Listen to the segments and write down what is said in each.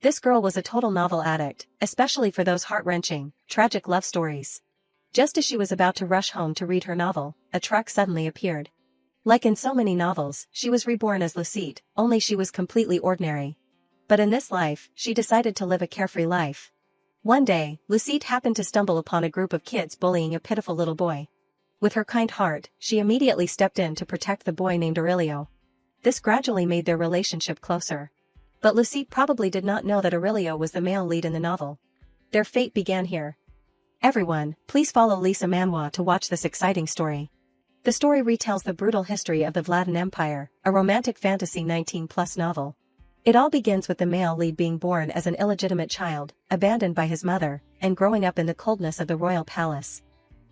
This girl was a total novel addict, especially for those heart-wrenching, tragic love stories. Just as she was about to rush home to read her novel, a truck suddenly appeared. Like in so many novels, she was reborn as Lucette, only she was completely ordinary. But in this life, she decided to live a carefree life. One day, Lucette happened to stumble upon a group of kids bullying a pitiful little boy. With her kind heart, she immediately stepped in to protect the boy named Aurelio. This gradually made their relationship closer. But Lucette probably did not know that Aurelio was the male lead in the novel. Their fate began here. Everyone, please follow Lisa Manhwa to watch this exciting story. The story retells the brutal history of the Vladan Empire, a romantic fantasy 19+ novel. It all begins with the male lead being born as an illegitimate child, abandoned by his mother, and growing up in the coldness of the royal palace.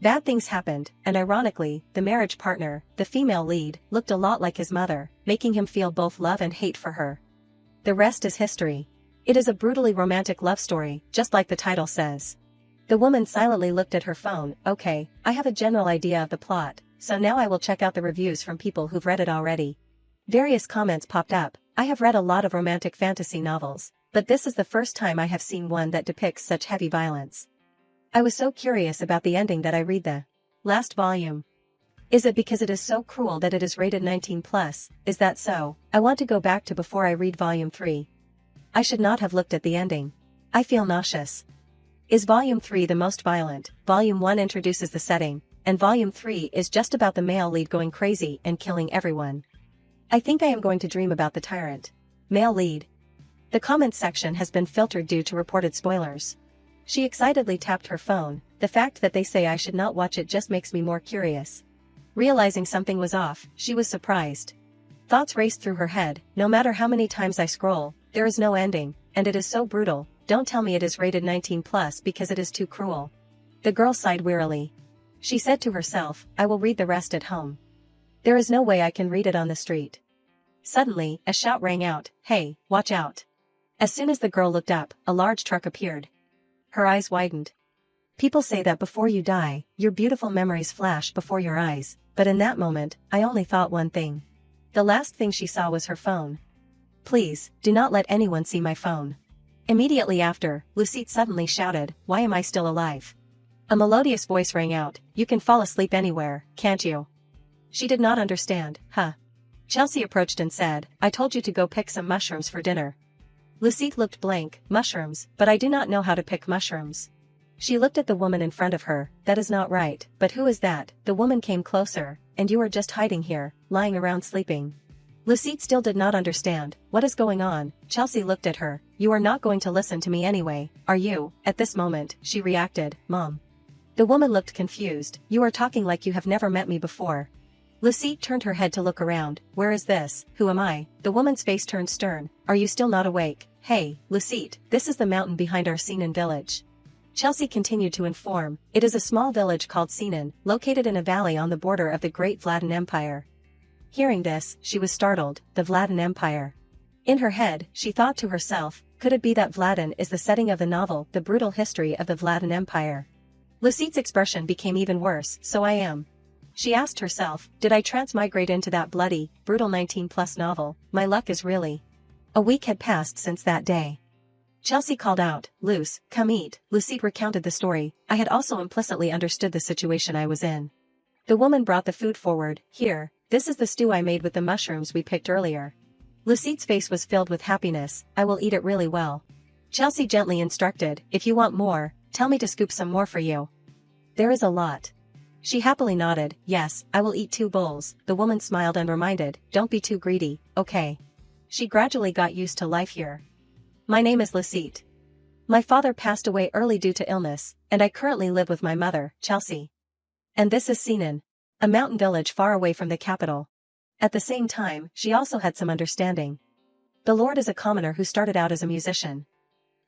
Bad things happened, and ironically, the marriage partner, the female lead, looked a lot like his mother, making him feel both love and hate for her. The rest is history. It is a brutally romantic love story, just like the title says. The woman silently looked at her phone. Okay, I have a general idea of the plot, so now I will check out the reviews from people who've read it already. Various comments popped up. I have read a lot of romantic fantasy novels, but this is the first time I have seen one that depicts such heavy violence. I was so curious about the ending that I read the last volume. Is it because it is so cruel that it is rated 19+? Is that so? I want to go back to before I read volume 3. I should not have looked at the ending. I feel nauseous. Is volume 3 the most violent? Volume 1 introduces the setting, and volume 3 is just about the male lead going crazy and killing everyone. I think I am going to dream about the Tyrant. Male lead. The comments section has been filtered due to reported spoilers. She excitedly tapped her phone. The fact that they say I should not watch it just makes me more curious. Realizing something was off, she was surprised. Thoughts raced through her head. No matter how many times I scroll, there is no ending, and it is so brutal. Don't tell me it is rated 19+ because it is too cruel. The girl sighed wearily. She said to herself, I will read the rest at home. There is no way I can read it on the street. Suddenly, a shout rang out, hey, watch out. As soon as the girl looked up, a large truck appeared. Her eyes widened. People say that before you die, your beautiful memories flash before your eyes, but in that moment, I only thought one thing. The last thing she saw was her phone. Please, do not let anyone see my phone. Immediately after, Lucette suddenly shouted, why am I still alive? A melodious voice rang out, you can fall asleep anywhere, can't you? She did not understand. Chelsea approached and said, I told you to go pick some mushrooms for dinner. Lucette looked blank. Mushrooms, but I do not know how to pick mushrooms. She looked at the woman in front of her. That is not right. But who is that? The woman came closer. And you are just hiding here, lying around sleeping. Lucette still did not understand. What is going on? Chelsea looked at her. You are not going to listen to me anyway, are you? At this moment, she reacted, Mom. The woman looked confused. You are talking like you have never met me before. Lucette turned her head to look around. Where is this? Who am I? The woman's face turned stern. Are you still not awake? Hey, Lucette, this is the mountain behind our Sinan village. Chelsea continued to inform. It is a small village called Sinan, located in a valley on the border of the Great Vladan Empire. Hearing this, she was startled. The Vladan Empire. In her head, she thought to herself, could it be that Vladan is the setting of the novel, The Brutal History of the Vladan Empire? Lucette's expression became even worse. So I am. She asked herself, did I transmigrate into that bloody, brutal 19+ novel? My luck is really. A week had passed since that day. Chelsea called out, Luce, come eat. Lucette recounted the story. I had also implicitly understood the situation I was in. The woman brought the food forward. Here, this is the stew I made with the mushrooms we picked earlier. Lucette's face was filled with happiness. I will eat it really well. Chelsea gently instructed, if you want more, tell me to scoop some more for you. There is a lot. She happily nodded. Yes, I will eat 2 bowls. The woman smiled and reminded, don't be too greedy, okay? She gradually got used to life here. My name is Lucette. My father passed away early due to illness, and I currently live with my mother, Chelsea. And this is Sinan, a mountain village far away from the capital. At the same time, she also had some understanding. The Lord is a commoner who started out as a musician.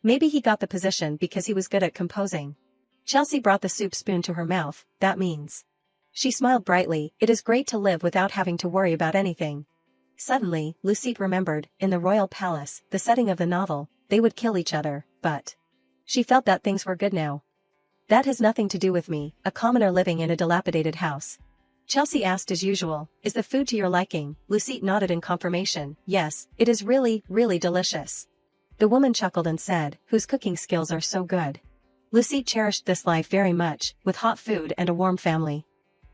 Maybe he got the position because he was good at composing. Chelsea brought the soup spoon to her mouth. That means. She smiled brightly. It is great to live without having to worry about anything. Suddenly, Lucette remembered, in the royal palace, the setting of the novel, they would kill each other, but she felt that things were good now. That has nothing to do with me, a commoner living in a dilapidated house. Chelsea asked as usual, is the food to your liking? Lucette nodded in confirmation. Yes, it is really, really delicious. The woman chuckled and said, whose cooking skills are so good. Lucette cherished this life very much, with hot food and a warm family.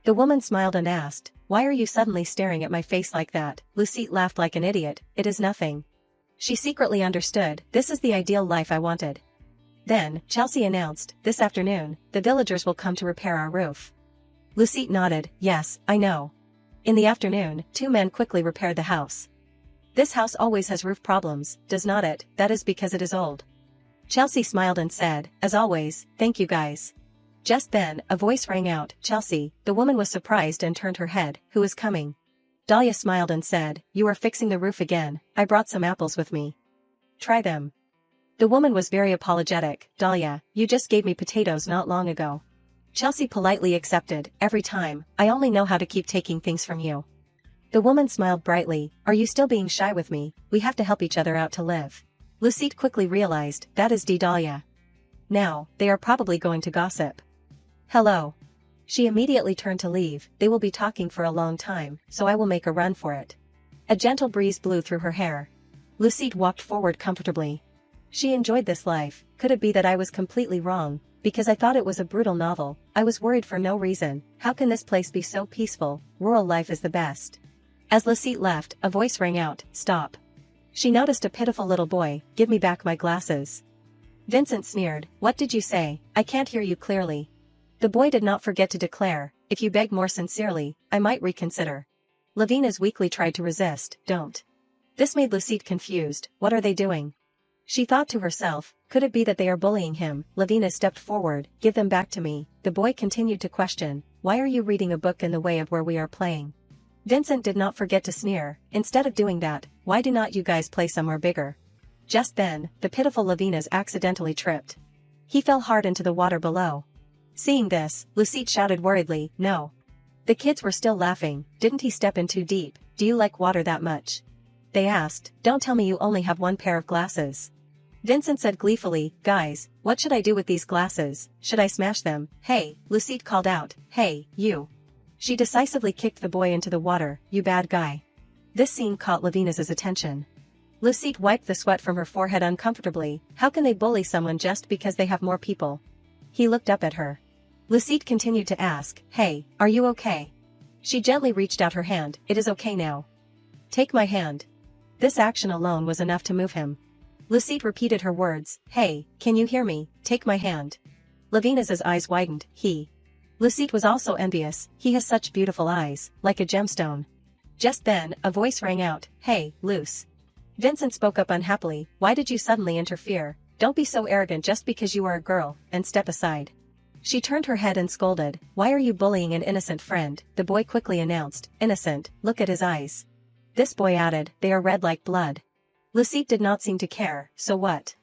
The woman smiled and asked, why are you suddenly staring at my face like that? Lucette laughed like an idiot, it is nothing. She secretly understood, this is the ideal life I wanted. Then, Chelsea announced, this afternoon, the villagers will come to repair our roof. Lucette nodded, yes, I know. In the afternoon, 2 men quickly repaired the house. This house always has roof problems, does not it? That is because it is old. Chelsea smiled and said, as always, thank you guys. Just then, a voice rang out, Chelsea. The woman was surprised and turned her head, who is coming? Dahlia smiled and said, you are fixing the roof again, I brought some apples with me. Try them. The woman was very apologetic, Dahlia, you just gave me potatoes not long ago. Chelsea politely accepted, every time, I only know how to keep taking things from you. The woman smiled brightly, are you still being shy with me? We have to help each other out to live. Lucette quickly realized, that is Dahlia. Now, they are probably going to gossip. Hello. She immediately turned to leave, they will be talking for a long time, so I will make a run for it. A gentle breeze blew through her hair. Lucette walked forward comfortably. She enjoyed this life. Could it be that I was completely wrong? Because I thought it was a brutal novel, I was worried for no reason. How can this place be so peaceful? Rural life is the best. As Lucette left, a voice rang out, stop. She noticed a pitiful little boy, give me back my glasses. Vincent sneered, what did you say? I can't hear you clearly. The boy did not forget to declare, if you beg more sincerely, I might reconsider. Lavina's weakly tried to resist, don't. This made Lucette confused, what are they doing? She thought to herself, could it be that they are bullying him? Lavina stepped forward, give them back to me. The boy continued to question, why are you reading a book in the way of where we are playing? Vincent did not forget to sneer, instead of doing that, why do not you guys play somewhere bigger? Just then, the pitiful Lavina's accidentally tripped. He fell hard into the water below. Seeing this, Lucette shouted worriedly, no. The kids were still laughing, didn't he step in too deep? Do you like water that much? They asked, don't tell me you only have 1 pair of glasses. Vincent said gleefully, guys, what should I do with these glasses? Should I smash them? Hey, Lucette called out, hey, you. She decisively kicked the boy into the water, you bad guy. This scene caught Lavina's attention. Lucette wiped the sweat from her forehead uncomfortably, how can they bully someone just because they have more people? He looked up at her. Lucette continued to ask, hey, are you okay? She gently reached out her hand, it is okay now. Take my hand. This action alone was enough to move him. Lucette repeated her words, hey, can you hear me? Take my hand. Lavina's eyes widened, he. Lucette was also envious, he has such beautiful eyes, like a gemstone. Just then, a voice rang out, hey, Luce. Vincent spoke up unhappily, why did you suddenly interfere? Don't be so arrogant just because you are a girl, and step aside. She turned her head and scolded, why are you bullying an innocent friend? The boy quickly announced, innocent, look at his eyes. This boy added, they are red like blood. Lucette did not seem to care, so what?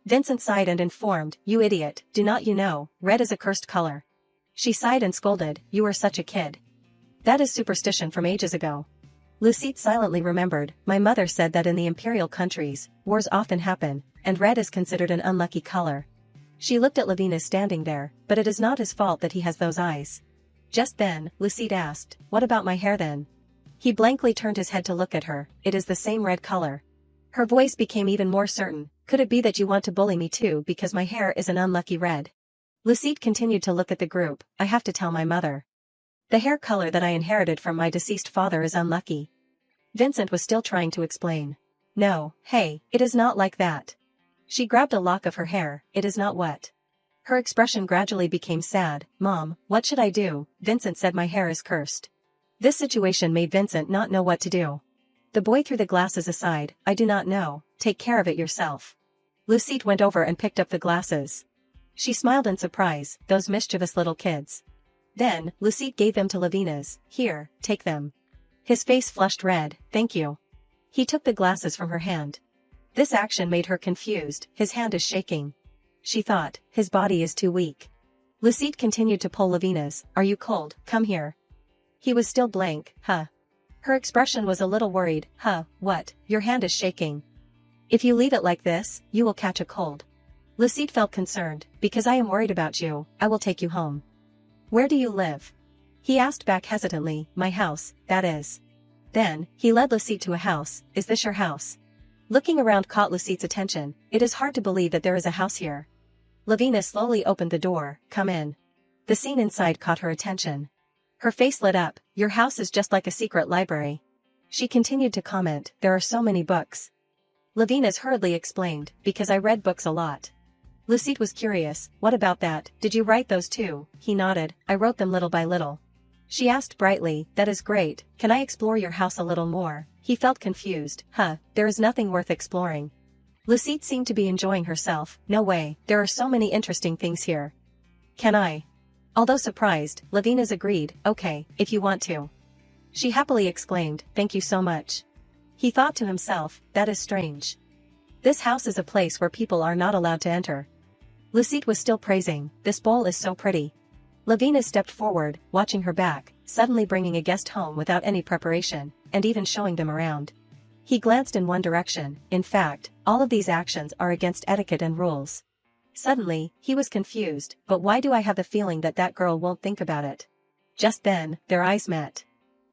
Vincent sighed and informed, you idiot, do not you know, red is a cursed color. She sighed and scolded, you are such a kid. That is superstition from ages ago. Lucette silently remembered, my mother said that in the imperial countries, wars often happen, and red is considered an unlucky color. She looked at Lavina standing there, but it is not his fault that he has those eyes. Just then, Lucette asked, what about my hair then? He blankly turned his head to look at her, it is the same red color. Her voice became even more certain, could it be that you want to bully me too because my hair is an unlucky red? Lucette continued to look at the group, I have to tell my mother. The hair color that I inherited from my deceased father is unlucky. Vincent was still trying to explain. No, hey, it is not like that. She grabbed a lock of her hair, it is not what? Her expression gradually became sad, Mom, what should I do? Vincent said my hair is cursed. This situation made Vincent not know what to do. The boy threw the glasses aside, I do not know, take care of it yourself. Lucette went over and picked up the glasses. She smiled in surprise, those mischievous little kids. Then, Lucette gave them to Lavina's, here, take them. His face flushed red, thank you. He took the glasses from her hand. This action made her confused, his hand is shaking. She thought, his body is too weak. Lucette continued to pull Lavina's, are you cold, come here. He was still blank, huh. Her expression was a little worried, huh, what, your hand is shaking. If you leave it like this, you will catch a cold. Lucette felt concerned, because I am worried about you, I will take you home. Where do you live? He asked back hesitantly, my house, that is. Then, he led Lucette to a house, is this your house? Looking around caught Lucide's attention. It is hard to believe that there is a house here. Lavina slowly opened the door. Come in. The scene inside caught her attention. Her face lit up. Your house is just like a secret library. She continued to comment, there are so many books. Lavina's hurriedly explained, because I read books a lot. Lucide was curious, what about that, did you write those too? He nodded, I wrote them little by little. She asked brightly, that is great, can I explore your house a little more? He felt confused, there is nothing worth exploring. Lucide seemed to be enjoying herself, no way, there are so many interesting things here. Can I? Although surprised, Lavina's agreed, okay, if you want to. She happily exclaimed, thank you so much. He thought to himself, that is strange. This house is a place where people are not allowed to enter. Lucide was still praising, this bowl is so pretty. Lavina stepped forward, watching her back, suddenly bringing a guest home without any preparation, and even showing them around. He glanced in one direction, in fact, all of these actions are against etiquette and rules. Suddenly, he was confused, but why do I have the feeling that that girl won't think about it? Just then, their eyes met.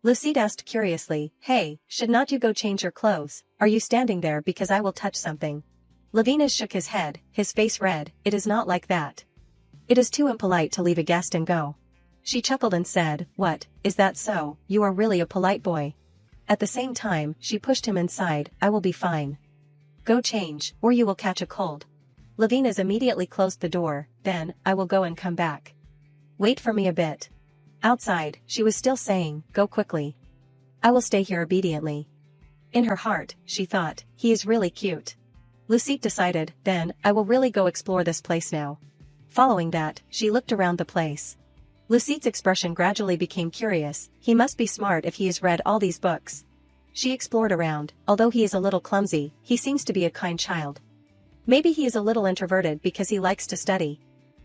Lucide asked curiously, hey, should not you go change your clothes? Are you standing there because I will touch something? Lavina shook his head, his face red, it is not like that. It is too impolite to leave a guest and go. She chuckled and said, what, is that so, you are really a polite boy. At the same time, she pushed him inside, I will be fine. Go change, or you will catch a cold. Lavina's immediately closed the door, then, I will go and come back. Wait for me a bit. Outside, she was still saying, go quickly. I will stay here obediently. In her heart, she thought, he is really cute. Lucide decided, then, I will really go explore this place now. Following that, she looked around the place. Lucide's expression gradually became curious, he must be smart if he has read all these books. She explored around, although he is a little clumsy, he seems to be a kind child. Maybe he is a little introverted because he likes to study.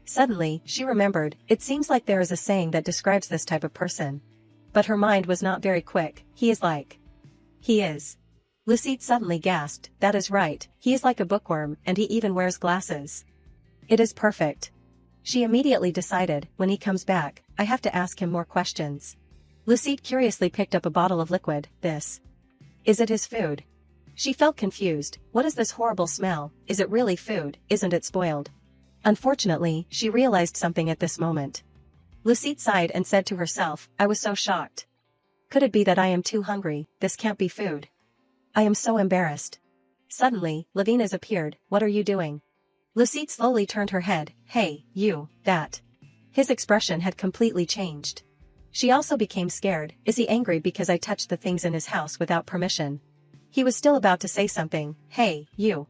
Suddenly, she remembered, it seems like there is a saying that describes this type of person. But her mind was not very quick, he is like. He is. Lucide suddenly gasped, that is right, he is like a bookworm and he even wears glasses. It is perfect. She immediately decided, when he comes back, I have to ask him more questions. Lucide curiously picked up a bottle of liquid, this. Is it his food? She felt confused, what is this horrible smell, is it really food, isn't it spoiled? Unfortunately, she realized something at this moment. Lucide sighed and said to herself, I was so shocked. Could it be that I am too hungry, this can't be food. I am so embarrassed. Suddenly, Lavina's appeared, what are you doing? Lucide slowly turned her head, hey, you, that. His expression had completely changed. She also became scared, is he angry because I touched the things in his house without permission? He was still about to say something, hey, you.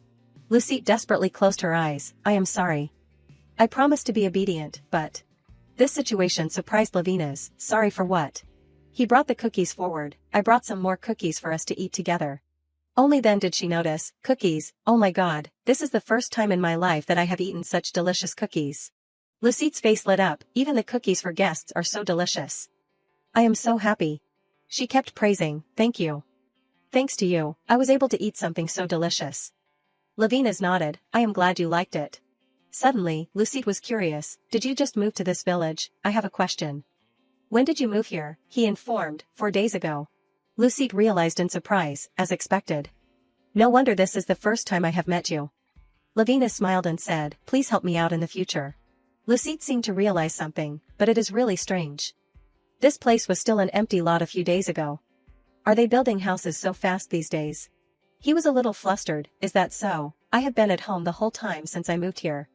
Lucide desperately closed her eyes, I am sorry. I promised to be obedient, but. This situation surprised Lavina's, sorry for what? He brought the cookies forward, I brought some more cookies for us to eat together. Only then did she notice, cookies, oh my god, this is the first time in my life that I have eaten such delicious cookies. Lucide's face lit up, even the cookies for guests are so delicious. I am so happy. She kept praising, thank you. Thanks to you, I was able to eat something so delicious. Lavina's nodded, I am glad you liked it. Suddenly, Lucide was curious, did you just move to this village? I have a question. When did you move here? He informed, 4 days ago. Lucide realized in surprise, as expected. No wonder this is the first time I have met you. Lavina smiled and said, please help me out in the future. Lucide seemed to realize something, but it is really strange. This place was still an empty lot a few days ago. Are they building houses so fast these days? He was a little flustered, is that so? I have been at home the whole time since I moved here.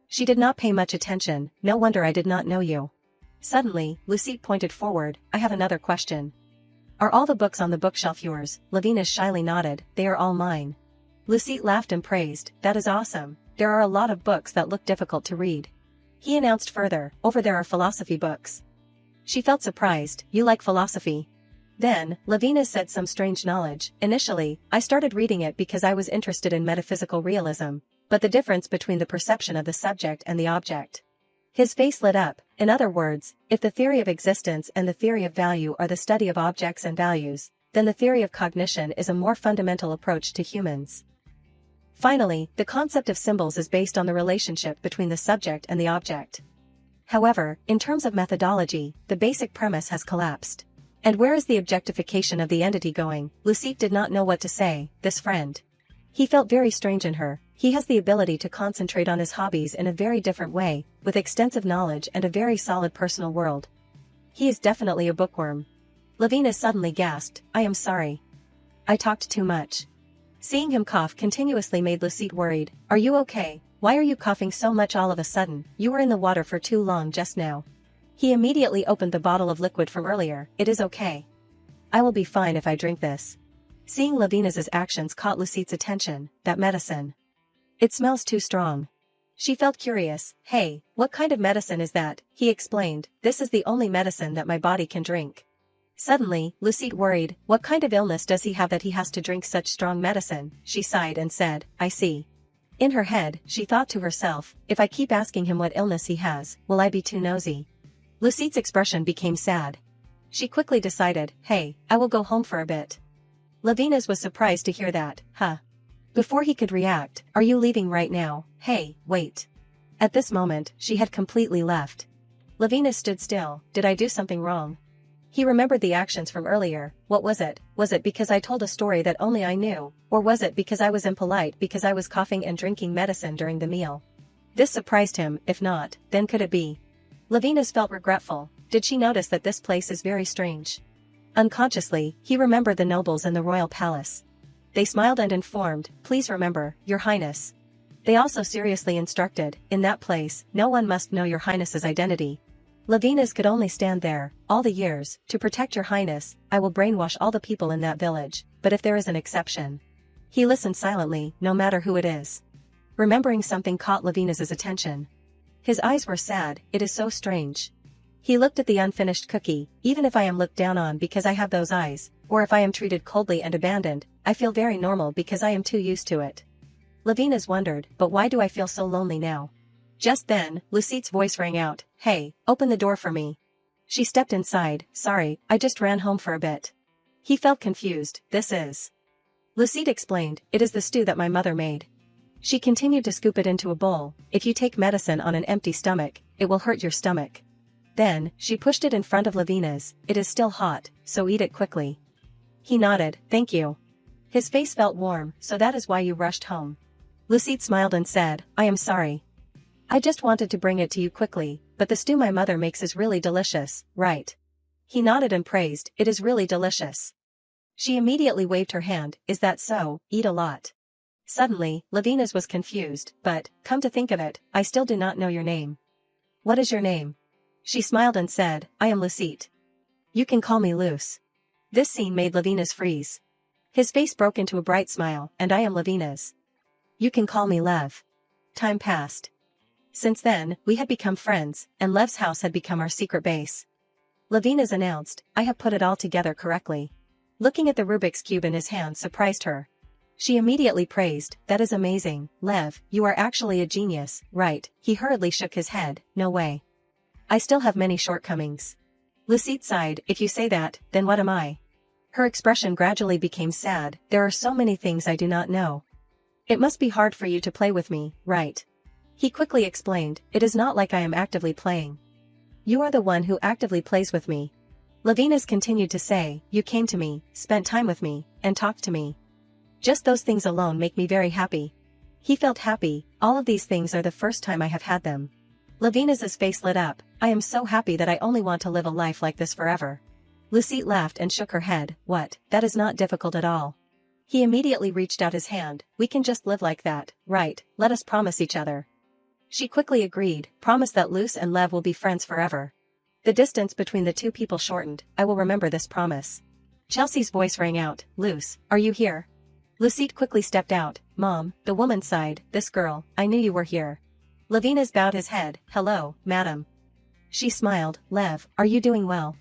She did not pay much attention, no wonder I did not know you. Suddenly, Lucide pointed forward, I have another question. Are all the books on the bookshelf yours? Lavina shyly nodded, they are all mine. Lucide laughed and praised, that is awesome, there are a lot of books that look difficult to read. He announced further, over there are philosophy books. She felt surprised, you like philosophy? Then, Lavina said some strange knowledge, initially, I started reading it because I was interested in metaphysical realism, but the difference between the perception of the subject and the object. His face lit up, in other words, if the theory of existence and the theory of value are the study of objects and values, then the theory of cognition is a more fundamental approach to humans. Finally, the concept of symbols is based on the relationship between the subject and the object. However, in terms of methodology, the basic premise has collapsed. And where is the objectification of the entity going? Lucide did not know what to say, this friend. He felt very strange in her. He has the ability to concentrate on his hobbies in a very different way, with extensive knowledge and a very solid personal world. He is definitely a bookworm. Lavina suddenly gasped, I am sorry. I talked too much. Seeing him cough continuously made Lucette worried. Are you okay? Why are you coughing so much all of a sudden? You were in the water for too long just now. He immediately opened the bottle of liquid from earlier. It is okay. I will be fine if I drink this. Seeing Lavina's actions caught Lucette's attention. That medicine. It smells too strong. She felt curious. Hey, what kind of medicine is that? He explained. This is the only medicine that my body can drink. Suddenly, Lucette worried. What kind of illness does he have that he has to drink such strong medicine? She sighed and said, I see. In her head, she thought to herself, if I keep asking him what illness he has, will I be too nosy? Lucette's expression became sad. She quickly decided, hey, I will go home for a bit. Lavina's was surprised to hear that. Huh? Before he could react, are you leaving right now? Hey, wait. At this moment, she had completely left. Lavina stood still. Did I do something wrong? He remembered the actions from earlier. What was it? Was it because I told a story that only I knew? Or was it because I was impolite because I was coughing and drinking medicine during the meal? This surprised him. If not, then could it be? Lavina's felt regretful. Did she notice that this place is very strange? Unconsciously, he remembered the nobles in the royal palace. They smiled and informed, please remember, your highness. They also seriously instructed, in that place, no one must know your highness's identity. Lavina's could only stand there. All the years, to protect your highness, I will brainwash all the people in that village, but if there is an exception. He listened silently, no matter who it is. Remembering something caught Lavina's attention. His eyes were sad. It is so strange. He looked at the unfinished cookie. Even if I am looked down on because I have those eyes, or if I am treated coldly and abandoned, I feel very normal because I am too used to it. Lavina's wondered, but why do I feel so lonely now? Just then, Lucette's voice rang out, hey, open the door for me. She stepped inside. Sorry, I just ran home for a bit. He felt confused. This is. Lucette explained, it is the stew that my mother made. She continued to scoop it into a bowl. If you take medicine on an empty stomach, it will hurt your stomach. Then, she pushed it in front of Lavina's. It is still hot, so eat it quickly. He nodded, thank you. His face felt warm. So that is why you rushed home. Lucette smiled and said, I am sorry. I just wanted to bring it to you quickly, but the stew my mother makes is really delicious, right? He nodded and praised, it is really delicious. She immediately waved her hand, is that so? Eat a lot. Suddenly, Lavina's was confused, but, come to think of it, I still do not know your name. What is your name? She smiled and said, I am Lucette. You can call me Luce. This scene made Lavina's freeze. His face broke into a bright smile, and I am Lavina's. You can call me Lev. Time passed. Since then, we had become friends, and Lev's house had become our secret base. Lavina's announced, I have put it all together correctly. Looking at the Rubik's Cube in his hand surprised her. She immediately praised, that is amazing, Lev, you are actually a genius, right? He hurriedly shook his head, no way. I still have many shortcomings. Lucette sighed, if you say that, then what am I? Her expression gradually became sad, there are so many things I do not know. It must be hard for you to play with me, right? He quickly explained, it is not like I am actively playing. You are the one who actively plays with me. Lavina's continued to say, you came to me, spent time with me, and talked to me. Just those things alone make me very happy. He felt happy, all of these things are the first time I have had them. Lavina's face lit up, I am so happy that I only want to live a life like this forever. Lucette laughed and shook her head, what, that is not difficult at all. He immediately reached out his hand, we can just live like that, right, let us promise each other. She quickly agreed, promise that Luce and Lev will be friends forever. The distance between the two people shortened, I will remember this promise. Chelsea's voice rang out, Luce, are you here? Lucette quickly stepped out, Mom, the woman sighed, this girl, I knew you were here. Lavina's bowed his head, hello, madam. She smiled, Lev, are you doing well?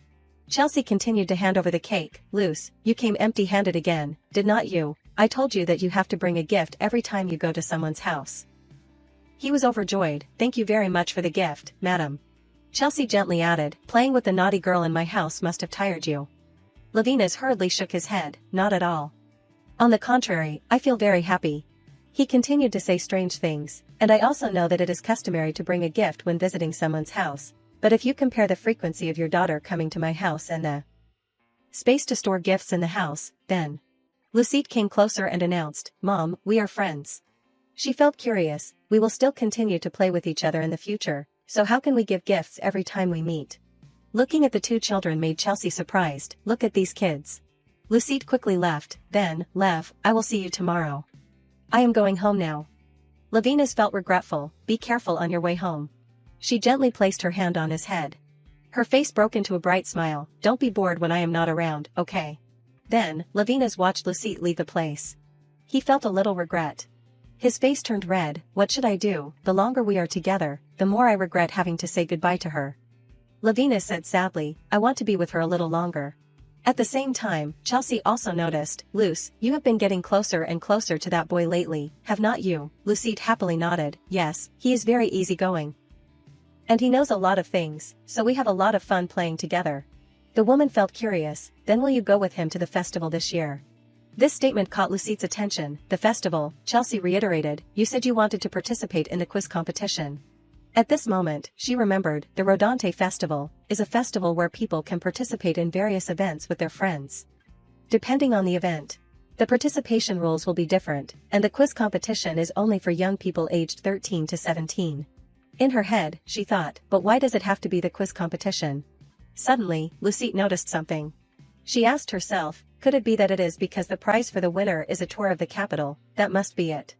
Chelsea continued to hand over the cake, Luce, you came empty-handed again, did not you? I told you that you have to bring a gift every time you go to someone's house. He was overjoyed, thank you very much for the gift, madam. Chelsea gently added, playing with the naughty girl in my house must have tired you. Lavina's hurriedly shook his head, not at all. On the contrary, I feel very happy. He continued to say strange things, and I also know that it is customary to bring a gift when visiting someone's house, but if you compare the frequency of your daughter coming to my house and the space to store gifts in the house, then Lucette came closer and announced, "Mom, we are friends." She felt curious. We will still continue to play with each other in the future, so how can we give gifts every time we meet? Looking at the two children made Chelsea surprised. Look at these kids. Lucette quickly left, then, Lev, I will see you tomorrow. I am going home now. Levinas felt regretful. Be careful on your way home. She gently placed her hand on his head. Her face broke into a bright smile. Don't be bored when I am not around, okay? Then, Levinas watched Lucette leave the place. He felt a little regret. His face turned red. What should I do? The longer we are together, the more I regret having to say goodbye to her. Levinas said sadly, I want to be with her a little longer. At the same time, Chelsea also noticed, Luce, you have been getting closer and closer to that boy lately, have not you? Lucette happily nodded, yes, he is very easygoing. And he knows a lot of things, so we have a lot of fun playing together. The woman felt curious, then will you go with him to the festival this year? This statement caught Lucette's attention. The festival, Chelsea reiterated, you said you wanted to participate in the quiz competition. At this moment, she remembered, the Rodante Festival is a festival where people can participate in various events with their friends. Depending on the event, the participation rules will be different, and the quiz competition is only for young people aged 13 to 17. In her head, she thought, but why does it have to be the quiz competition? Suddenly, Lucette noticed something. She asked herself, could it be that it is because the prize for the winner is a tour of the capital? That must be it.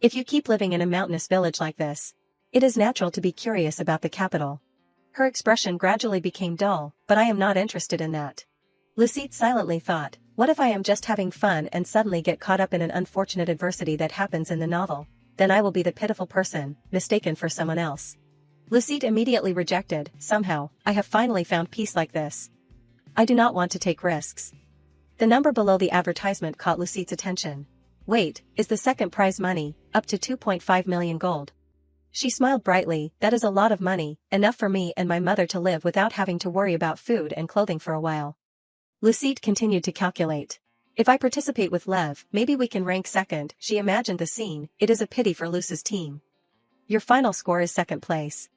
If you keep living in a mountainous village like this, it is natural to be curious about the capital. Her expression gradually became dull, but I am not interested in that. Lucette silently thought, what if I am just having fun and suddenly get caught up in an unfortunate adversity that happens in the novel? Then I will be the pitiful person, mistaken for someone else. Lucette immediately rejected, somehow, I have finally found peace like this. I do not want to take risks. The number below the advertisement caught Lucette's attention. Wait, is the second prize money, up to 2.5 million gold? She smiled brightly, that is a lot of money, enough for me and my mother to live without having to worry about food and clothing for a while. Lucette continued to calculate. If I participate with Lev, maybe we can rank second. She imagined the scene. It is a pity for Luce's team. Your final score is second place.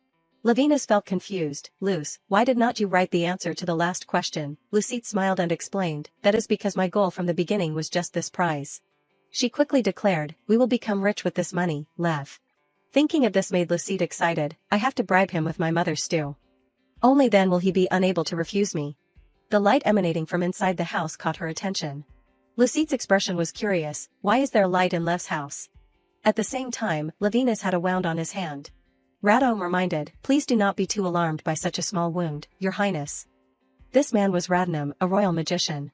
Levinas felt confused. Luce, why did not you write the answer to the last question? Lucette smiled and explained, that is because my goal from the beginning was just this prize. She quickly declared, we will become rich with this money, Lev. Thinking of this made Lucette excited. I have to bribe him with my mother's stew. Only then will he be unable to refuse me. The light emanating from inside the house caught her attention. Lucette's expression was curious. Why is there light in Lev's house? At the same time, Levinas had a wound on his hand. Radom reminded, please do not be too alarmed by such a small wound, Your Highness. This man was Radnam, a royal magician.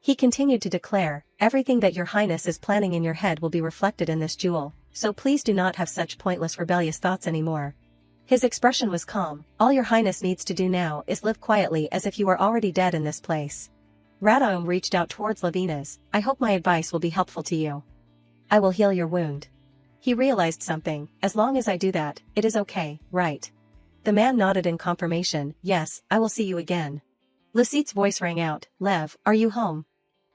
He continued to declare, everything that Your Highness is planning in your head will be reflected in this jewel, so please do not have such pointless rebellious thoughts anymore. His expression was calm. All Your Highness needs to do now is live quietly as if you were already dead in this place. Radom reached out towards Levinas. I hope my advice will be helpful to you. I will heal your wound. He realized something. As long as I do that, it is okay, right? The man nodded in confirmation. Yes, I will see you again. Lucette's voice rang out. Lev, are you home?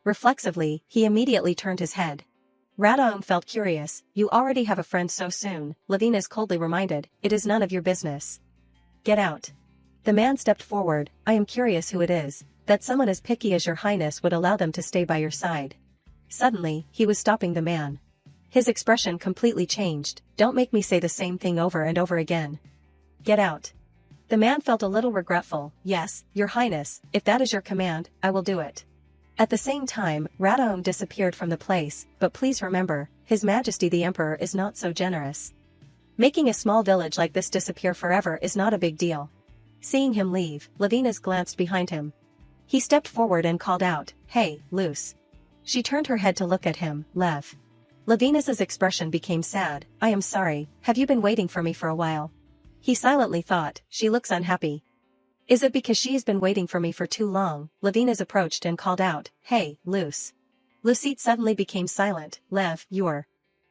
Reflexively, he immediately turned his head. Radom felt curious. You already have a friend so soon, Levinas coldly reminded. It is none of your business. Get out. The man stepped forward. I am curious who it is. That someone as picky as Your Highness would allow them to stay by your side. Suddenly, he was stopping the man. His expression completely changed. Don't make me say the same thing over and over again. Get out. The man felt a little regretful. Yes, Your Highness, if that is your command, I will do it. At the same time, Radom disappeared from the place, but please remember, His Majesty the Emperor is not so generous. Making a small village like this disappear forever is not a big deal. Seeing him leave, Levinas glanced behind him. He stepped forward and called out, Hey, Luce. She turned her head to look at him. Lev. Levinas's expression became sad. I am sorry, have you been waiting for me for a while? He silently thought, she looks unhappy. Is it because she has been waiting for me for too long? Levinas approached and called out, Hey, Luce. Lucette suddenly became silent. Lev, you're...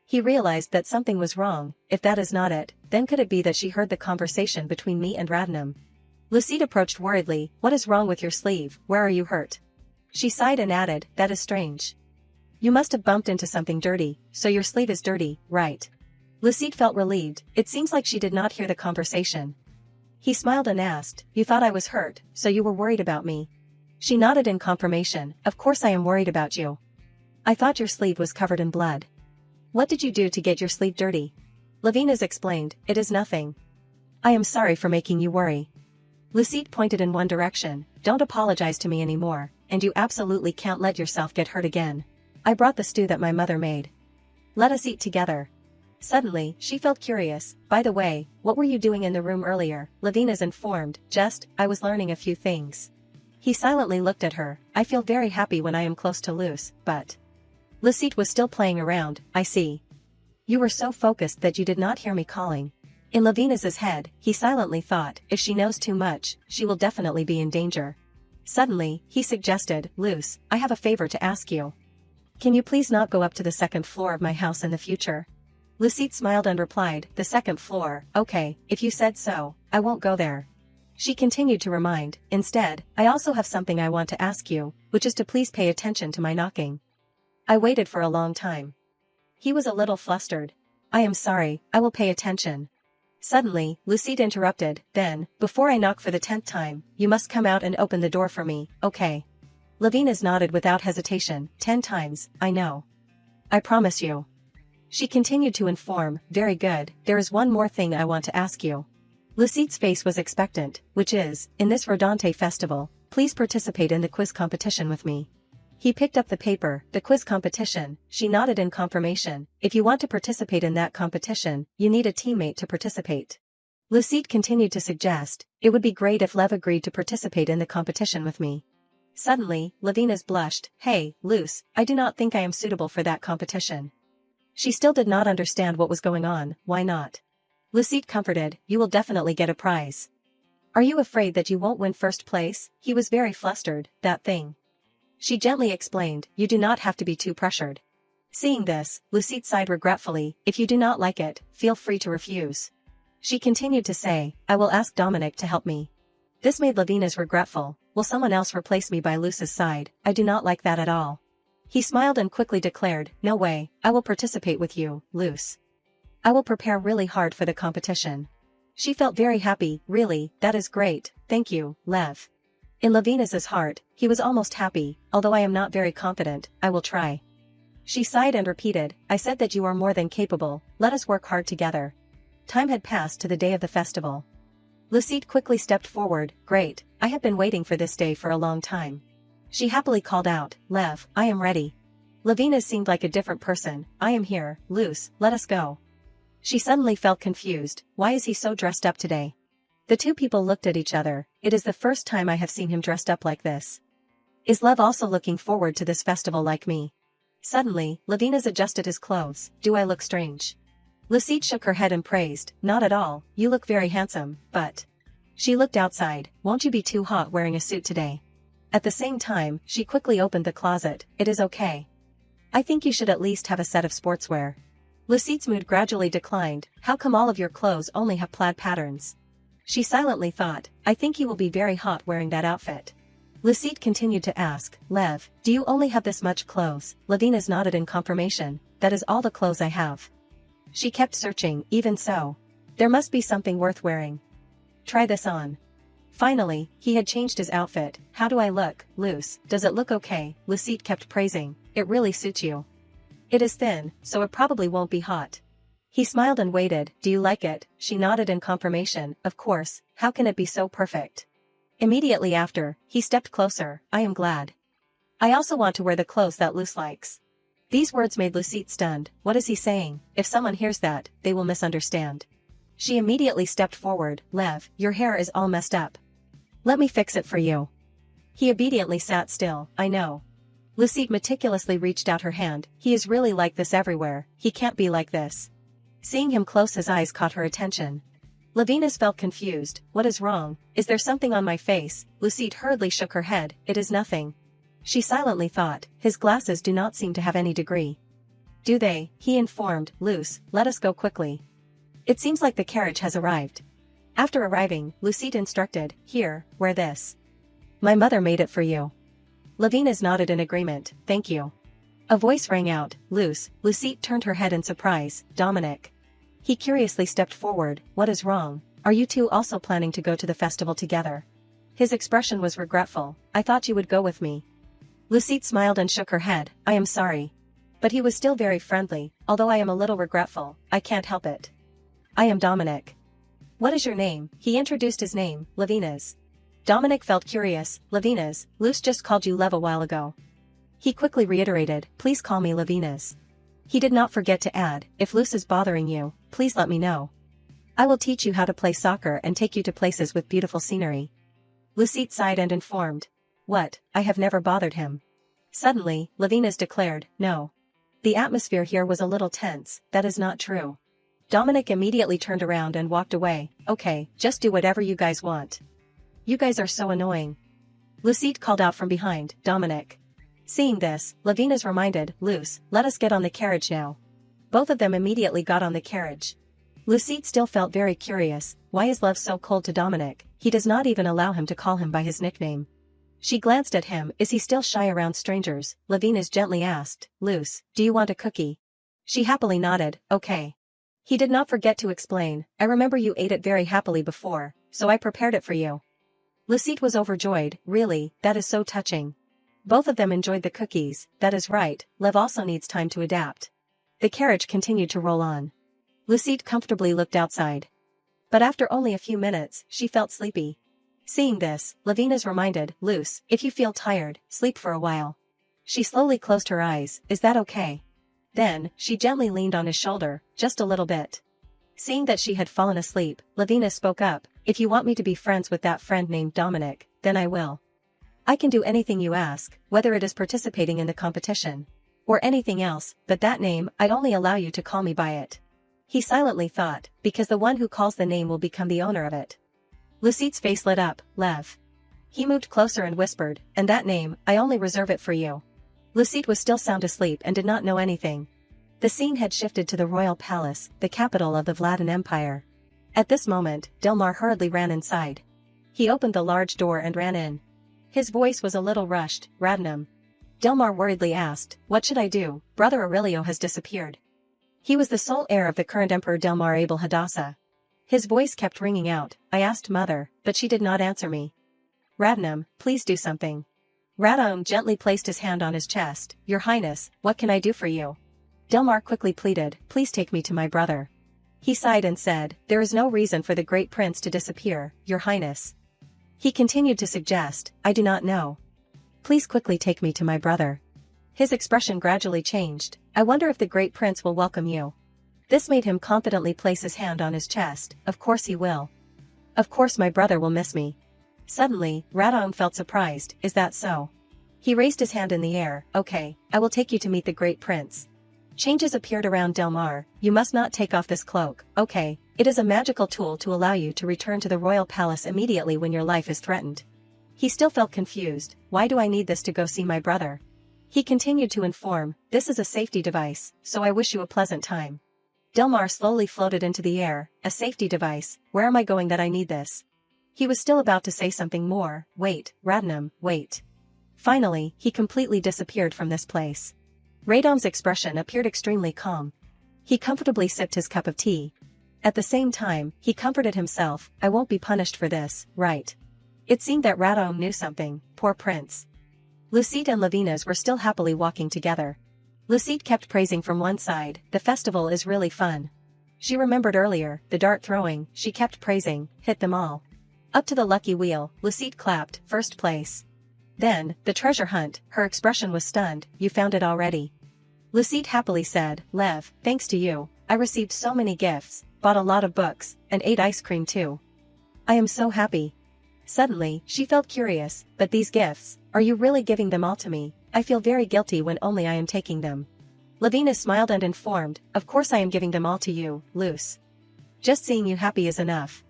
He realized that something was wrong. If that is not it, then could it be that she heard the conversation between me and Radnam? Lucette approached worriedly. What is wrong with your sleeve? Where are you hurt? She sighed and added, that is strange. You must have bumped into something dirty, so your sleeve is dirty, right? Lucette felt relieved. It seems like she did not hear the conversation. He smiled and asked, You thought I was hurt, so you were worried about me? She nodded in confirmation. Of course I am worried about you. I thought your sleeve was covered in blood. What did you do to get your sleeve dirty? Lavina's explained, it is nothing. I am sorry for making you worry. Lucide pointed in one direction, don't apologize to me anymore, and you absolutely can't let yourself get hurt again. I brought the stew that my mother made. Let us eat together. Suddenly, she felt curious. By the way, what were you doing in the room earlier? Lavina's informed, I was learning a few things. He silently looked at her. I feel very happy when I am close to Luce, but... Lucide was still playing around, I see. You were so focused that you did not hear me calling. In Lavina's head, he silently thought, if she knows too much, she will definitely be in danger. Suddenly, he suggested, Luce, I have a favor to ask you. Can you please not go up to the second floor of my house in the future? Lucide smiled and replied, the second floor, okay, if you said so, I won't go there. She continued to remind, instead, I also have something I want to ask you, which is to please pay attention to my knocking. I waited for a long time. He was a little flustered. I am sorry, I will pay attention. Suddenly, Lucide interrupted, then, before I knock for the 10th time, you must come out and open the door for me, okay? Lavina's nodded without hesitation, 10 times, I know. I promise you. She continued to inform, very good, there is one more thing I want to ask you. Lucide's face was expectant, which is, in this Rodante festival, please participate in the quiz competition with me. He picked up the paper, the quiz competition, she nodded in confirmation, if you want to participate in that competition, you need a teammate to participate. Lucide continued to suggest, it would be great if Lev agreed to participate in the competition with me. Suddenly, Lavina's blushed, hey, Luce, I do not think I am suitable for that competition. She still did not understand what was going on, why not? Lucide comforted, you will definitely get a prize. Are you afraid that you won't win first place? He was very flustered, that thing. She gently explained, you do not have to be too pressured. Seeing this, Lucide sighed regretfully, if you do not like it, feel free to refuse. She continued to say, I will ask Dominic to help me. This made Lavina's regretful, will someone else replace me by Luce's side, I do not like that at all. He smiled and quickly declared, no way, I will participate with you, Luce. I will prepare really hard for the competition. She felt very happy, really, that is great, thank you, Lev. In Lavina's heart, he was almost happy, although I am not very confident, I will try. She sighed and repeated, I said that you are more than capable, let us work hard together. Time had passed to the day of the festival. Lucide quickly stepped forward, great, I have been waiting for this day for a long time. She happily called out, Lev, I am ready. Lavina seemed like a different person, I am here, Luce, let us go. She suddenly felt confused, why is he so dressed up today? The two people looked at each other, it is the first time I have seen him dressed up like this. Is Lev also looking forward to this festival like me? Suddenly, Lavina's adjusted his clothes, do I look strange? Lucide shook her head and praised, not at all, you look very handsome, but... She looked outside, won't you be too hot wearing a suit today? At the same time, she quickly opened the closet, it is okay. I think you should at least have a set of sportswear. Lucide's mood gradually declined, how come all of your clothes only have plaid patterns? She silently thought, I think you will be very hot wearing that outfit. Lucide continued to ask, Lev, do you only have this much clothes? Lavina's nodded in confirmation, that is all the clothes I have. She kept searching, even so. There must be something worth wearing. Try this on. Finally, he had changed his outfit, how do I look, Luce, does it look okay? Lucide kept praising, it really suits you. It is thin, so it probably won't be hot. He smiled and waited, do you like it? She nodded in confirmation, of course, how can it be so perfect? Immediately after, he stepped closer, I am glad. I also want to wear the clothes that Luce likes. These words made Lucide stunned, what is he saying? If someone hears that, they will misunderstand. She immediately stepped forward, Lev, your hair is all messed up. Let me fix it for you. He obediently sat still, I know. Lucide meticulously reached out her hand, he is really like this everywhere, he can't be like this. Seeing him close his eyes caught her attention. Lavina's felt confused, what is wrong, is there something on my face? Lucide hurriedly shook her head, it is nothing. She silently thought, his glasses do not seem to have any degree. Do they? He informed, Luce, let us go quickly. It seems like the carriage has arrived. After arriving, Lucide instructed, here, wear this. My mother made it for you. Lavina's nodded in agreement, thank you. A voice rang out, Luce. Lucide turned her head in surprise, Dominic. He curiously stepped forward, what is wrong, are you two also planning to go to the festival together? His expression was regretful, I thought you would go with me. Lucide smiled and shook her head, I am sorry, But he was still very friendly, although I am a little regretful, I can't help it. I am Dominic. What is your name? He introduced his name, Levinas. Dominic felt curious. Levinas, Luce just called you Lev a while ago. He quickly reiterated, please call me Levinas. He did not forget to add, if Luce is bothering you, please let me know. I will teach you how to play soccer and take you to places with beautiful scenery. Lucette sighed and informed. What, I have never bothered him. Suddenly, Levinas declared, no. The atmosphere here was a little tense, that is not true. Dominic immediately turned around and walked away. Okay, just do whatever you guys want. You guys are so annoying. Lucette called out from behind, Dominic. Seeing this, Levinas reminded, Luce, let us get on the carriage now. Both of them immediately got on the carriage. Lucette still felt very curious, why is Lev so cold to Dominic? He does not even allow him to call him by his nickname. She glanced at him, is he still shy around strangers? Levinas gently asked, Luce, do you want a cookie? She happily nodded, okay. He did not forget to explain, I remember you ate it very happily before, so I prepared it for you. Lucette was overjoyed, really, that is so touching. Both of them enjoyed the cookies, that is right, Lev also needs time to adapt. The carriage continued to roll on. Lucette comfortably looked outside. But after only a few minutes, she felt sleepy. Seeing this, Levinas reminded, Luce, if you feel tired, sleep for a while. She slowly closed her eyes, is that okay? Then, she gently leaned on his shoulder, just a little bit. Seeing that she had fallen asleep, Levinas spoke up, if you want me to be friends with that friend named Dominic, then I will. I can do anything you ask, whether it is participating in the competition. Or anything else, but that name, I'd only allow you to call me by it. He silently thought, because the one who calls the name will become the owner of it. Lucette's face lit up, Lev. He moved closer and whispered, and that name, I only reserve it for you. Lucette was still sound asleep and did not know anything. The scene had shifted to the royal palace, the capital of the Vladan Empire. At this moment, Delmar hurriedly ran inside. He opened the large door and ran in. His voice was a little rushed, Radnam. Delmar worriedly asked, what should I do? Brother Aurelio has disappeared. He was the sole heir of the current Emperor Delmar Abel Hadassah. His voice kept ringing out, I asked Mother, but she did not answer me. Radnam, please do something. Radam gently placed his hand on his chest, Your Highness, what can I do for you? Delmar quickly pleaded, please take me to my brother. He sighed and said, there is no reason for the great prince to disappear, Your Highness. He continued to suggest, I do not know. Please quickly take me to my brother. His expression gradually changed, I wonder if the great prince will welcome you. This made him confidently place his hand on his chest, of course he will. Of course my brother will miss me. Suddenly, Radam felt surprised, is that so? He raised his hand in the air, okay, I will take you to meet the great prince. Changes appeared around Delmar, you must not take off this cloak, okay, it is a magical tool to allow you to return to the royal palace immediately when your life is threatened. He still felt confused, why do I need this to go see my brother? He continued to inform, this is a safety device, so I wish you a pleasant time. Delmar slowly floated into the air, a safety device, where am I going that I need this? He was still about to say something more, wait, Radnam, wait. Finally, he completely disappeared from this place. Radam's expression appeared extremely calm. He comfortably sipped his cup of tea. At the same time, he comforted himself, I won't be punished for this, right? It seemed that Radam knew something, poor prince. Lucette and Levinas were still happily walking together. Lucette kept praising from one side, the festival is really fun. She remembered earlier, the dart throwing, she kept praising, hit them all. Up to the lucky wheel, Lucette clapped, first place. Then, the treasure hunt, her expression was stunned, you found it already. Lucette happily said, Lev, thanks to you, I received so many gifts, bought a lot of books, and ate ice cream too. I am so happy. Suddenly, she felt curious, but these gifts, are you really giving them all to me? I feel very guilty when only I am taking them. Levinas smiled and informed, of course I am giving them all to you, Luce. Just seeing you happy is enough.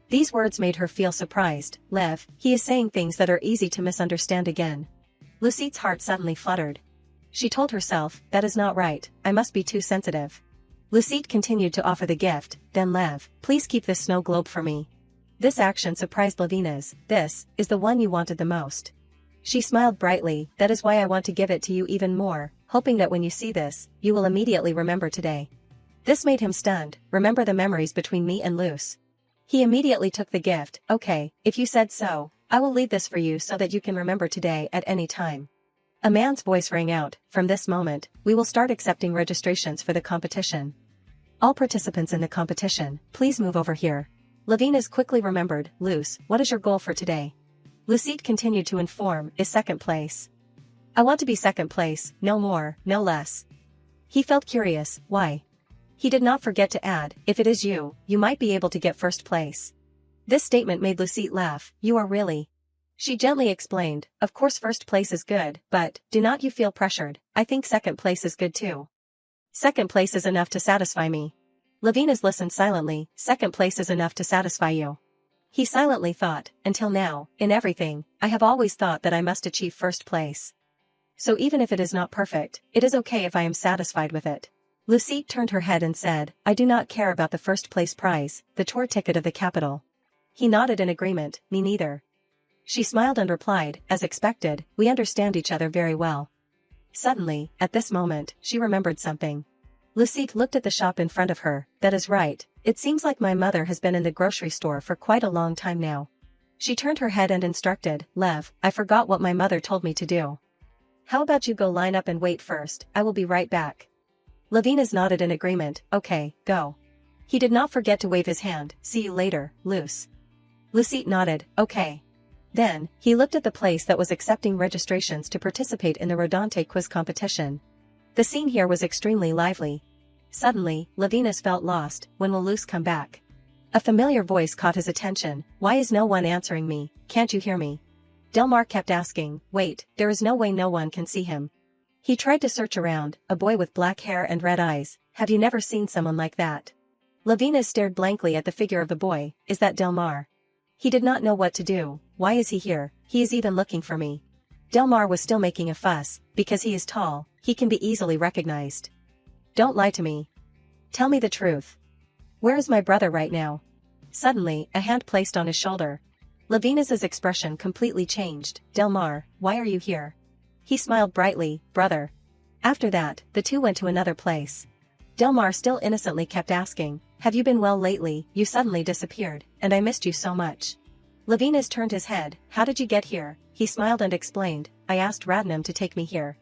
These words made her feel surprised, Lev, he is saying things that are easy to misunderstand again. Lucette's heart suddenly fluttered. She told herself, that is not right, I must be too sensitive. Lucette continued to offer the gift, then Lev, please keep this snow globe for me. This action surprised Levinas, this is the one you wanted the most. She smiled brightly, that is why I want to give it to you even more, hoping that when you see this, you will immediately remember today. This made him stunned, remember the memories between me and Luce. He immediately took the gift, okay, if you said so, I will leave this for you so that you can remember today at any time. A man's voice rang out, "From this moment, we will start accepting registrations for the competition. All participants in the competition, please move over here." Lavina's quickly remembered, "Luce, what is your goal for today?" Lucite continued to inform, "Is second place. I want to be second place, no more, no less." He felt curious, why? He did not forget to add, "If it is you, you might be able to get first place." This statement made Lucite laugh, "You are really?" She gently explained, "Of course first place is good, but, do not you feel pressured, I think second place is good too." "Second place is enough to satisfy me." Lavina's listened silently, "Second place is enough to satisfy you." He silently thought, "Until now, in everything, I have always thought that I must achieve first place. So even if it is not perfect, it is okay if I am satisfied with it." Lucite turned her head and said, "I do not care about the first place prize, the tour ticket of the capital." He nodded in agreement, "Me neither." She smiled and replied, "As expected, we understand each other very well." Suddenly, at this moment, she remembered something. Lucite looked at the shop in front of her, "That is right, it seems like my mother has been in the grocery store for quite a long time now." She turned her head and instructed, "Lev, I forgot what my mother told me to do. How about you go line up and wait first, I will be right back." Lavina's nodded in agreement, "Okay, go." He did not forget to wave his hand, "See you later, Luce." Lucite nodded, "Okay." Then, he looked at the place that was accepting registrations to participate in the Rodante quiz competition. The scene here was extremely lively. Suddenly, Lavinas felt lost, "When will Luce come back?" A familiar voice caught his attention, "Why is no one answering me, can't you hear me?" Delmar kept asking, "Wait, there is no way no one can see him." He tried to search around, "A boy with black hair and red eyes, have you never seen someone like that?" Lavinas stared blankly at the figure of the boy, "Is that Delmar?" He did not know what to do. "Why is he here? He is even looking for me." Delmar was still making a fuss, "Because he is tall, he can be easily recognized." "Don't lie to me. Tell me the truth. Where is my brother right now?" Suddenly, a hand placed on his shoulder. Lavinas's expression completely changed. "Delmar, why are you here?" He smiled brightly, "Brother." After that, the two went to another place. Delmar still innocently kept asking, "Have you been well lately? You suddenly disappeared, and I missed you so much." Lavinas turned his head, "How did you get here?" He smiled and explained, "I asked Radnam to take me here."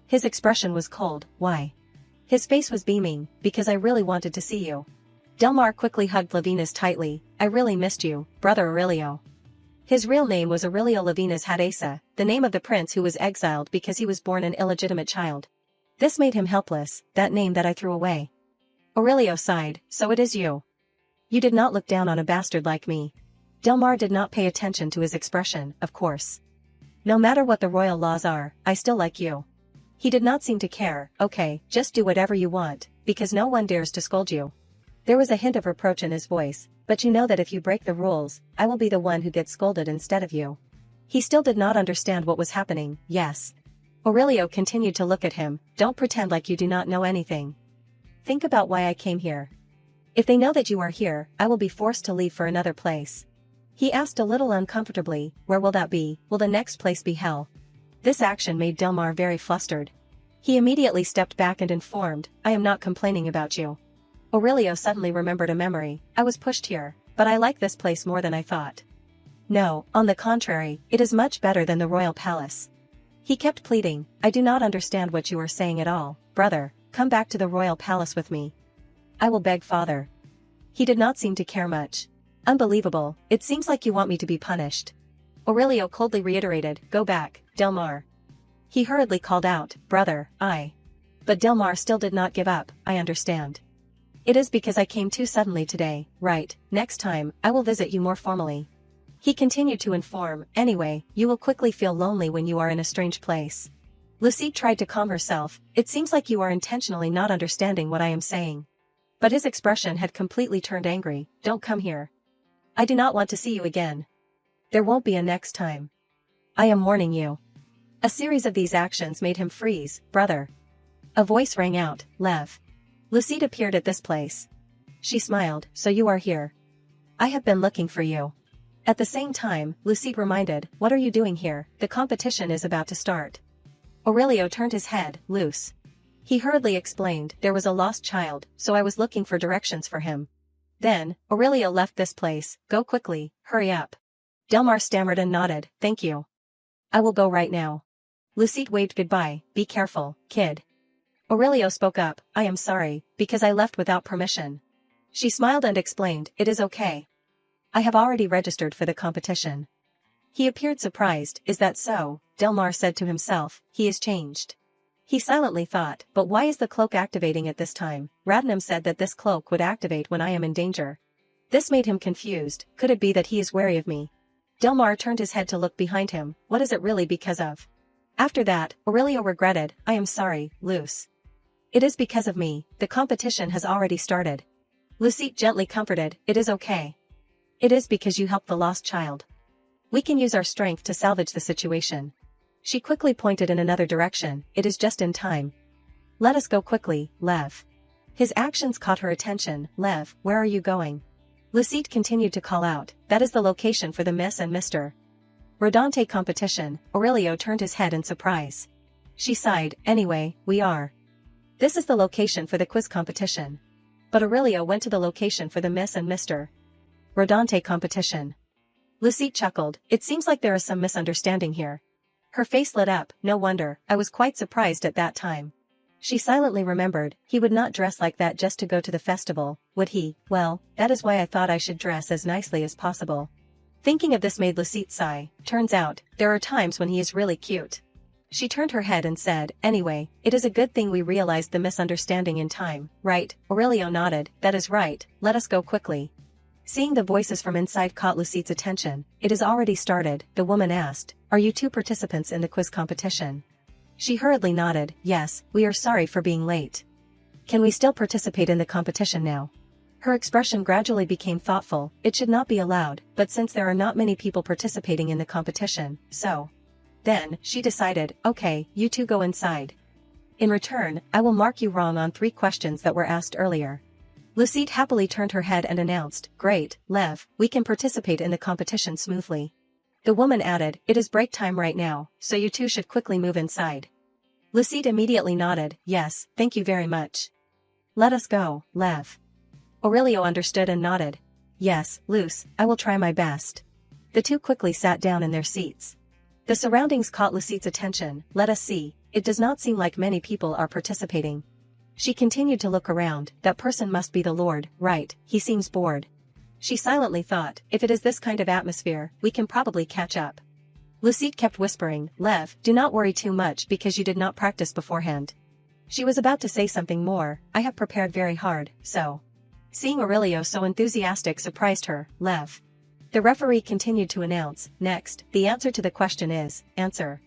His expression was cold, "Why?" His face was beaming, "Because I really wanted to see you." Delmar quickly hugged Lavinas tightly, "I really missed you, brother Aurelio." His real name was Aurelio Lavinas Hadesa, the name of the prince who was exiled because he was born an illegitimate child. This made him helpless, "That name that I threw away." Aurelio sighed, "So it is you. You did not look down on a bastard like me." Delmar did not pay attention to his expression, "Of course. No matter what the royal laws are, I still like you." He did not seem to care, "Okay, just do whatever you want, because no one dares to scold you." There was a hint of reproach in his voice, "But you know that if you break the rules, I will be the one who gets scolded instead of you." He still did not understand what was happening, "Yes." Aurelio continued to look at him, "Don't pretend like you do not know anything. Think about why I came here. If they know that you are here, I will be forced to leave for another place." He asked a little uncomfortably, "Where will that be? Will the next place be hell?" This action made Delmar very flustered. He immediately stepped back and informed, "I am not complaining about you." Aurelio suddenly remembered a memory, "I was pushed here, but I like this place more than I thought." "No, on the contrary, it is much better than the royal palace." He kept pleading, "I do not understand what you are saying at all, brother, come back to the royal palace with me. I will beg father." He did not seem to care much. "Unbelievable, it seems like you want me to be punished." Aurelio coldly reiterated, "Go back, Delmar." He hurriedly called out, "Brother, I." But Delmar still did not give up, "I understand. It is because I came too suddenly today, right? Next time, I will visit you more formally." He continued to inform, "Anyway, you will quickly feel lonely when you are in a strange place." Lucite tried to calm herself, "It seems like you are intentionally not understanding what I am saying." But his expression had completely turned angry, "Don't come here. I do not want to see you again. There won't be a next time. I am warning you." A series of these actions made him freeze, "Brother." A voice rang out, "Lev." Lucite appeared at this place. She smiled, "So you are here. I have been looking for you." At the same time, Lucite reminded, "What are you doing here? The competition is about to start." Aurelio turned his head, "Luce." He hurriedly explained, "There was a lost child, so I was looking for directions for him." Then, Aurelio left this place, "Go quickly, hurry up." Delmar stammered and nodded, "Thank you. I will go right now." Lucite waved goodbye. Be careful, kid. Aurelio spoke up. I am sorry, because I left without permission. She smiled and explained, it is okay. I have already registered for the competition. He appeared surprised. Is that so? Delmar said to himself, he is changed. He silently thought, but why is the cloak activating at this time? Radnam said that this cloak would activate when I am in danger. This made him confused. Could it be that he is wary of me? Delmar turned his head to look behind him. What is it really because of? After that, Aurelio regretted. I am sorry, Luce. It is because of me. The competition has already started. Lucite gently comforted. It is okay. It is because you helped the lost child. We can use our strength to salvage the situation. She quickly pointed in another direction. It is just in time. Let us go quickly, Lev. His actions caught her attention. Lev, where are you going? Lucite continued to call out. That is the location for the Miss and Mr. Rodante competition. Aurelio turned his head in surprise. She sighed. Anyway, we are. This is the location for the quiz competition. But Aurelio went to the location for the Miss and Mr. Rodante competition. Lucite chuckled. It seems like there is some misunderstanding here. Her face lit up. No wonder, I was quite surprised at that time. She silently remembered, he would not dress like that just to go to the festival, would he? Well, that is why I thought I should dress as nicely as possible. Thinking of this made Lucite sigh. Turns out, there are times when he is really cute. She turned her head and said, anyway, it is a good thing we realized the misunderstanding in time, right? Aurelio nodded. That is right, let us go quickly. Seeing the voices from inside caught Lucite's attention. It has already started, the woman asked. Are you two participants in the quiz competition? She hurriedly nodded. Yes, we are sorry for being late. Can we still participate in the competition now? Her expression gradually became thoughtful. It should not be allowed, but since there are not many people participating in the competition, so. Then, she decided, okay, you two go inside. In return, I will mark you wrong on 3 questions that were asked earlier. Lucite happily turned her head and announced, great, Lev, we can participate in the competition smoothly. The woman added, it is break time right now, so you two should quickly move inside. Lucite immediately nodded, yes, thank you very much. Let us go, Lev. Aurelio understood and nodded. Yes, Luce, I will try my best. The two quickly sat down in their seats. The surroundings caught Lucite's attention. Let us see, it does not seem like many people are participating. She continued to look around. That person must be the Lord, right? He seems bored. She silently thought, if it is this kind of atmosphere, we can probably catch up. Lucite kept whispering, Lev, do not worry too much because you did not practice beforehand. She was about to say something more. I have prepared very hard, so. Seeing Aurelio so enthusiastic surprised her. Lev. The referee continued to announce, next, the answer to the question is, answer.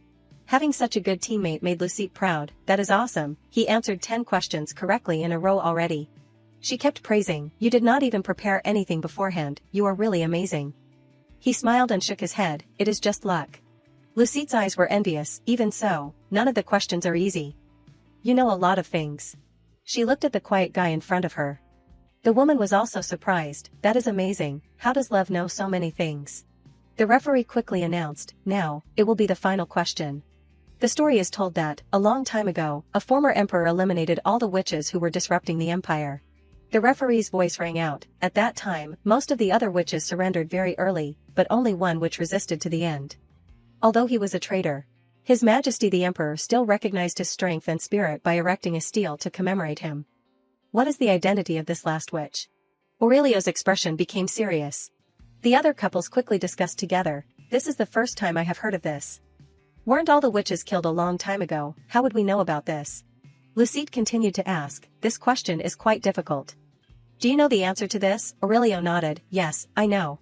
Having such a good teammate made Lucite proud. That is awesome, he answered 10 questions correctly in a row already. She kept praising, you did not even prepare anything beforehand, you are really amazing. He smiled and shook his head, it is just luck. Lucite's eyes were envious. Even so, none of the questions are easy. You know a lot of things. She looked at the quiet guy in front of her. The woman was also surprised. That is amazing, how does Lev know so many things? The referee quickly announced, now, it will be the final question. The story is told that, a long time ago, a former emperor eliminated all the witches who were disrupting the empire. The referee's voice rang out. At that time, most of the other witches surrendered very early, but only one witch resisted to the end. Although he was a traitor, His Majesty the Emperor still recognized his strength and spirit by erecting a stele to commemorate him. What is the identity of this last witch? Aurelio's expression became serious. The other couples quickly discussed together. This is the first time I have heard of this. Weren't all the witches killed a long time ago? How would we know about this? Lucite continued to ask. This question is quite difficult. Do you know the answer to this? Aurelio nodded. Yes, I know.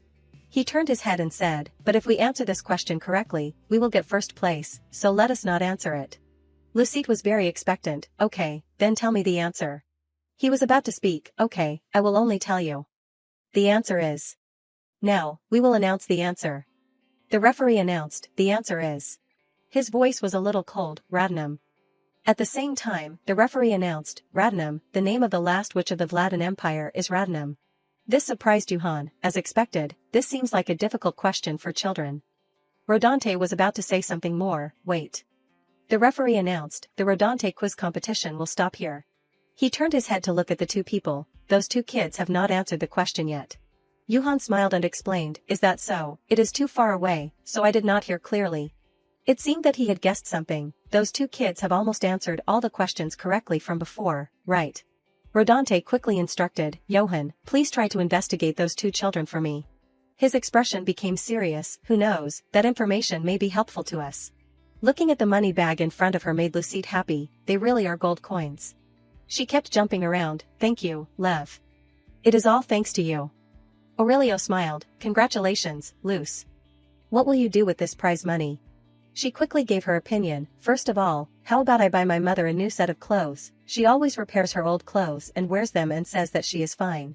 He turned his head and said, but if we answer this question correctly, we will get first place, so let us not answer it. Lucite was very expectant. Okay, then tell me the answer. He was about to speak. Okay, I will only tell you. The answer is. Now, we will announce the answer. The referee announced, the answer is. His voice was a little cold, Radnam. At the same time, the referee announced, Radnam, the name of the last witch of the Vladan Empire is Radnam. This surprised Yuhan. As expected, this seems like a difficult question for children. Rodante was about to say something more. Wait. The referee announced, the Rodante quiz competition will stop here. He turned his head to look at the two people. Those two kids have not answered the question yet. Yuhan smiled and explained, is that so? It is too far away, so I did not hear clearly. It seemed that he had guessed something. Those two kids have almost answered all the questions correctly from before, right? Rodante quickly instructed, Johan, please try to investigate those two children for me. His expression became serious. Who knows, that information may be helpful to us. Looking at the money bag in front of her made Lucette happy. They really are gold coins. She kept jumping around. Thank you, Lev. It is all thanks to you. Aurelio smiled. Congratulations, Luce. What will you do with this prize money? She quickly gave her opinion. First of all, how about I buy my mother a new set of clothes? She always repairs her old clothes and wears them and says that she is fine.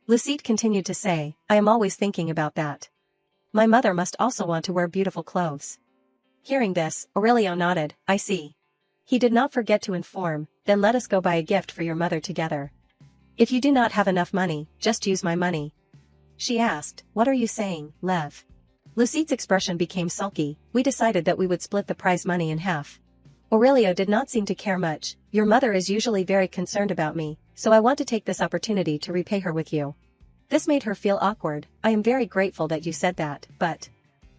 Lucette continued to say, I am always thinking about that. My mother must also want to wear beautiful clothes. Hearing this, Aurelio nodded. I see. He did not forget to inform, then let us go buy a gift for your mother together. If you do not have enough money, just use my money. She asked, what are you saying, Lev? Lucette's expression became sulky. We decided that we would split the prize money in half. Aurelio did not seem to care much. Your mother is usually very concerned about me, so I want to take this opportunity to repay her with you. This made her feel awkward. I am very grateful that you said that, but...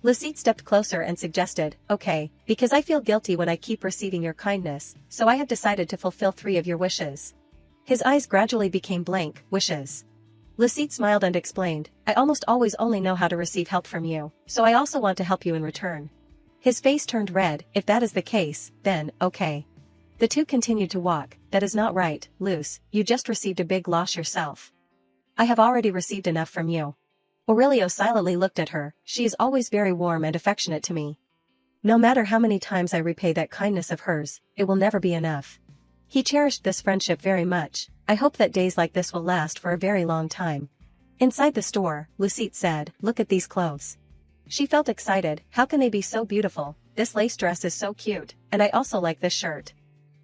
Lucette stepped closer and suggested, okay, because I feel guilty when I keep receiving your kindness, so I have decided to fulfill 3 of your wishes. His eyes gradually became blank. Wishes. Lucette smiled and explained, I almost always only know how to receive help from you, so I also want to help you in return. His face turned red. If that is the case, then, okay. The two continued to walk. That is not right, Luce, you just received a big loss yourself. I have already received enough from you. Aurelio silently looked at her. She is always very warm and affectionate to me. No matter how many times I repay that kindness of hers, it will never be enough. He cherished this friendship very much. I hope that days like this will last for a very long time. Inside the store, Lucette said, look at these clothes. She felt excited. How can they be so beautiful? This lace dress is so cute, and I also like this shirt.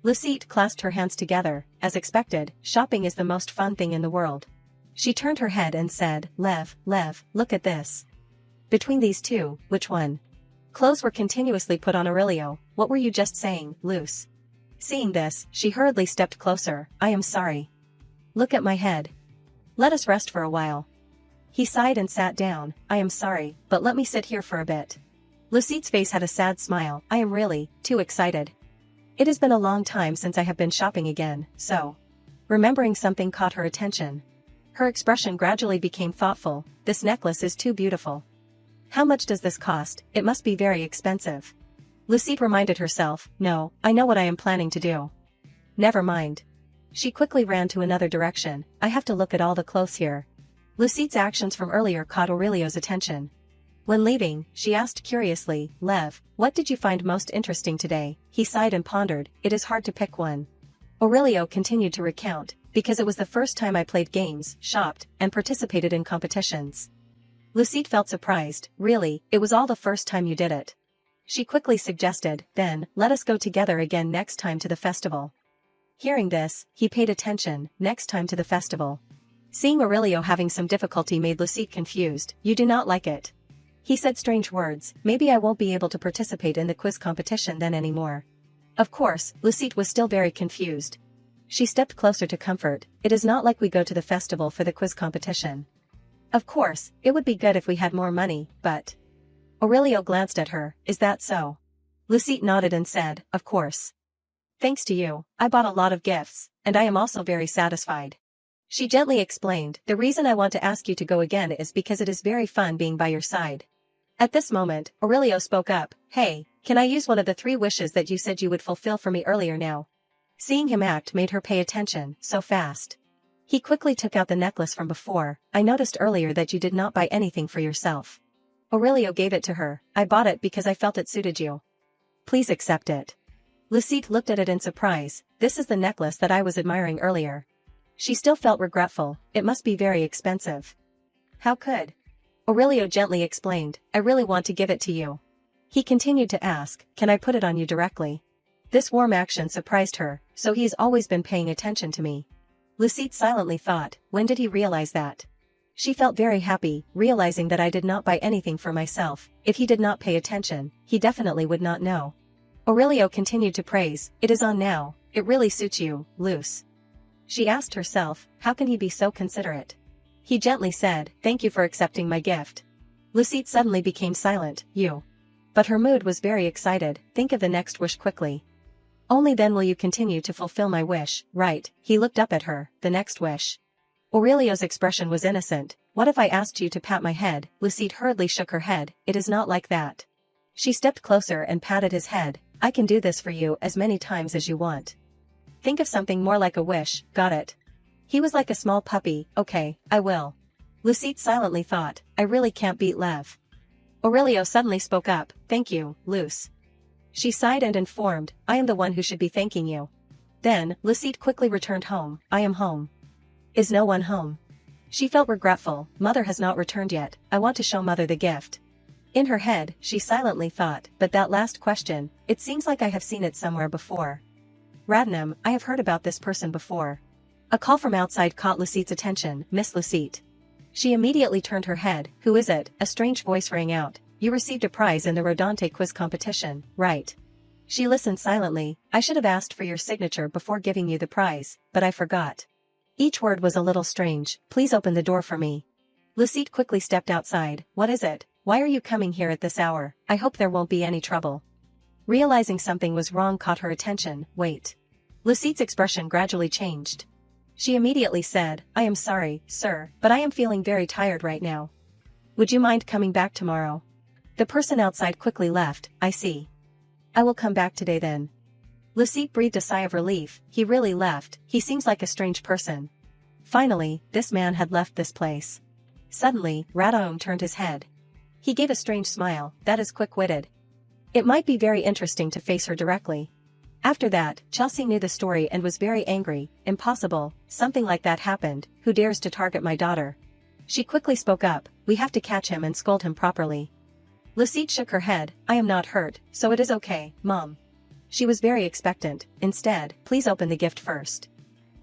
Lucette clasped her hands together. As expected, shopping is the most fun thing in the world. She turned her head and said, Lev, look at this. Between these two, which one? Clothes were continuously put on Aurelio. What were you just saying, Luce? Seeing this, she hurriedly stepped closer. I am sorry. Look at my head. Let us rest for a while. He sighed and sat down. I am sorry, but let me sit here for a bit. Lucette's face had a sad smile. I am really, too excited. It has been a long time since I have been shopping again, so. Remembering something caught her attention. Her expression gradually became thoughtful. This necklace is too beautiful. How much does this cost? It must be very expensive. Lucette reminded herself, no, I know what I am planning to do. Never mind. She quickly ran to another direction. I have to look at all the clothes here. Lucette's actions from earlier caught Aurelio's attention. When leaving, she asked curiously, Lev, what did you find most interesting today? He sighed and pondered. It is hard to pick one. Aurelio continued to recount, because it was the first time I played games, shopped, and participated in competitions. Lucette felt surprised. Really, it was all the first time you did it. She quickly suggested, then, let us go together again next time to the festival. Hearing this, he paid attention. Next time to the festival. Seeing Aurelio having some difficulty made Lucette confused. You do not like it. He said strange words. Maybe I won't be able to participate in the quiz competition then anymore. Of course, Lucette was still very confused. She stepped closer to comfort. It is not like we go to the festival for the quiz competition. Of course, it would be good if we had more money, but... Aurelio glanced at her. Is that so? Lucette nodded and said, of course. Thanks to you, I bought a lot of gifts, and I am also very satisfied. She gently explained, the reason I want to ask you to go again is because it is very fun being by your side. At this moment, Aurelio spoke up, hey, can I use one of the 3 wishes that you said you would fulfill for me earlier now? Seeing him act made her pay attention, so fast. He quickly took out the necklace from before. I noticed earlier that you did not buy anything for yourself. Aurelio gave it to her. I bought it because I felt it suited you. Please accept it. Lucette looked at it in surprise. This is the necklace that I was admiring earlier. She still felt regretful. It must be very expensive. How could? Aurelio gently explained. I really want to give it to you. He continued to ask, can I put it on you directly? This warm action surprised her, so he has always been paying attention to me. Lucette silently thought, when did he realize that? She felt very happy, realizing that I did not buy anything for myself. If he did not pay attention, he definitely would not know. Aurelio continued to praise, it is on now, it really suits you, Luce. She asked herself, how can he be so considerate? He gently said, thank you for accepting my gift. Lucette suddenly became silent. You. But her mood was very excited. Think of the next wish quickly. Only then will you continue to fulfill my wish, right? He looked up at her. The next wish. Aurelio's expression was innocent. What if I asked you to pat my head? Lucide hurriedly shook her head. It is not like that. She stepped closer and patted his head. I can do this for you as many times as you want. Think of something more like a wish, got it? He was like a small puppy. Okay, I will. Lucide silently thought, I really can't beat Lev. Aurelio suddenly spoke up. Thank you, Luce. She sighed and informed, I am the one who should be thanking you. Then, Lucide quickly returned home. I am home. Is no one home? She felt regretful. Mother has not returned yet. I want to show Mother the gift. In her head, she silently thought, but that last question, it seems like I have seen it somewhere before. Radnam, I have heard about this person before. A call from outside caught Lucide's attention. Miss Lucide. She immediately turned her head. Who is it? A strange voice rang out. You received a prize in the Rodante quiz competition, right? She listened silently. I should have asked for your signature before giving you the prize, but I forgot. Each word was a little strange. Please open the door for me. Lucide quickly stepped outside. What is it? Why are you coming here at this hour? I hope there won't be any trouble. Realizing something was wrong caught her attention. Wait. Lucide's expression gradually changed. She immediately said, I am sorry, sir, but I am feeling very tired right now. Would you mind coming back tomorrow? The person outside quickly left. I see. I will come back today then. Lucide breathed a sigh of relief. He really left. He seems like a strange person. Finally, this man had left this place. Suddenly, Radaom turned his head. He gave a strange smile. That is quick-witted. It might be very interesting to face her directly. After that, Chelsea knew the story and was very angry. Impossible, something like that happened. Who dares to target my daughter? She quickly spoke up. We have to catch him and scold him properly. Lucide shook her head. I am not hurt, so it is okay, Mom. She was very expectant. Instead, please open the gift first.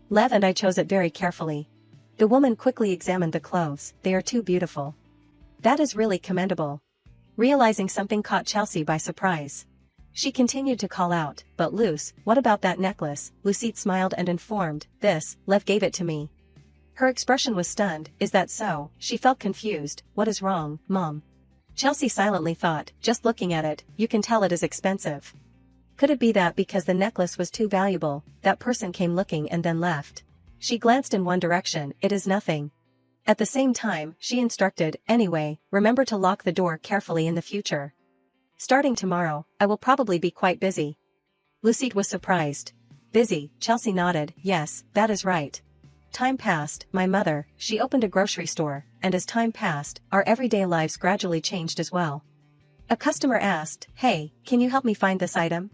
Lev and I chose it very carefully. The woman quickly examined the clothes. They are too beautiful. That is really commendable. Realizing something caught Chelsea by surprise. She continued to call out, but Luce, what about that necklace? Lucide smiled and informed, this, Lev gave it to me. Her expression was stunned. Is that so? She felt confused. What is wrong, Mom? Chelsea silently thought, just looking at it, you can tell it is expensive. Could it be that because the necklace was too valuable, that person came looking and then left? She glanced in one direction. It is nothing. At the same time, she instructed, anyway, remember to lock the door carefully in the future. Starting tomorrow, I will probably be quite busy. Lucide was surprised. Busy, Chelsea nodded, yes, that is right. Time passed, my mother, she opened a grocery store, and as time passed, our everyday lives gradually changed as well. A customer asked, hey, can you help me find this item?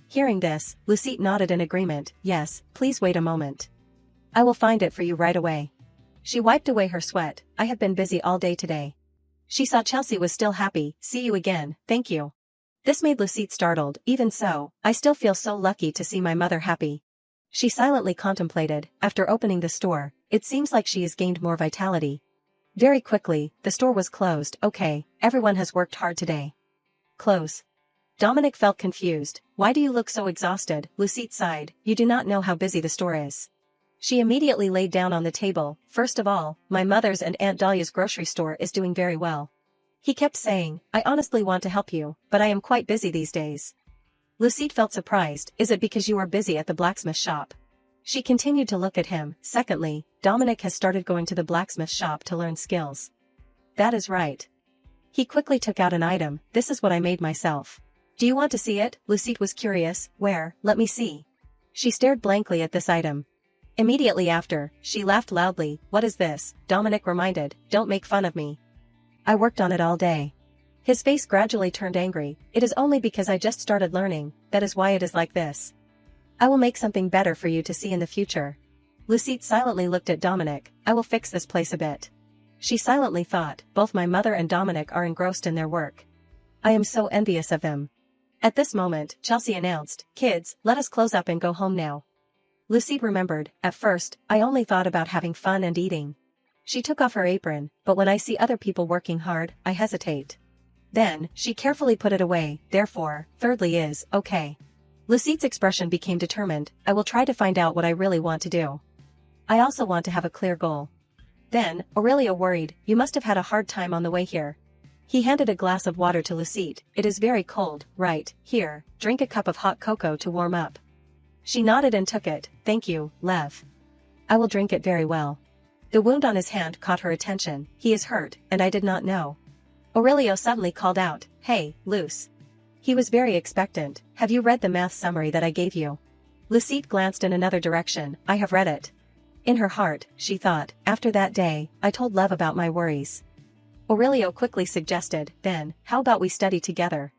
Hearing this, Lucide nodded in agreement, yes, please wait a moment. I will find it for you right away. She wiped away her sweat. I have been busy all day today. She saw Chelsea was still happy. See you again, thank you. This made Lucide startled. Even so, I still feel so lucky to see my mother happy. She silently contemplated. After opening the store, it seems like she has gained more vitality. Very quickly, the store was closed. Okay, everyone has worked hard today. Close. Dominic felt confused. Why do you look so exhausted? Lucide sighed. You do not know how busy the store is. She immediately laid down on the table. First of all, my mother's and Aunt Dahlia's grocery store is doing very well. He kept saying, I honestly want to help you, but I am quite busy these days. Lucide felt surprised. Is it because you are busy at the blacksmith shop? She continued to look at him. Secondly, Dominic has started going to the blacksmith shop to learn skills. That is right. He quickly took out an item. This is what I made myself. Do you want to see it? Lucide was curious. Where? Let me see. She stared blankly at this item. Immediately after, she laughed loudly. What is this? Dominic reminded. Don't make fun of me. I worked on it all day. His face gradually turned angry. It is only because I just started learning, that is why it is like this. I will make something better for you to see in the future. Lucide silently looked at Dominic. I will fix this place a bit. She silently thought, both my mother and Dominic are engrossed in their work. I am so envious of them. At this moment, Chelsea announced, kids, let us close up and go home now. Lucide remembered, at first, I only thought about having fun and eating. She took off her apron, but when I see other people working hard, I hesitate. Then, she carefully put it away, therefore, thirdly is, okay. Lucide's expression became determined. I will try to find out what I really want to do. I also want to have a clear goal. Then, Aurelio worried, you must have had a hard time on the way here. He handed a glass of water to Lucette. It is very cold, right? Here, drink a cup of hot cocoa to warm up. She nodded and took it. Thank you, Lev. I will drink it very well. The wound on his hand caught her attention. He is hurt, and I did not know. Aurelio suddenly called out, Hey, Luce. He was very expectant. Have you read the math summary that I gave you? Lucette glanced in another direction. I have read it. In her heart, she thought, after that day, I told Lev about my worries. Aurelio quickly suggested, then, how about we study together?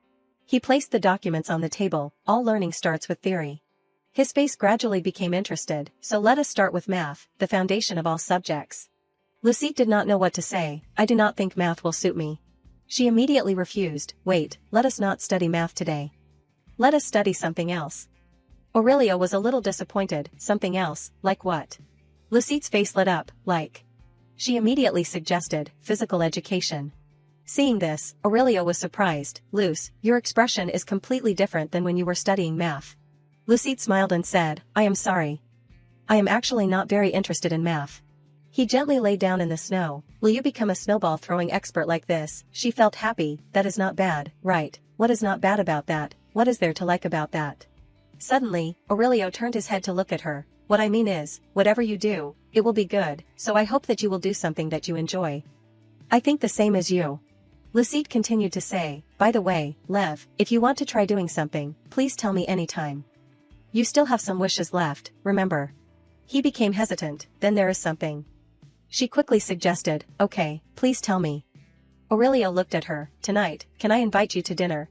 He placed the documents on the table. All learning starts with theory. His face gradually became interested, so let us start with math, the foundation of all subjects. Lucette did not know what to say. I do not think math will suit me. She immediately refused. Wait, let us not study math today. Let us study something else. Aurelio was a little disappointed. Something else, like what? Lucette's face lit up, like. She immediately suggested, physical education. Seeing this, Aurelio was surprised. Luce, your expression is completely different than when you were studying math. Lucette smiled and said, I am sorry. I am actually not very interested in math. He gently lay down in the snow. Will you become a snowball throwing expert like this? She felt happy. That is not bad, right? What is not bad about that? What is there to like about that? Suddenly, Aurelio turned his head to look at her. What I mean is, whatever you do, it will be good, so I hope that you will do something that you enjoy. I think the same as you. Lucette continued to say, by the way, Lev, if you want to try doing something, please tell me anytime. You still have some wishes left, remember. He became hesitant. Then there is something. She quickly suggested, okay, please tell me. Aurelio looked at her. Tonight, can I invite you to dinner?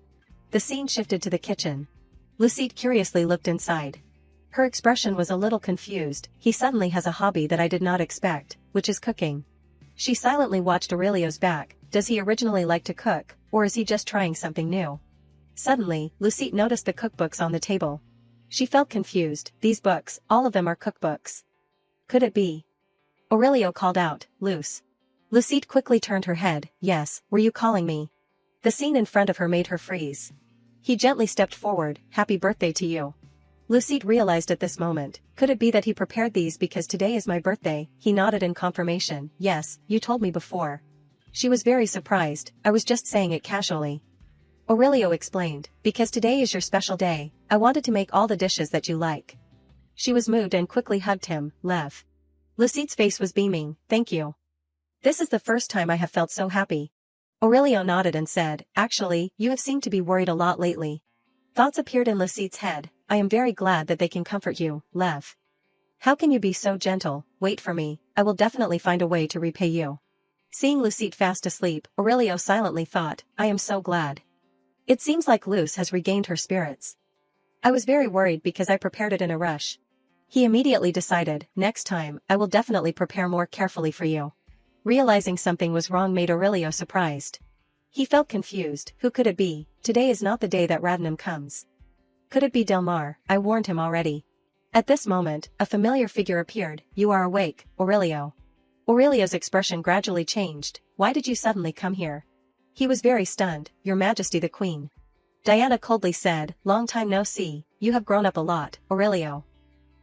The scene shifted to the kitchen. Lucette curiously looked inside. Her expression was a little confused. He suddenly has a hobby that I did not expect, which is cooking. She silently watched Aurelio's back. Does he originally like to cook, or is he just trying something new? Suddenly, Lucette noticed the cookbooks on the table. She felt confused. These books, all of them are cookbooks. Could it be? Aurelio called out, Luce. Lucette quickly turned her head. Yes, were you calling me? The scene in front of her made her freeze. He gently stepped forward. Happy birthday to you. Lucette realized at this moment. Could it be that he prepared these because today is my birthday? He nodded in confirmation. Yes, you told me before. She was very surprised. I was just saying it casually. Aurelio explained, because today is your special day, I wanted to make all the dishes that you like. She was moved and quickly hugged him. Lev. Lucette's face was beaming. Thank you. This is the first time I have felt so happy. Aurelio nodded and said, actually, you have seemed to be worried a lot lately. Thoughts appeared in Lucette's head. I am very glad that they can comfort you, Lev. How can you be so gentle? Wait for me, I will definitely find a way to repay you. Seeing Lucette fast asleep, Aurelio silently thought, I am so glad. It seems like Luce has regained her spirits. I was very worried because I prepared it in a rush. He immediately decided, next time, I will definitely prepare more carefully for you. Realizing something was wrong made Aurelio surprised. He felt confused. Who could it be? Today is not the day that Radnam comes. Could it be Delmar? I warned him already. At this moment, a familiar figure appeared. You are awake, Aurelio. Aurelio's expression gradually changed. Why did you suddenly come here? He was very stunned. Your Majesty the Queen. Diana coldly said, long time no see, you have grown up a lot, Aurelio.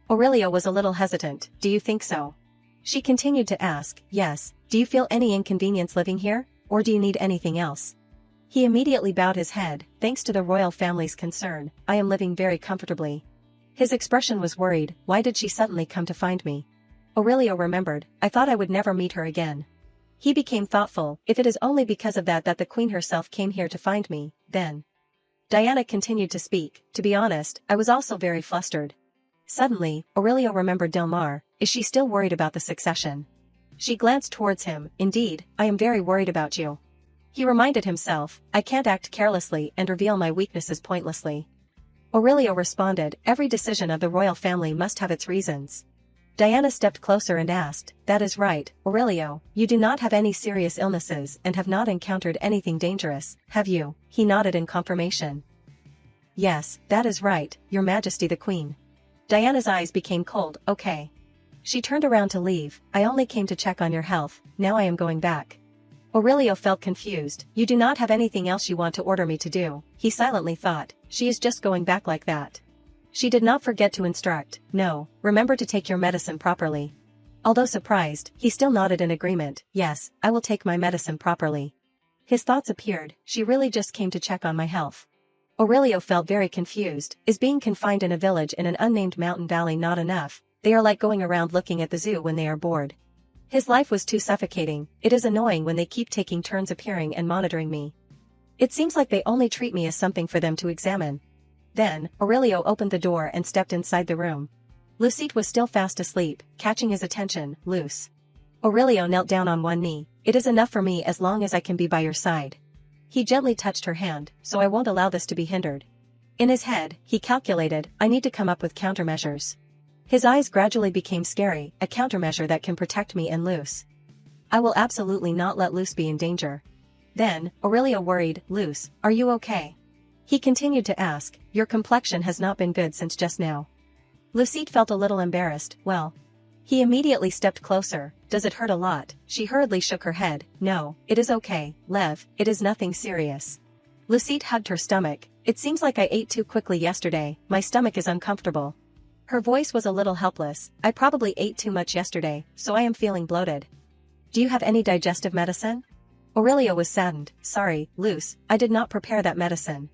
Aurelio was a little hesitant. Do you think so? She continued to ask, yes, do you feel any inconvenience living here, or do you need anything else? He immediately bowed his head. Thanks to the royal family's concern, I am living very comfortably. His expression was worried. Why did she suddenly come to find me? Aurelio remembered. I thought I would never meet her again. He became thoughtful. If it is only because of that the queen herself came here to find me, then. Diana continued to speak. To be honest, I was also very flustered. Suddenly, Aurelio remembered Delmar. Is she still worried about the succession? She glanced towards him. Indeed, I am very worried about you. He reminded himself, I can't act carelessly and reveal my weaknesses pointlessly. Aurelio responded, every decision of the royal family must have its reasons. Diana stepped closer and asked, that is right, Aurelio, you do not have any serious illnesses and have not encountered anything dangerous, have you? He nodded in confirmation. Yes, that is right, Your Majesty the Queen. Diana's eyes became cold. Okay. She turned around to leave. I only came to check on your health, now I am going back. Aurelio felt confused. You do not have anything else you want to order me to do, he silently thought. She is just going back like that. She did not forget to instruct. No, remember to take your medicine properly. Although surprised, he still nodded in agreement. Yes, I will take my medicine properly. His thoughts appeared, she really just came to check on my health. Aurelio felt very confused. Is being confined in a village in an unnamed mountain valley not enough? They are like going around looking at the zoo when they are bored. His life was too suffocating. It is annoying when they keep taking turns appearing and monitoring me. It seems like they only treat me as something for them to examine. Then, Aurelio opened the door and stepped inside the room. Lucite was still fast asleep, catching his attention. Luce. Aurelio knelt down on one knee. It is enough for me as long as I can be by your side. He gently touched her hand, so I won't allow this to be hindered. In his head, he calculated, I need to come up with countermeasures. His eyes gradually became scary, a countermeasure that can protect me and Luce. I will absolutely not let Luce be in danger. Then, Aurelio worried, Luce, are you okay? He continued to ask, your complexion has not been good since just now. Lucite felt a little embarrassed, well. He immediately stepped closer. Does it hurt a lot? She hurriedly shook her head. No, it is okay, Lev, it is nothing serious. Lucite hugged her stomach. It seems like I ate too quickly yesterday, my stomach is uncomfortable. Her voice was a little helpless. I probably ate too much yesterday, so I am feeling bloated. Do you have any digestive medicine? Aurelio was saddened. Sorry, Luce, I did not prepare that medicine.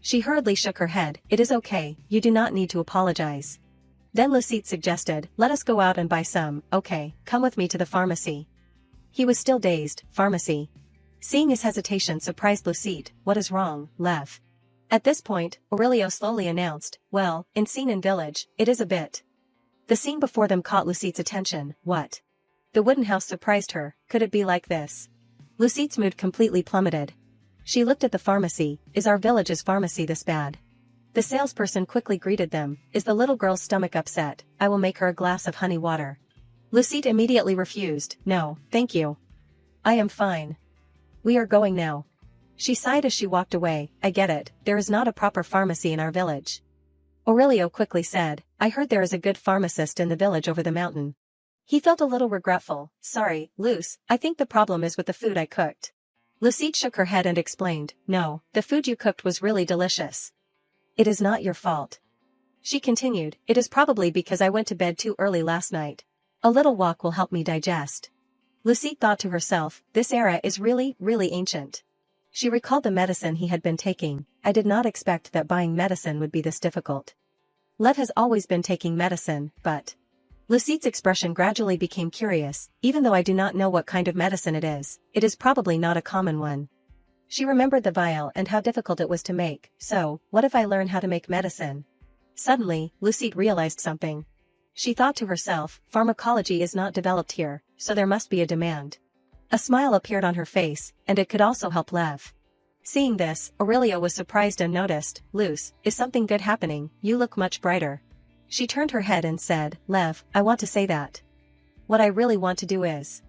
She hurriedly shook her head. It is okay, you do not need to apologize. Then Lucite suggested, let us go out and buy some. Okay, come with me to the pharmacy. He was still dazed. Pharmacy. Seeing his hesitation surprised Lucite. What is wrong, Lev? At this point, Aurelio slowly announced, well, in scene in village, it is a bit. The scene before them caught Lucite's attention. What? The wooden house surprised her. Could it be like this? Lucite's mood completely plummeted. She looked at the pharmacy. Is our village's pharmacy this bad? The salesperson quickly greeted them. Is the little girl's stomach upset? I will make her a glass of honey water. Lucite immediately refused. No, thank you. I am fine. We are going now. She sighed as she walked away. I get it, there is not a proper pharmacy in our village. Aurelio quickly said, I heard there is a good pharmacist in the village over the mountain. He felt a little regretful. Sorry, Luce, I think the problem is with the food I cooked. Lucite shook her head and explained, no, the food you cooked was really delicious. It is not your fault. She continued, it is probably because I went to bed too early last night. A little walk will help me digest. Lucite thought to herself, this era is really, really ancient. She recalled the medicine he had been taking. I did not expect that buying medicine would be this difficult. Lev has always been taking medicine, but... Lucite's expression gradually became curious. Even though I do not know what kind of medicine it is probably not a common one. She remembered the vial and how difficult it was to make, so, what if I learn how to make medicine? Suddenly, Lucite realized something. She thought to herself, pharmacology is not developed here, so there must be a demand. A smile appeared on her face, and it could also help Lev. Seeing this, Aurelio was surprised and noticed, Luce, is something good happening? You look much brighter. She turned her head and said, Lev, I want to say that. What I really want to do is...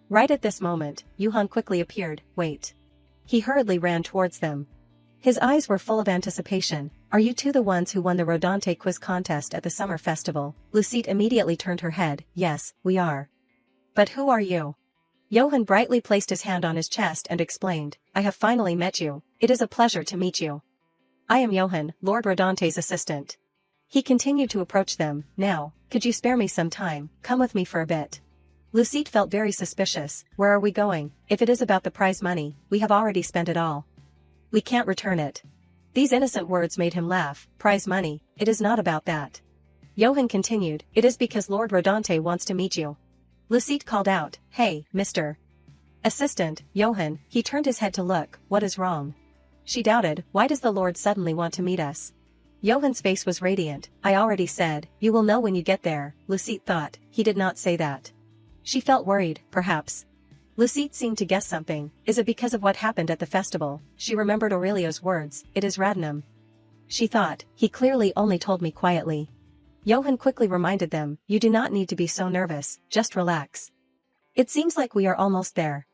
Right at this moment, Yuhan quickly appeared. Wait. He hurriedly ran towards them. His eyes were full of anticipation. Are you two the ones who won the Rodante quiz contest at the summer festival? Lucite immediately turned her head. Yes, we are. But who are you? Johann brightly placed his hand on his chest and explained, I have finally met you. It is a pleasure to meet you. I am Johann, Lord Rodante's assistant. He continued to approach them. Now, could you spare me some time? Come with me for a bit. Lucite felt very suspicious. Where are we going? If it is about the prize money, we have already spent it all. We can't return it. These innocent words made him laugh. Prize money, it is not about that. Johann continued, it is because Lord Rodante wants to meet you. Lucite called out, hey, Mr. Assistant, Johann. He turned his head to look. What is wrong? She doubted, why does the Lord suddenly want to meet us? Johann's face was radiant. I already said, you will know when you get there. Lucite thought, he did not say that. She felt worried, perhaps. Lucite seemed to guess something. Is it because of what happened at the festival? She remembered Aurelio's words, it is Radnum. She thought, he clearly only told me quietly. Johann quickly reminded them, you do not need to be so nervous, just relax. It seems like we are almost there.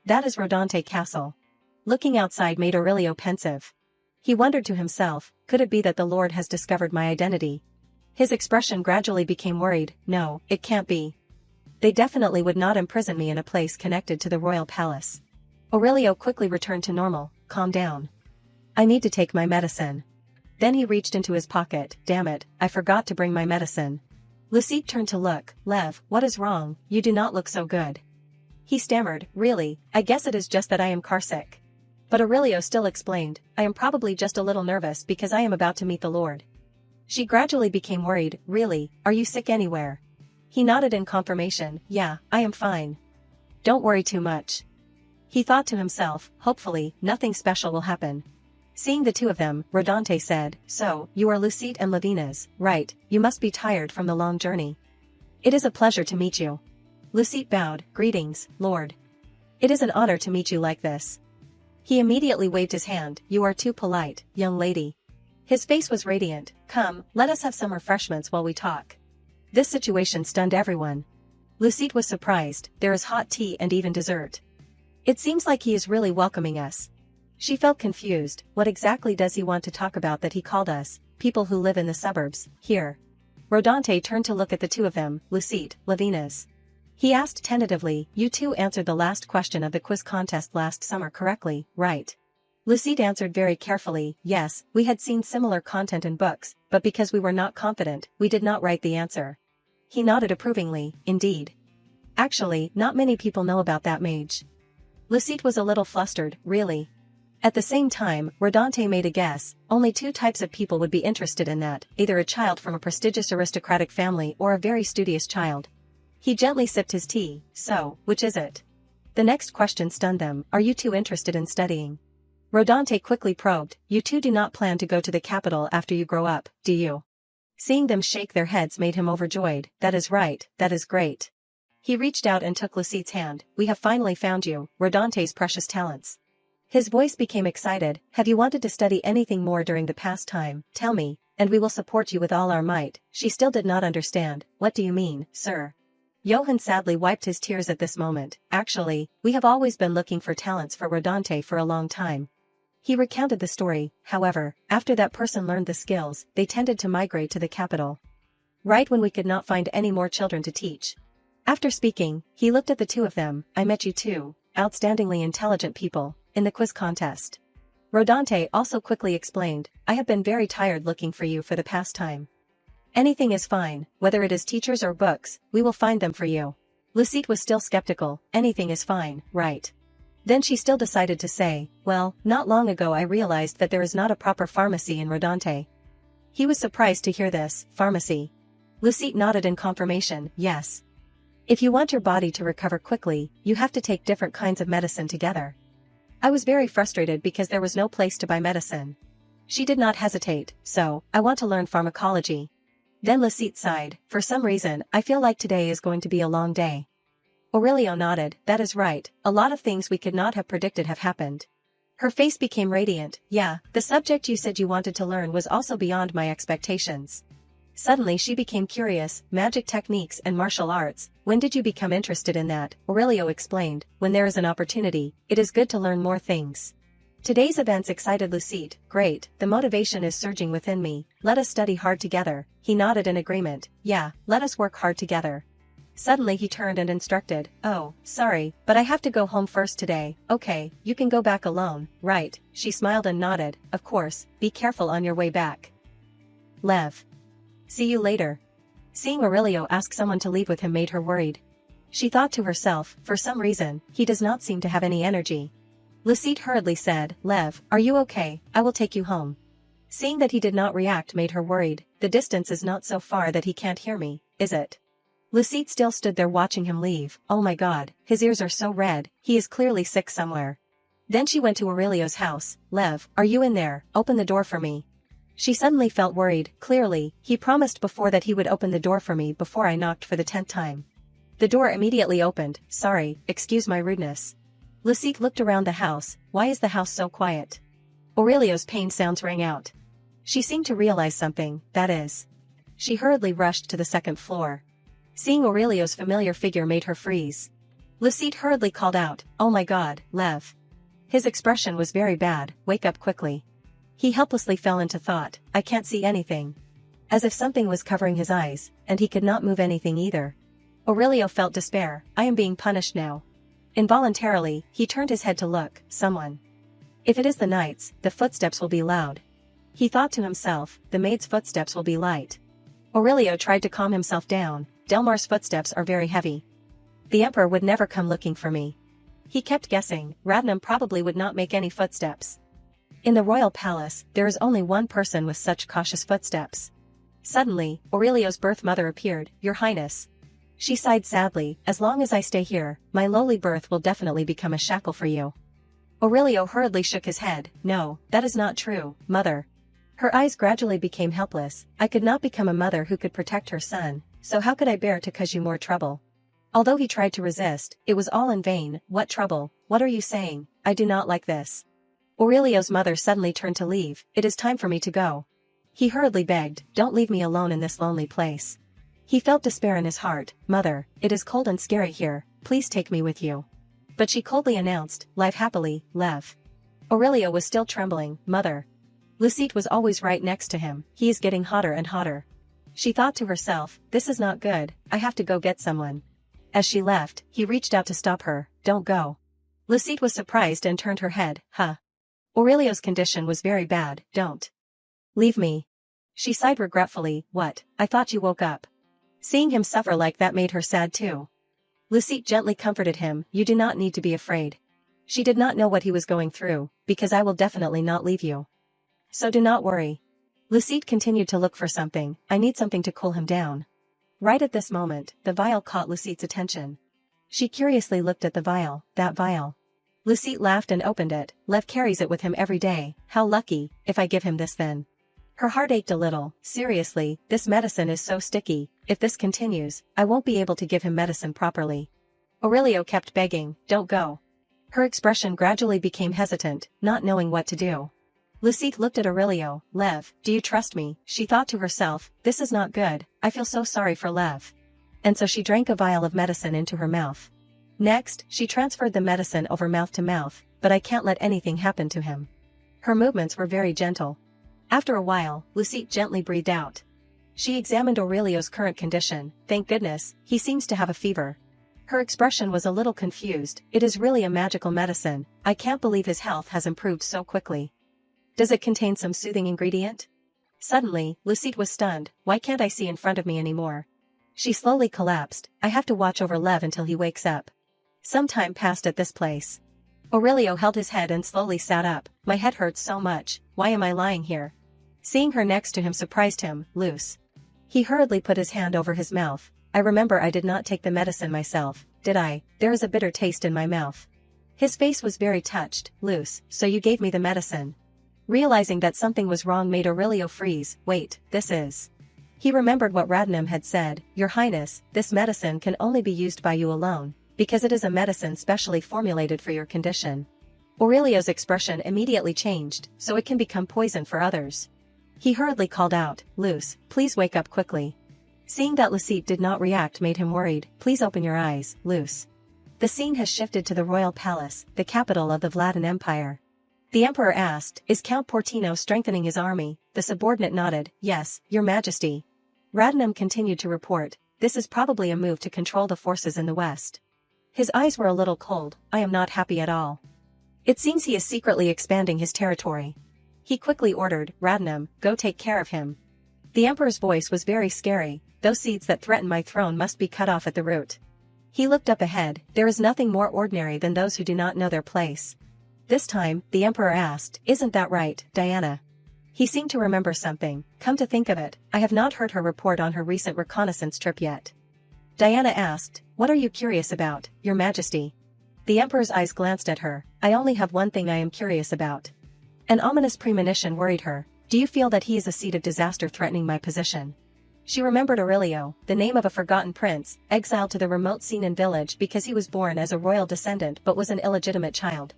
That is Rodante Castle. Looking outside made Aurelio pensive. He wondered to himself, could it be that the Lord has discovered my identity? His expression gradually became worried. No, it can't be. They definitely would not imprison me in a place connected to the royal palace. Aurelio quickly returned to normal. Calm down. I need to take my medicine. Then he reached into his pocket. Damn it, I forgot to bring my medicine. Lucite turned to look. Lev, what is wrong? You do not look so good. He stammered, really, I guess it is just that I am carsick. But Aurelio still explained, I am probably just a little nervous because I am about to meet the Lord. She gradually became worried, really, are you sick anywhere? He nodded in confirmation, yeah, I am fine. Don't worry too much. He thought to himself, hopefully, nothing special will happen. Seeing the two of them, Rodante said, so, you are Lucite and Lavina's, right, you must be tired from the long journey. It is a pleasure to meet you. Lucite bowed, greetings, Lord. It is an honor to meet you like this. He immediately waved his hand, you are too polite, young lady. His face was radiant, come, let us have some refreshments while we talk. This situation stunned everyone. Lucite was surprised, there is hot tea and even dessert. It seems like he is really welcoming us. She felt confused, what exactly does he want to talk about that he called us, people who live in the suburbs, here? Rodante turned to look at the two of them, Lucite, Lavina's. He asked tentatively, you two answered the last question of the quiz contest last summer correctly, right? Lucite answered very carefully, yes, we had seen similar content in books, but because we were not confident, we did not write the answer. He nodded approvingly, indeed. Actually, not many people know about that mage. Lucite was a little flustered, really. At the same time, Rodante made a guess, only two types of people would be interested in that, either a child from a prestigious aristocratic family or a very studious child. He gently sipped his tea, so, which is it? The next question stunned them, are you two interested in studying? Rodante quickly probed, you two do not plan to go to the capital after you grow up, do you? Seeing them shake their heads made him overjoyed, that is right, that is great. He reached out and took Lucite's hand, we have finally found you, Rodante's precious talents. His voice became excited, have you wanted to study anything more during the past time, tell me, and we will support you with all our might. She still did not understand, what do you mean, sir? Johann sadly wiped his tears at this moment, actually, we have always been looking for talents for Rodante for a long time. He recounted the story, however, after that person learned the skills, they tended to migrate to the capital. Right when we could not find any more children to teach. After speaking, he looked at the two of them, I met you two, outstandingly intelligent people, in the quiz contest. Rodante also quickly explained, I have been very tired looking for you for the past time. Anything is fine, whether it is teachers or books, we will find them for you. Lucite was still skeptical, anything is fine, right? Then she still decided to say, well, not long ago I realized that there is not a proper pharmacy in Rodante. He was surprised to hear this, pharmacy. Lucite nodded in confirmation, yes. If you want your body to recover quickly, you have to take different kinds of medicine together. I was very frustrated because there was no place to buy medicine. She did not hesitate, so, I want to learn pharmacology. Then Lucite sighed, for some reason, I feel like today is going to be a long day. Aurelio nodded, that is right, a lot of things we could not have predicted have happened. Her face became radiant, yeah, the subject you said you wanted to learn was also beyond my expectations. Suddenly she became curious, magic techniques and martial arts, when did you become interested in that? Aurelio explained, when there is an opportunity, it is good to learn more things. Today's events excited Lucite, great, the motivation is surging within me, let us study hard together. He nodded in agreement, yeah, let us work hard together. Suddenly he turned and instructed, oh, sorry, but I have to go home first today, okay, you can go back alone, right? She smiled and nodded, of course, be careful on your way back. Lev. See you later. Seeing Aurelio ask someone to leave with him made her worried. She thought to herself, for some reason, he does not seem to have any energy. Lucite hurriedly said, Lev, are you okay? I will take you home. Seeing that he did not react made her worried, the distance is not so far that he can't hear me, is it? Lucite still stood there watching him leave, oh my god, his ears are so red, he is clearly sick somewhere. Then she went to Aurelio's house, Lev, are you in there, open the door for me. She suddenly felt worried, clearly, he promised before that he would open the door for me before I knocked for the 10th time. The door immediately opened, sorry, excuse my rudeness. Lucite looked around the house, why is the house so quiet? Aurelio's pained sounds rang out. She seemed to realize something, that is. She hurriedly rushed to the 2nd floor. Seeing Aurelio's familiar figure made her freeze. Lucite hurriedly called out, oh my god, Lev. His expression was very bad, wake up quickly. He helplessly fell into thought, I can't see anything. As if something was covering his eyes, and he could not move anything either. Aurelio felt despair, I am being punished now. Involuntarily, he turned his head to look, someone. If it is the knights, the footsteps will be loud. He thought to himself, the maid's footsteps will be light. Aurelio tried to calm himself down, Delmar's footsteps are very heavy. The emperor would never come looking for me. He kept guessing, Radnam probably would not make any footsteps. In the royal palace, there is only one person with such cautious footsteps. Suddenly, Aurelio's birth mother appeared, Your Highness. She sighed sadly, as long as I stay here, my lowly birth will definitely become a shackle for you. Aurelio hurriedly shook his head, No, that is not true, mother. Her eyes gradually became helpless, I could not become a mother who could protect her son, so how could I bear to cause you more trouble? Although he tried to resist, it was all in vain. What trouble? What are you saying? I do not like this. Aurelio's mother suddenly turned to leave, It is time for me to go. He hurriedly begged, Don't leave me alone in this lonely place. He felt despair in his heart, Mother, it is cold and scary here, please take me with you. But she coldly announced, Live happily, Lev. Aurelio was still trembling, Mother. Lucite was always right next to him, he is getting hotter and hotter. She thought to herself, This is not good, I have to go get someone. As she left, he reached out to stop her, Don't go. Lucite was surprised and turned her head, Huh. Aurelio's condition was very bad, Don't. Leave me. She sighed regretfully, What, I thought you woke up. Seeing him suffer like that made her sad too. Lucite gently comforted him, You do not need to be afraid. She did not know what he was going through, because I will definitely not leave you. So do not worry. Lucite continued to look for something, I need something to cool him down. Right at this moment, the vial caught Lucite's attention. She curiously looked at the vial, That vial. Lucite laughed and opened it, Lev carries it with him every day, how lucky, if I give him this then. Her heart ached a little, Seriously, this medicine is so sticky, if this continues, I won't be able to give him medicine properly. Aurelio kept begging, Don't go. Her expression gradually became hesitant, not knowing what to do. Lucite looked at Aurelio, Lev, do you trust me? She thought to herself, This is not good, I feel so sorry for Lev. And so she drank a vial of medicine into her mouth. Next, she transferred the medicine over mouth to mouth, but I can't let anything happen to him. Her movements were very gentle. After a while, Lucite gently breathed out. She examined Aurelio's current condition, Thank goodness, he seems to have a fever. Her expression was a little confused, It is really a magical medicine, I can't believe his health has improved so quickly. Does it contain some soothing ingredient? Suddenly, Lucite was stunned, Why can't I see in front of me anymore? She slowly collapsed, I have to watch over Lev until he wakes up. Some time passed at this place. Aurelio held his head and slowly sat up, My head hurts so much, why am I lying here? Seeing her next to him surprised him, Luce. He hurriedly put his hand over his mouth, I remember I did not take the medicine myself, did I? There is a bitter taste in my mouth. His face was very touched, Luce, so you gave me the medicine. Realizing that something was wrong made Aurelio freeze, Wait, this is. He remembered what Radnam had said, Your Highness, this medicine can only be used by you alone, because it is a medicine specially formulated for your condition. Aurelio's expression immediately changed, so it can become poison for others. He hurriedly called out, Luce, please wake up quickly. Seeing that Lucite did not react made him worried, Please open your eyes, Luce. The scene has shifted to the royal palace, the capital of the Vladan Empire. The emperor asked, Is Count Portino strengthening his army? The subordinate nodded, Yes, your majesty. Radnam continued to report, This is probably a move to control the forces in the west. His eyes were a little cold, I am not happy at all. It seems he is secretly expanding his territory. He quickly ordered, Radnam, go take care of him. The emperor's voice was very scary, Those seeds that threaten my throne must be cut off at the root. He looked up ahead, There is nothing more ordinary than those who do not know their place. This time, the emperor asked, Isn't that right, Diana? He seemed to remember something, Come to think of it, I have not heard her report on her recent reconnaissance trip yet. Diana asked, What are you curious about, your majesty? The emperor's eyes glanced at her, I only have one thing I am curious about. An ominous premonition worried her, Do you feel that he is a seed of disaster threatening my position? She remembered Aurelio, the name of a forgotten prince, exiled to the remote Sinan village because he was born as a royal descendant but was an illegitimate child.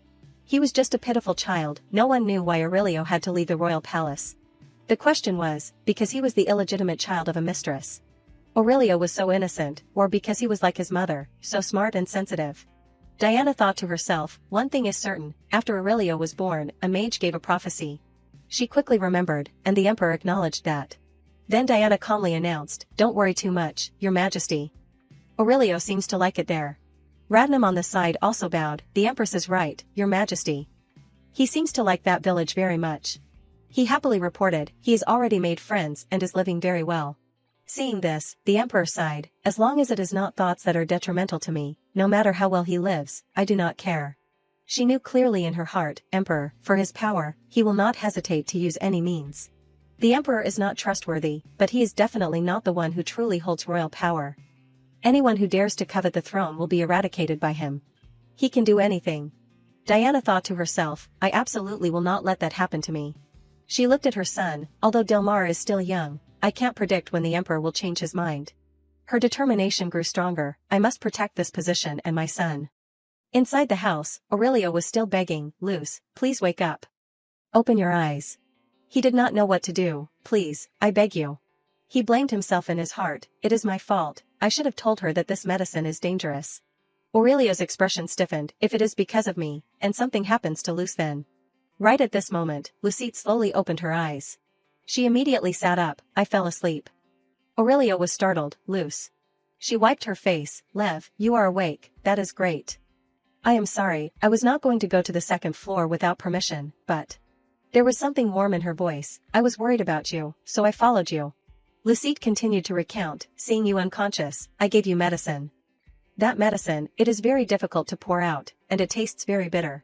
He was just a pitiful child, no one knew why Aurelio had to leave the royal palace. The question was, because he was the illegitimate child of a mistress. Aurelio was so innocent, or because he was like his mother, so smart and sensitive. Diana thought to herself, One thing is certain, after Aurelio was born, a mage gave a prophecy. She quickly remembered, and the emperor acknowledged that. Then Diana calmly announced, Don't worry too much, your majesty. Aurelio seems to like it there. Radnam on the side also bowed, The empress is right, your majesty. He seems to like that village very much. He happily reported, he has already made friends and is living very well. Seeing this, the emperor sighed, As long as it is not thoughts that are detrimental to me, no matter how well he lives, I do not care. She knew clearly in her heart, Emperor, for his power, he will not hesitate to use any means. The Emperor is not trustworthy, but he is definitely not the one who truly holds royal power. Anyone who dares to covet the throne will be eradicated by him. He can do anything. Diana thought to herself, I absolutely will not let that happen to me. She looked at her son, although Delmar is still young, I can't predict when the Emperor will change his mind. Her determination grew stronger, I must protect this position and my son. Inside the house, Aurelio was still begging, Luce, please wake up. Open your eyes. He did not know what to do, please, I beg you. He blamed himself in his heart, it is my fault, I should have told her that this medicine is dangerous. Aurelio's expression stiffened, if it is because of me, and something happens to Luce then. Right at this moment, Lucette slowly opened her eyes. She immediately sat up, I fell asleep. Aurelio was startled, Luce. She wiped her face, Lev, you are awake, that is great. I am sorry, I was not going to go to the second floor without permission, but... There was something warm in her voice, I was worried about you, so I followed you. Lucette continued to recount, seeing you unconscious, I gave you medicine. That medicine, it is very difficult to pour out, and it tastes very bitter.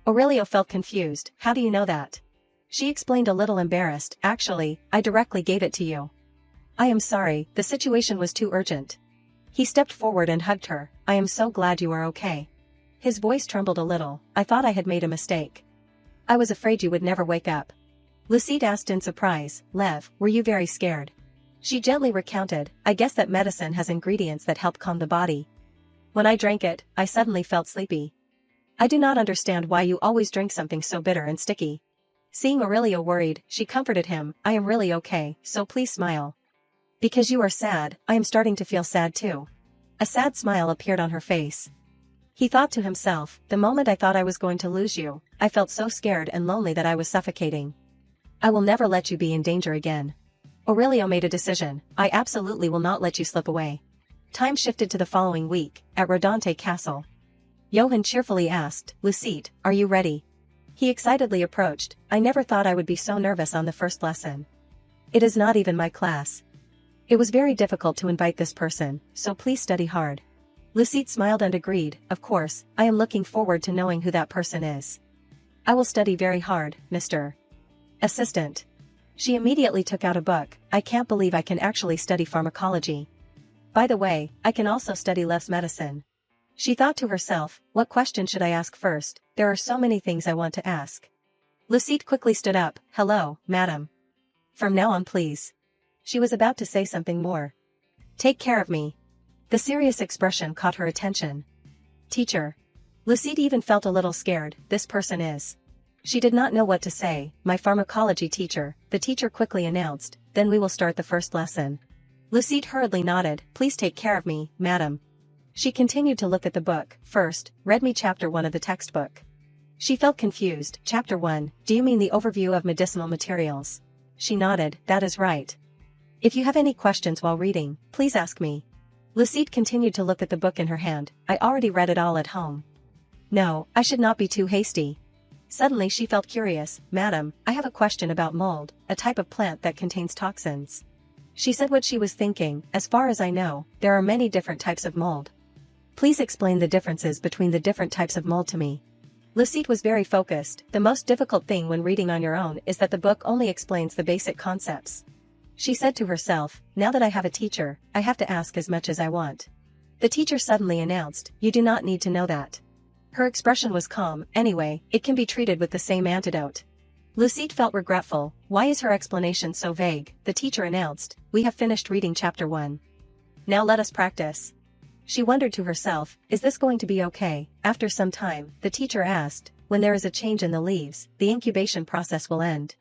Aurelio felt confused, how do you know that? She explained a little embarrassed, actually, I directly gave it to you. I am sorry, the situation was too urgent. He stepped forward and hugged her, I am so glad you are okay. His voice trembled a little, I thought I had made a mistake. I was afraid you would never wake up. Lucette asked in surprise, Lev, were you very scared? She gently recounted, I guess that medicine has ingredients that help calm the body. When I drank it, I suddenly felt sleepy. I do not understand why you always drink something so bitter and sticky. Seeing Aurelio worried, she comforted him, I am really okay, so please smile. Because you are sad, I am starting to feel sad too. A sad smile appeared on her face. He thought to himself, the moment I thought I was going to lose you, I felt so scared and lonely that I was suffocating. I will never let you be in danger again. Aurelio made a decision, I absolutely will not let you slip away. Time shifted to the following week, at Rodante Castle. Johann cheerfully asked, Lucette, are you ready? He excitedly approached, I never thought I would be so nervous on the first lesson. It is not even my class. It was very difficult to invite this person, so please study hard. Lucette smiled and agreed, of course, I am looking forward to knowing who that person is. I will study very hard, Mr. Assistant. She immediately took out a book, I can't believe I can actually study pharmacology. By the way, I can also study less medicine. She thought to herself, what question should I ask first, there are so many things I want to ask. Lucette quickly stood up, hello, madam. From now on please. She was about to say something more. Take care of me. The serious expression caught her attention. Teacher. Lucette even felt a little scared, this person is. She did not know what to say, my pharmacology teacher, the teacher quickly announced, then we will start the first lesson. Lucette hurriedly nodded, please take care of me, madam. She continued to look at the book, first, read me chapter 1 of the textbook. She felt confused, chapter 1, do you mean the overview of medicinal materials? She nodded, that is right. If you have any questions while reading, please ask me. Lucette continued to look at the book in her hand, I already read it all at home. No, I should not be too hasty. Suddenly she felt curious, madam, I have a question about mold, a type of plant that contains toxins. She said what she was thinking, as far as I know, there are many different types of mold. Please explain the differences between the different types of mold to me. Lucette was very focused, the most difficult thing when reading on your own is that the book only explains the basic concepts. She said to herself, now that I have a teacher, I have to ask as much as I want. The teacher suddenly announced, you do not need to know that. Her expression was calm, anyway, it can be treated with the same antidote. Lucette felt regretful, why is her explanation so vague? The teacher announced, we have finished reading chapter 1. Now let us practice. She wondered to herself, is this going to be okay? After some time, the teacher asked, when there is a change in the leaves, the incubation process will end.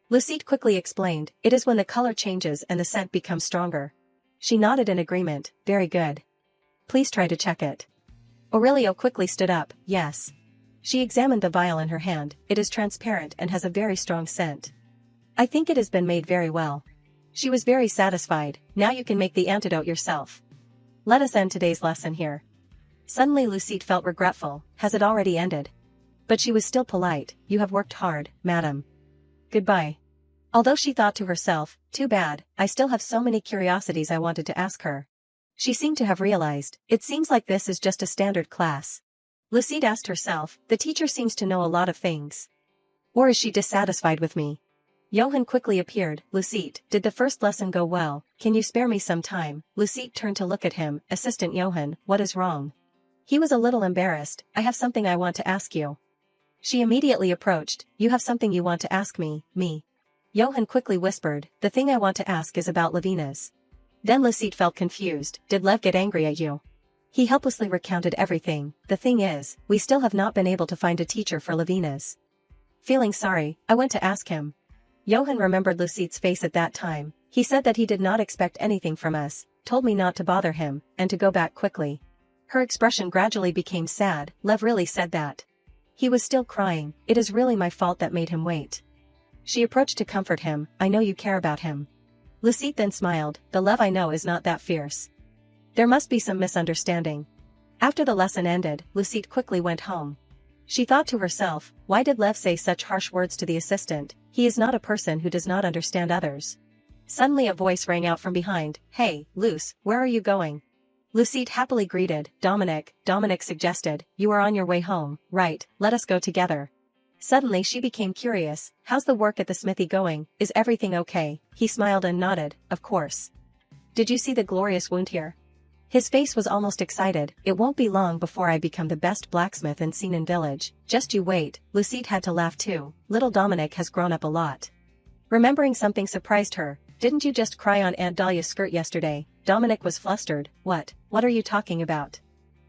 Lucette quickly explained, it is when the color changes and the scent becomes stronger. She nodded in agreement, very good. Please try to check it. Aurelio quickly stood up, yes. She examined the vial in her hand, it is transparent and has a very strong scent. I think it has been made very well. She was very satisfied, now you can make the antidote yourself. Let us end today's lesson here. Suddenly Lucette felt regretful, has it already ended? But she was still polite, you have worked hard, madam. Goodbye. Although she thought to herself, too bad, I still have so many curiosities I wanted to ask her. She seemed to have realized, it seems like this is just a standard class. Lucide asked herself, the teacher seems to know a lot of things. Or is she dissatisfied with me? Johan quickly appeared. Lucide, did the first lesson go well? Can you spare me some time? Lucide turned to look at him. Assistant Johan, what is wrong? He was a little embarrassed. I have something I want to ask you. She immediately approached. You have something you want to ask me? Me? Johan quickly whispered, the thing I want to ask is about Lavina's. Then Lucide felt confused. Did Lev get angry at you? He helplessly recounted everything. The thing is, we still have not been able to find a teacher for Lavina's. Feeling sorry, I went to ask him. Johan remembered Lucide's face at that time. He said that he did not expect anything from us, told me not to bother him, and to go back quickly. Her expression gradually became sad. Lev really said that. He was still crying. It is really my fault that made him wait. She approached to comfort him. I know you care about him. Lucide then smiled. The Lev I know is not that fierce. There must be some misunderstanding. After the lesson ended, Lucide quickly went home. She thought to herself, why did Lev say such harsh words to the assistant? He is not a person who does not understand others. Suddenly a voice rang out from behind. Hey, Luce, where are you going? Lucide happily greeted. Dominic suggested, you are on your way home, right? Let us go together. Suddenly she became curious. How's the work at the smithy going? Is everything okay? He smiled and nodded. Of course. Did you see the glorious wound here? His face was almost excited. It won't be long before I become the best blacksmith in Sinan village. Just you wait. Lucide had to laugh too. Little Dominic has grown up a lot. Remembering something surprised her. Didn't you just cry on Aunt Dahlia's skirt yesterday? Dominic was flustered. What are you talking about?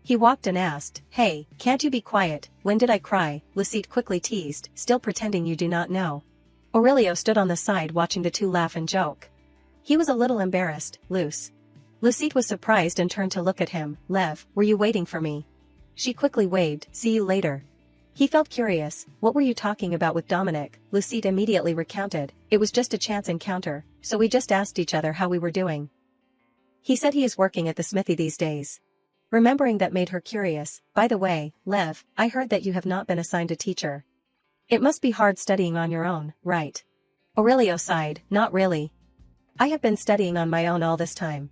He walked and asked, hey, can't you be quiet? When did I cry? Lucide quickly teased, still pretending you do not know. Aurelio stood on the side watching the two laugh and joke. He was a little embarrassed. Lucide was surprised and turned to look at him. Lev, were you waiting for me? She quickly waved. See you later. He felt curious. What were you talking about with Dominic? Lucide immediately recounted. It was just a chance encounter, so we just asked each other how we were doing. He said he is working at the smithy these days. Remembering that made her curious. By the way, Lev, I heard that you have not been assigned a teacher. It must be hard studying on your own, right? Aurelio sighed. Not really. I have been studying on my own all this time.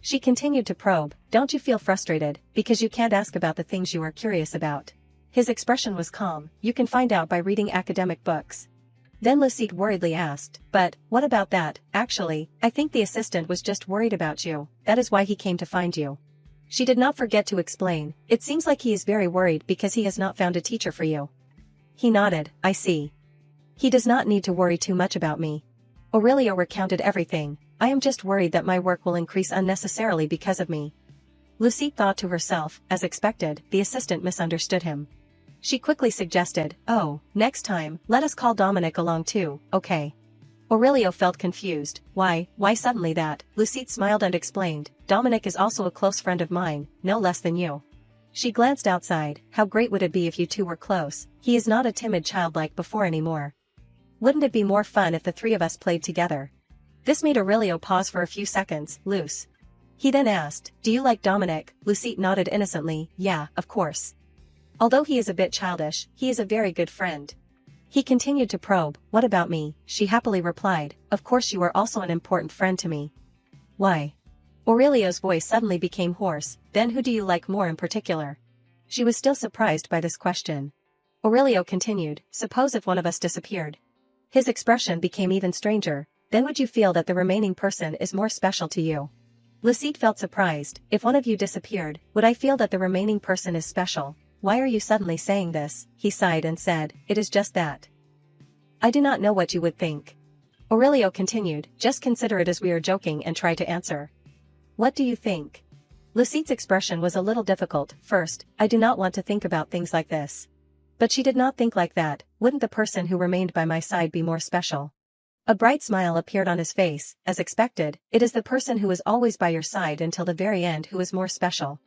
She continued to probe. Don't you feel frustrated, because you can't ask about the things you are curious about? His expression was calm. You can find out by reading academic books. Then Lucide worriedly asked, but, what about that? Actually, I think the assistant was just worried about you. That is why he came to find you. She did not forget to explain. It seems like he is very worried because he has not found a teacher for you. He nodded. I see. He does not need to worry too much about me. Aurelio recounted everything. I am just worried that my work will increase unnecessarily because of me. Lucide thought to herself, as expected, the assistant misunderstood him. She quickly suggested, oh, next time, let us call Dominic along too, okay? Aurelio felt confused. Why suddenly that? Lucide smiled and explained, Dominic is also a close friend of mine, no less than you. She glanced outside. How great would it be if you two were close? He is not a timid child like before anymore. Wouldn't it be more fun if the three of us played together? This made Aurelio pause for a few seconds. Luce. He then asked, do you like Dominic? Lucide nodded innocently. Yeah, of course. Although he is a bit childish, he is a very good friend. He continued to probe. What about me? She happily replied, of course you are also an important friend to me. Why? Aurelio's voice suddenly became hoarse. Then who do you like more in particular? She was still surprised by this question. Aurelio continued, suppose if one of us disappeared. His expression became even stranger. Then would you feel that the remaining person is more special to you? Lucide felt surprised. If one of you disappeared, would I feel that the remaining person is special? Why are you suddenly saying this? He sighed and said, it is just that. I do not know what you would think. Aurelio continued, just consider it as we are joking and try to answer. What do you think? Lucide's expression was a little difficult. First, I do not want to think about things like this. But she did not think like that. Wouldn't the person who remained by my side be more special? A bright smile appeared on his face. As expected, it is the person who is always by your side until the very end who is more special.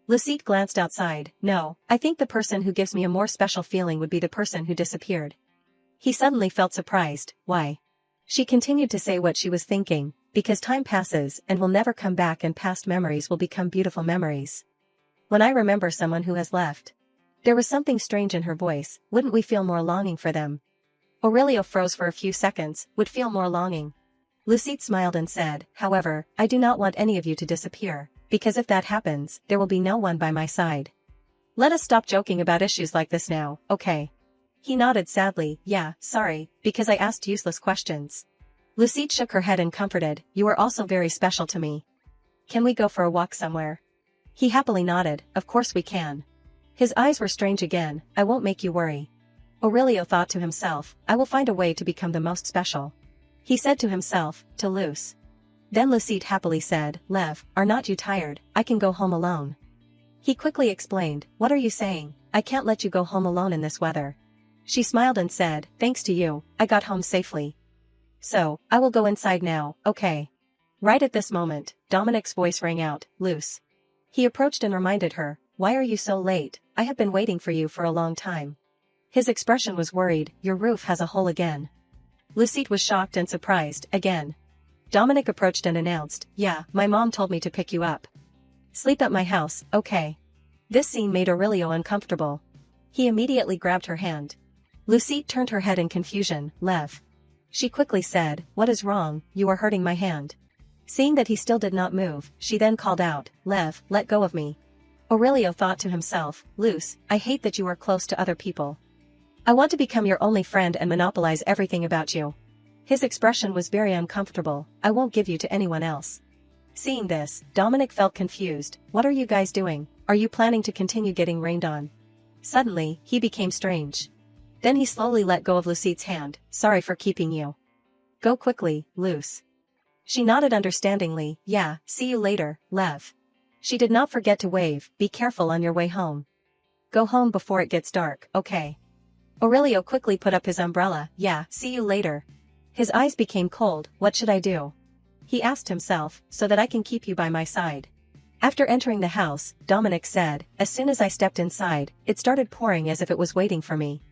Lucide glanced outside. No, I think the person who gives me a more special feeling would be the person who disappeared. He suddenly felt surprised. Why? She continued to say what she was thinking, because time passes and will never come back and past memories will become beautiful memories. When I remember someone who has left. There was something strange in her voice. Wouldn't we feel more longing for them? Aurelio froze for a few seconds. Would feel more longing. Lucide smiled and said, however, I do not want any of you to disappear. because if that happens, there will be no one by my side. Let us stop joking about issues like this now, okay? He nodded sadly, yeah, sorry, because I asked useless questions. Lucide shook her head and comforted, you are also very special to me. Can we go for a walk somewhere? He happily nodded, of course we can. His eyes were strange again, I won't make you worry. Aurelio thought to himself, I will find a way to become the most special. He said to himself, to Luce. Then Lucide happily said, Lev, are not you tired, I can go home alone. He quickly explained, what are you saying, I can't let you go home alone in this weather. She smiled and said, thanks to you, I got home safely. So, I will go inside now, okay? Right at this moment, Dominic's voice rang out, Luce. He approached and reminded her, why are you so late, I have been waiting for you for a long time. His expression was worried, your roof has a hole again. Lucide was shocked and surprised, again. Dominic approached and announced, yeah, my mom told me to pick you up. Sleep at my house, okay. This scene made Aurelio uncomfortable. He immediately grabbed her hand. Lucide turned her head in confusion, Lev. She quickly said, what is wrong, you are hurting my hand. Seeing that he still did not move, she then called out, Lev, let go of me. Aurelio thought to himself, Luce, I hate that you are close to other people. I want to become your only friend and monopolize everything about you. His expression was very uncomfortable, I won't give you to anyone else. Seeing this, Dominic felt confused, what are you guys doing, are you planning to continue getting rained on? Suddenly, he became strange. Then he slowly let go of Lucide's hand, sorry for keeping you. Go quickly, Luce. She nodded understandingly, yeah, see you later, Lev. She did not forget to wave, be careful on your way home. Go home before it gets dark, okay? Aurelio quickly put up his umbrella, yeah, see you later. His eyes became cold, what should I do? He asked himself, so that I can keep you by my side. After entering the house, Dominic said, as soon as I stepped inside, it started pouring as if it was waiting for me.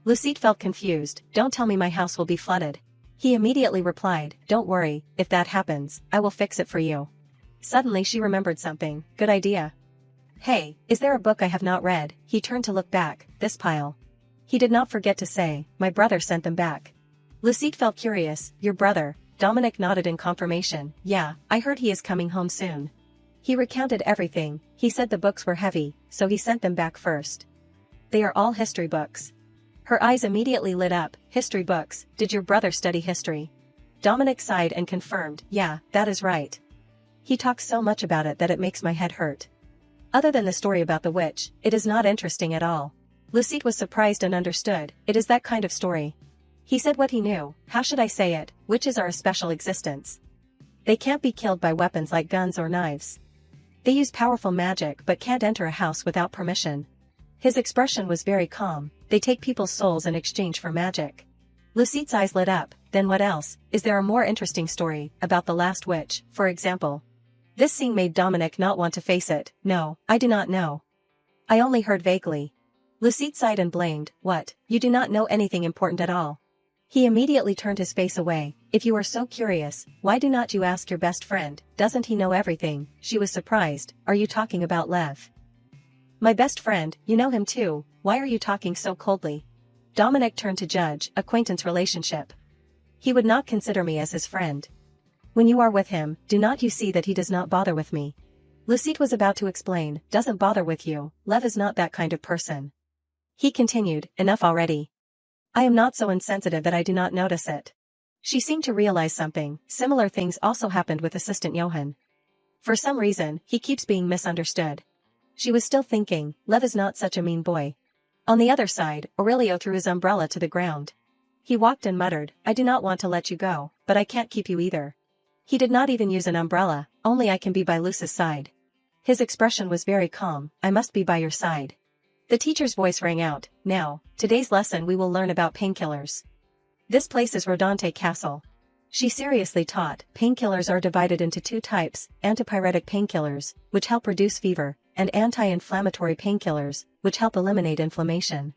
Lucide felt confused, don't tell me my house will be flooded. He immediately replied, don't worry, if that happens, I will fix it for you. Suddenly she remembered something, good idea. Hey, is there a book I have not read? He turned to look back, this pile. He did not forget to say, my brother sent them back. Lucide felt curious, your brother? Dominic nodded in confirmation, yeah, I heard he is coming home soon. He recounted everything, he said the books were heavy, so he sent them back first. They are all history books. Her eyes immediately lit up, history books, did your brother study history? Dominic sighed and confirmed, yeah, that is right. He talks so much about it that it makes my head hurt. Other than the story about the witch, it is not interesting at all. Lucide was surprised and understood, it is that kind of story. He said what he knew, how should I say it, witches are a special existence. They can't be killed by weapons like guns or knives. They use powerful magic but can't enter a house without permission. His expression was very calm, they take people's souls in exchange for magic. Lucide's eyes lit up, then what else, is there a more interesting story, about the last witch, for example? This scene made Dominic not want to face it, no, I do not know. I only heard vaguely. Lucide sighed and blamed, what, you do not know anything important at all. He immediately turned his face away, if you are so curious, why do not you ask your best friend, doesn't he know everything? She was surprised, are you talking about Lev? My best friend, you know him too, why are you talking so coldly? Dominic turned to judge, acquaintance relationship. He would not consider me as his friend. When you are with him, do not you see that he does not bother with me? Lucide was about to explain, doesn't bother with you, Lev is not that kind of person. He continued, enough already. I am not so insensitive that I do not notice it. She seemed to realize something, similar things also happened with assistant Johan. For some reason, he keeps being misunderstood. She was still thinking, Lev is not such a mean boy. On the other side, Aurelio threw his umbrella to the ground. He walked and muttered, I do not want to let you go, but I can't keep you either. He did not even use an umbrella, only I can be by Luce's side. His expression was very calm, I must be by your side. The teacher's voice rang out, now, today's lesson we will learn about painkillers. This place is Rodante Castle. She seriously taught, painkillers are divided into two types, antipyretic painkillers, which help reduce fever, and anti-inflammatory painkillers, which help eliminate inflammation.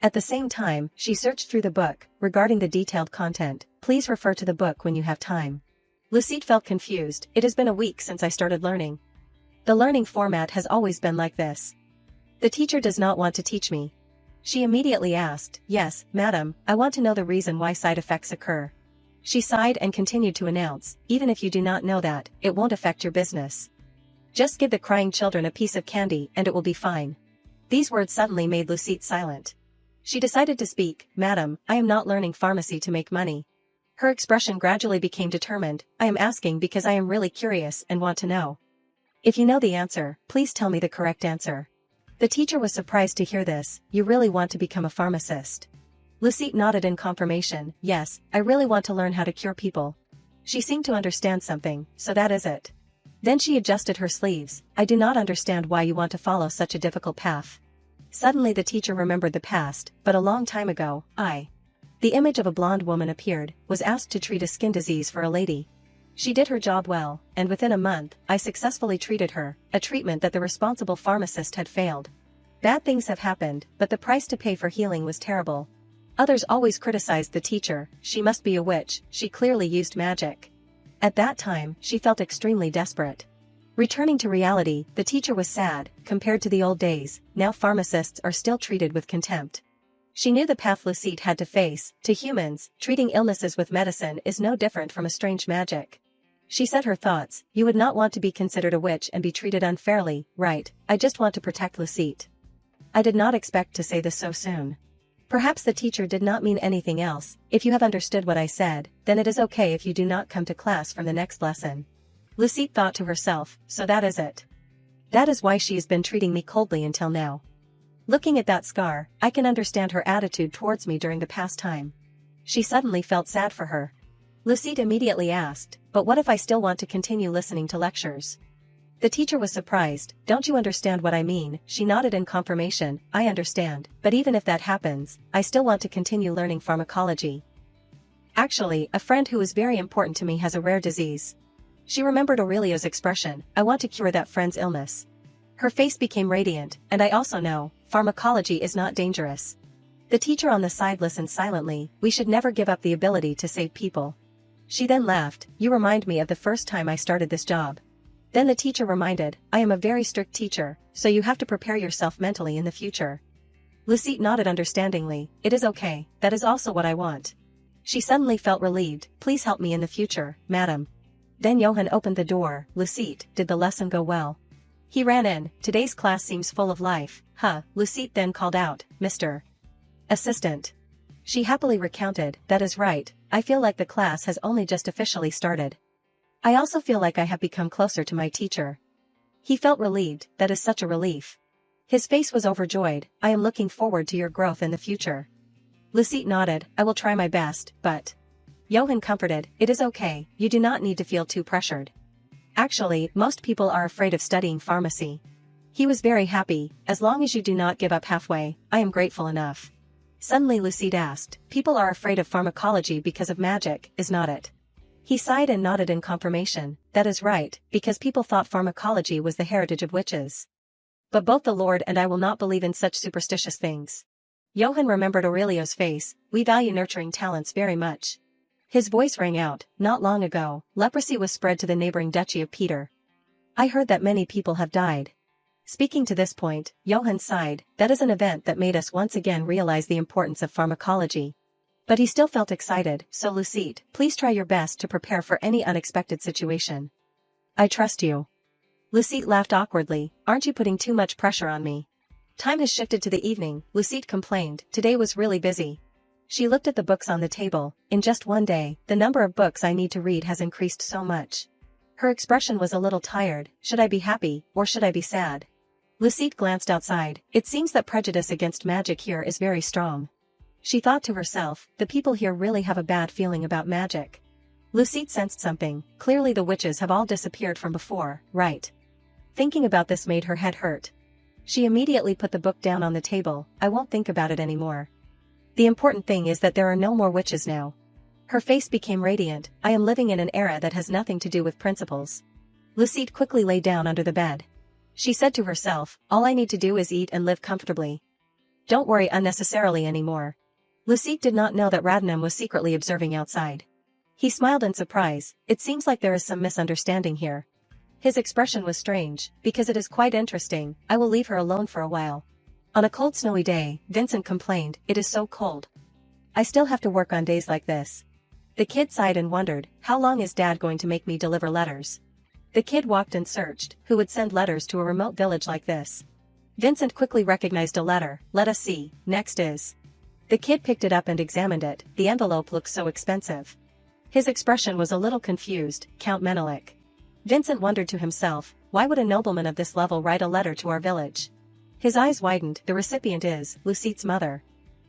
At the same time, she searched through the book, regarding the detailed content, please refer to the book when you have time. Lucide felt confused, it has been a week since I started learning. The learning format has always been like this. The teacher does not want to teach me. She immediately asked, yes, madam, I want to know the reason why side effects occur. She sighed and continued to announce, even if you do not know that, it won't affect your business. Just give the crying children a piece of candy and it will be fine. These words suddenly made Lucette silent. She decided to speak. Madam, I am not learning pharmacy to make money. Her expression gradually became determined. I am asking because I am really curious and want to know. If you know the answer, please tell me the correct answer. The teacher was surprised to hear this. You really want to become a pharmacist? Lucette nodded in confirmation. Yes, I really want to learn how to cure people. She seemed to understand something, so that is it. Then she adjusted her sleeves. I do not understand why you want to follow such a difficult path. Suddenly the teacher remembered the past, but a long time ago, the image of a blonde woman appeared, was asked to treat a skin disease for a lady. She did her job well, and within a month, I successfully treated her, a treatment that the responsible pharmacist had failed. Bad things have happened, but the price to pay for healing was terrible. Others always criticized the teacher. She must be a witch, she clearly used magic. At that time, she felt extremely desperate. Returning to reality, the teacher was sad. Compared to the old days, now pharmacists are still treated with contempt. She knew the path Lucette had to face. To humans, treating illnesses with medicine is no different from a strange magic. She said her thoughts. You would not want to be considered a witch and be treated unfairly, right? I just want to protect Lucette. I did not expect to say this so soon. Perhaps the teacher did not mean anything else. If you have understood what I said, then it is okay if you do not come to class from the next lesson. Lucette thought to herself, so that is it. That is why she has been treating me coldly until now. Looking at that scar, I can understand her attitude towards me during the past time. She suddenly felt sad for her. Lucette immediately asked, but what if I still want to continue listening to lectures? The teacher was surprised. Don't you understand what I mean? She nodded in confirmation. I understand, but even if that happens, I still want to continue learning pharmacology. Actually, a friend who is very important to me has a rare disease. She remembered Aurelio's expression. I want to cure that friend's illness. Her face became radiant, and I also know, pharmacology is not dangerous. The teacher on the side listened silently. We should never give up the ability to save people. She then laughed. You remind me of the first time I started this job. Then the teacher reminded, I am a very strict teacher, so you have to prepare yourself mentally in the future. Lucette nodded understandingly. It is okay, that is also what I want. She suddenly felt relieved. Please help me in the future, madam. Then Johann opened the door. Lucette, did the lesson go well? He ran in. Today's class seems full of life. Lucette then called out, Mr. Assistant. She happily recounted, that is right, I feel like the class has only just officially started. I also feel like I have become closer to my teacher. He felt relieved. That is such a relief. His face was overjoyed. I am looking forward to your growth in the future. Lucette nodded. I will try my best, but... Johann comforted. It is okay, you do not need to feel too pressured. Actually, most people are afraid of studying pharmacy. He was very happy. As long as you do not give up halfway, I am grateful enough. Suddenly Lucette asked, people are afraid of pharmacology because of magic, is not it? He sighed and nodded in confirmation. That is right, because people thought pharmacology was the heritage of witches. But both the Lord and I will not believe in such superstitious things. Johann remembered Aurelio's face. We value nurturing talents very much. His voice rang out. Not long ago, leprosy was spread to the neighboring duchy of Peter. I heard that many people have died. Speaking to this point, Johann sighed. That is an event that made us once again realize the importance of pharmacology. But he still felt excited. So Lucette, please try your best to prepare for any unexpected situation. I trust you. Lucette laughed awkwardly. Aren't you putting too much pressure on me? Time has shifted to the evening, Lucette complained. Today was really busy. She looked at the books on the table. In just one day, the number of books I need to read has increased so much. Her expression was a little tired. Should I be happy, or should I be sad? Lucette glanced outside. It seems that prejudice against magic here is very strong. She thought to herself, the people here really have a bad feeling about magic. Lucette sensed something. Clearly the witches have all disappeared from before, right? Thinking about this made her head hurt. She immediately put the book down on the table. I won't think about it anymore. The important thing is that there are no more witches now. Her face became radiant. I am living in an era that has nothing to do with principles. Lucette quickly lay down under the bed. She said to herself, all I need to do is eat and live comfortably. Don't worry unnecessarily anymore. Lucette did not know that Radnam was secretly observing outside. He smiled in surprise. It seems like there is some misunderstanding here. His expression was strange, because it is quite interesting. I will leave her alone for a while. On a cold snowy day, Vincent complained, it is so cold. I still have to work on days like this. The kid sighed and wondered, how long is Dad going to make me deliver letters? The kid walked and searched, who would send letters to a remote village like this? Vincent quickly recognized a letter. Let us see, next is. The kid picked it up and examined it. The envelope looked so expensive. His expression was a little confused. Count Menelik. Vincent wondered to himself, why would a nobleman of this level write a letter to our village? His eyes widened. The recipient is Lucite's mother.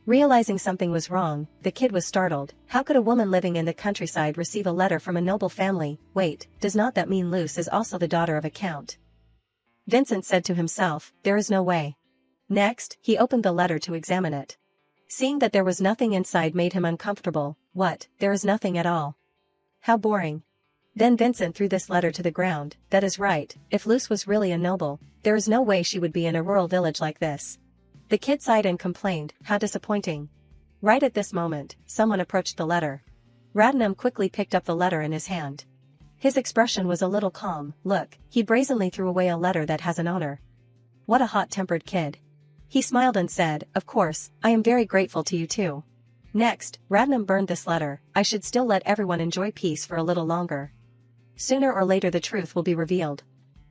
Realizing something was wrong, the kid was startled. How could a woman living in the countryside receive a letter from a noble family? Wait, does not that mean Luce is also the daughter of a count? Vincent said to himself, there is no way. Next, he opened the letter to examine it. Seeing that there was nothing inside made him uncomfortable. What, there is nothing at all? How boring. Then Vincent threw this letter to the ground. That is right, if Luce was really a noble, there is no way she would be in a rural village like this. The kid sighed and complained, how disappointing. Right at this moment, someone approached the letter. Radnam quickly picked up the letter in his hand. His expression was a little calm. Look, he brazenly threw away a letter that has an owner. What a hot-tempered kid. He smiled and said, of course, I am very grateful to you too. Next, Radnam burned this letter. I should still let everyone enjoy peace for a little longer. Sooner or later the truth will be revealed.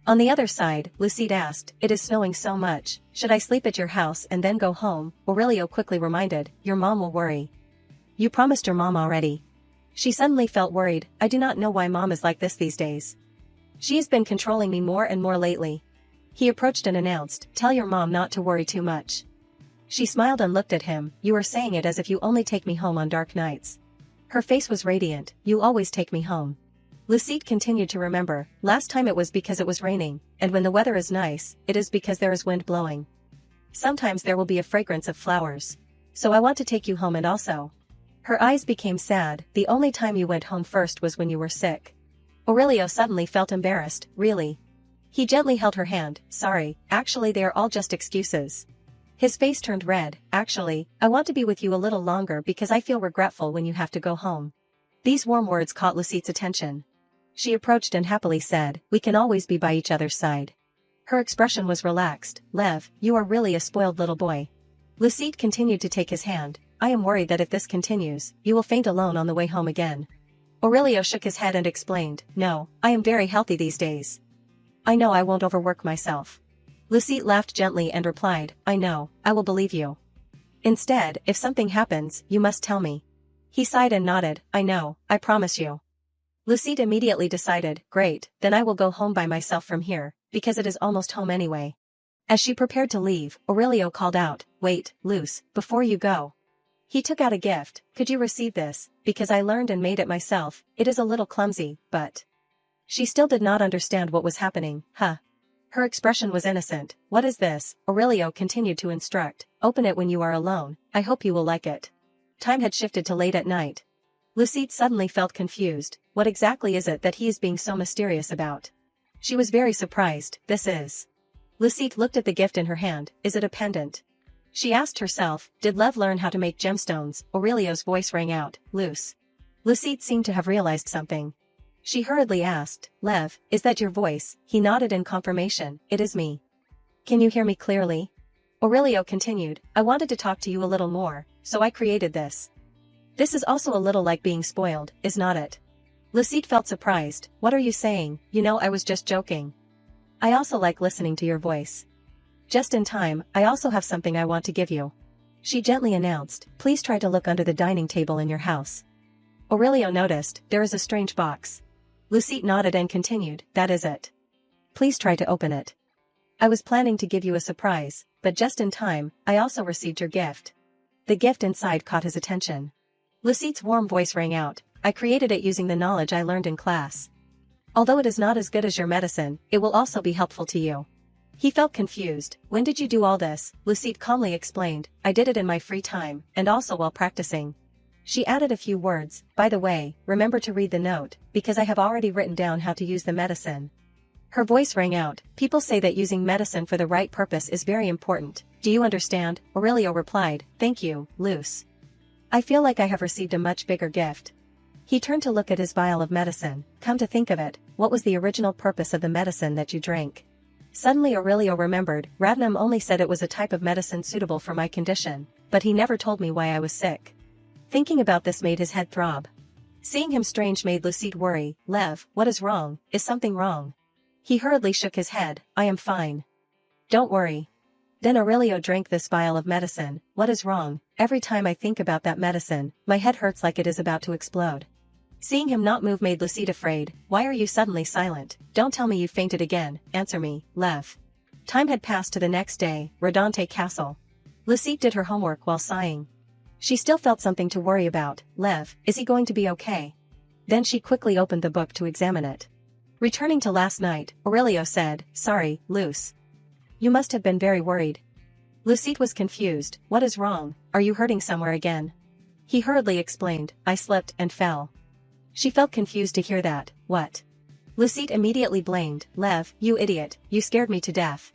On the other side, Lucide asked, it is snowing so much, should I sleep at your house and then go home? Aurelio quickly reminded, your mom will worry. You promised your mom already. She suddenly felt worried. I do not know why mom is like this these days. She has been controlling me more and more lately. He approached and announced, tell your mom not to worry too much. She smiled and looked at him, you are saying it as if you only take me home on dark nights. Her face was radiant, you always take me home. Lucide continued to remember, last time it was because it was raining, and when the weather is nice, it is because there is wind blowing. Sometimes there will be a fragrance of flowers. So I want to take you home and also. Her eyes became sad, the only time you went home first was when you were sick. Aurelio suddenly felt embarrassed, really? He gently held her hand, sorry, actually they are all just excuses. His face turned red, actually, I want to be with you a little longer because I feel regretful when you have to go home. These warm words caught Lucide's attention. She approached and happily said, we can always be by each other's side. Her expression was relaxed, Lev, you are really a spoiled little boy. Lucide continued to take his hand, I am worried that if this continues, you will faint alone on the way home again. Aurelio shook his head and explained, no, I am very healthy these days. I know I won't overwork myself. Lucide laughed gently and replied, I know, I will believe you. Instead, if something happens, you must tell me. He sighed and nodded, I know, I promise you. Lucide immediately decided, great, then I will go home by myself from here, because it is almost home anyway. As she prepared to leave, Aurelio called out, wait, Luce, before you go. He took out a gift, could you receive this, because I learned and made it myself, it is a little clumsy, but... She still did not understand what was happening, huh? Her expression was innocent, what is this? Aurelio continued to instruct, open it when you are alone, I hope you will like it. Time had shifted to late at night. Lucide suddenly felt confused, what exactly is it that he is being so mysterious about? She was very surprised, this is... Lucide looked at the gift in her hand, is it a pendant? She asked herself, did Lev learn how to make gemstones? Aurelio's voice rang out, Luce. Lucide seemed to have realized something. She hurriedly asked, Lev, is that your voice? He nodded in confirmation, it is me. Can you hear me clearly? Aurelio continued, I wanted to talk to you a little more, so I created this. This is also a little like being spoiled, is not it? Lucide felt surprised, what are you saying? You know I was just joking. I also like listening to your voice. Just in time, I also have something I want to give you. She gently announced, please try to look under the dining table in your house. Aurelio noticed, there is a strange box. Lucide nodded and continued, that is it. Please try to open it. I was planning to give you a surprise, but just in time, I also received your gift. The gift inside caught his attention. Lucide's warm voice rang out, I created it using the knowledge I learned in class. Although it is not as good as your medicine, it will also be helpful to you. He felt confused, when did you do all this? Lucide calmly explained, I did it in my free time, and also while practicing. She added a few words, by the way, remember to read the note, because I have already written down how to use the medicine. Her voice rang out, people say that using medicine for the right purpose is very important, do you understand? Aurelio replied, thank you, Luce. I feel like I have received a much bigger gift. He turned to look at his vial of medicine, come to think of it, what was the original purpose of the medicine that you drank? Suddenly Aurelio remembered, Radnam only said it was a type of medicine suitable for my condition, but he never told me why I was sick. Thinking about this made his head throb. Seeing him strange made Lucide worry, Lev, what is wrong, is something wrong? He hurriedly shook his head. I am fine. Don't worry. Then Aurelio drank this vial of medicine. What is wrong? Every time I think about that medicine, my head hurts like it is about to explode. Seeing him not move made Lucide afraid. Why are you suddenly silent? Don't tell me you fainted again. Answer me, Lev. Time had passed to the next day, Rodante Castle. Lucide did her homework while sighing. She still felt something to worry about. Lev, is he going to be okay? Then she quickly opened the book to examine it. Returning to last night, Aurelio said, Sorry, Luce. You must have been very worried. Lucide was confused. What is wrong? Are you hurting somewhere again? He hurriedly explained, I slipped and fell. She felt confused to hear that. What? Lucide immediately blamed, Lev, you idiot, you scared me to death.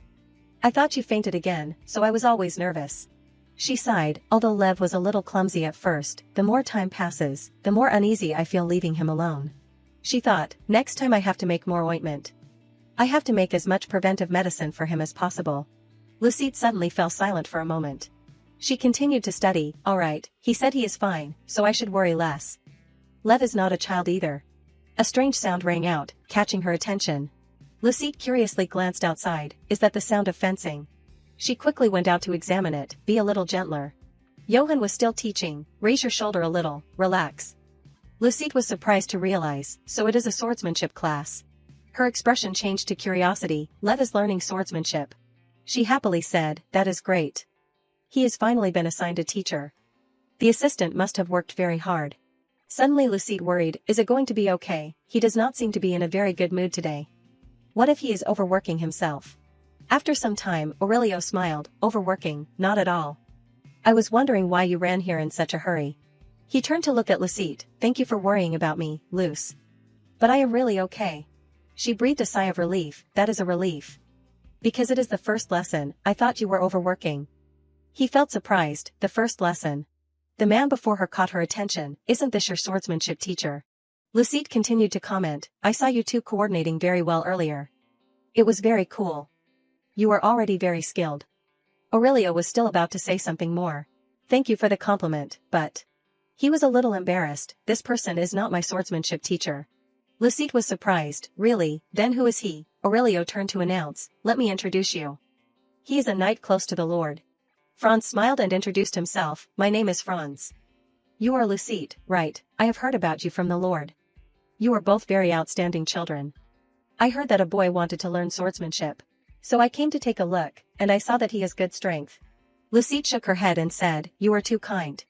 I thought you fainted again, so I was always nervous. She sighed. Although Lev was a little clumsy at first, the more time passes, the more uneasy I feel leaving him alone. She thought, next time I have to make more ointment. I have to make as much preventive medicine for him as possible. Lucide suddenly fell silent for a moment. She continued to study. All right, he said he is fine, so I should worry less. Lev is not a child either. A strange sound rang out, catching her attention. Lucide curiously glanced outside. Is that the sound of fencing? She quickly went out to examine it. Be a little gentler. Johann was still teaching. Raise your shoulder a little, relax. Lucide was surprised to realize, so it is a swordsmanship class. Her expression changed to curiosity. Lev is learning swordsmanship. She happily said, that is great. He has finally been assigned a teacher. The assistant must have worked very hard. Suddenly Lucide worried, is it going to be okay? He does not seem to be in a very good mood today. What if he is overworking himself? After some time, Aurelio smiled. Overworking, not at all. I was wondering why you ran here in such a hurry. He turned to look at Lucide. Thank you for worrying about me, Luce. But I am really okay. She breathed a sigh of relief. That is a relief. Because it is the first lesson, I thought you were overworking. He felt surprised. The first lesson. The man before her caught her attention. Isn't this your swordsmanship teacher? Lucide continued to comment. I saw you two coordinating very well earlier. It was very cool. You are already very skilled. Aurelio was still about to say something more. Thank you for the compliment, but... He was a little embarrassed. This person is not my swordsmanship teacher. Lucide was surprised. Really? Then who is he? Aurelio turned to announce. Let me introduce you. He is a knight close to the Lord. Franz smiled and introduced himself. My name is Franz. You are Lucide, right? I have heard about you from the Lord. You are both very outstanding children. I heard that a boy wanted to learn swordsmanship. So I came to take a look, and I saw that he has good strength. Lucide shook her head and said, You are too kind.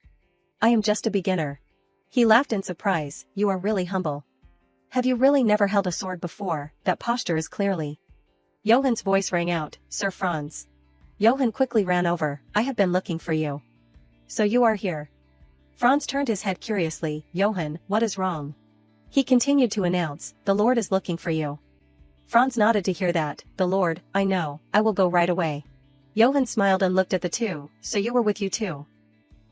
I am just a beginner. He laughed in surprise. You are really humble. Have you really never held a sword before? That posture is clearly. Johann's voice rang out, Sir Franz. Johann quickly ran over. I have been looking for you. So you are here. Franz turned his head curiously. Johann, what is wrong? He continued to announce, The Lord is looking for you. Franz nodded to hear that. The Lord, I know, I will go right away. Johann smiled and looked at the two. So you were with you too?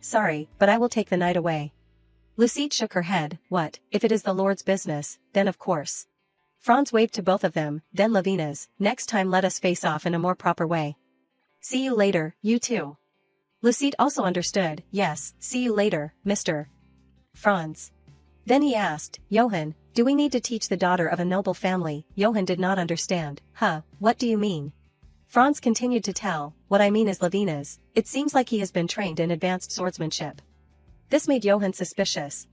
Sorry, but I will take the night away. Lucide shook her head. What, if it is the Lord's business, then of course. Franz waved to both of them, then Lavina's, next time let us face off in a more proper way. See you later, you two. Lucide also understood. Yes, see you later, Mr. Franz. Then he asked, Johann, do we need to teach the daughter of a noble family? Johann did not understand. What do you mean? Franz continued to tell, what I mean is Lavina's, it seems like he has been trained in advanced swordsmanship. This made Johann suspicious.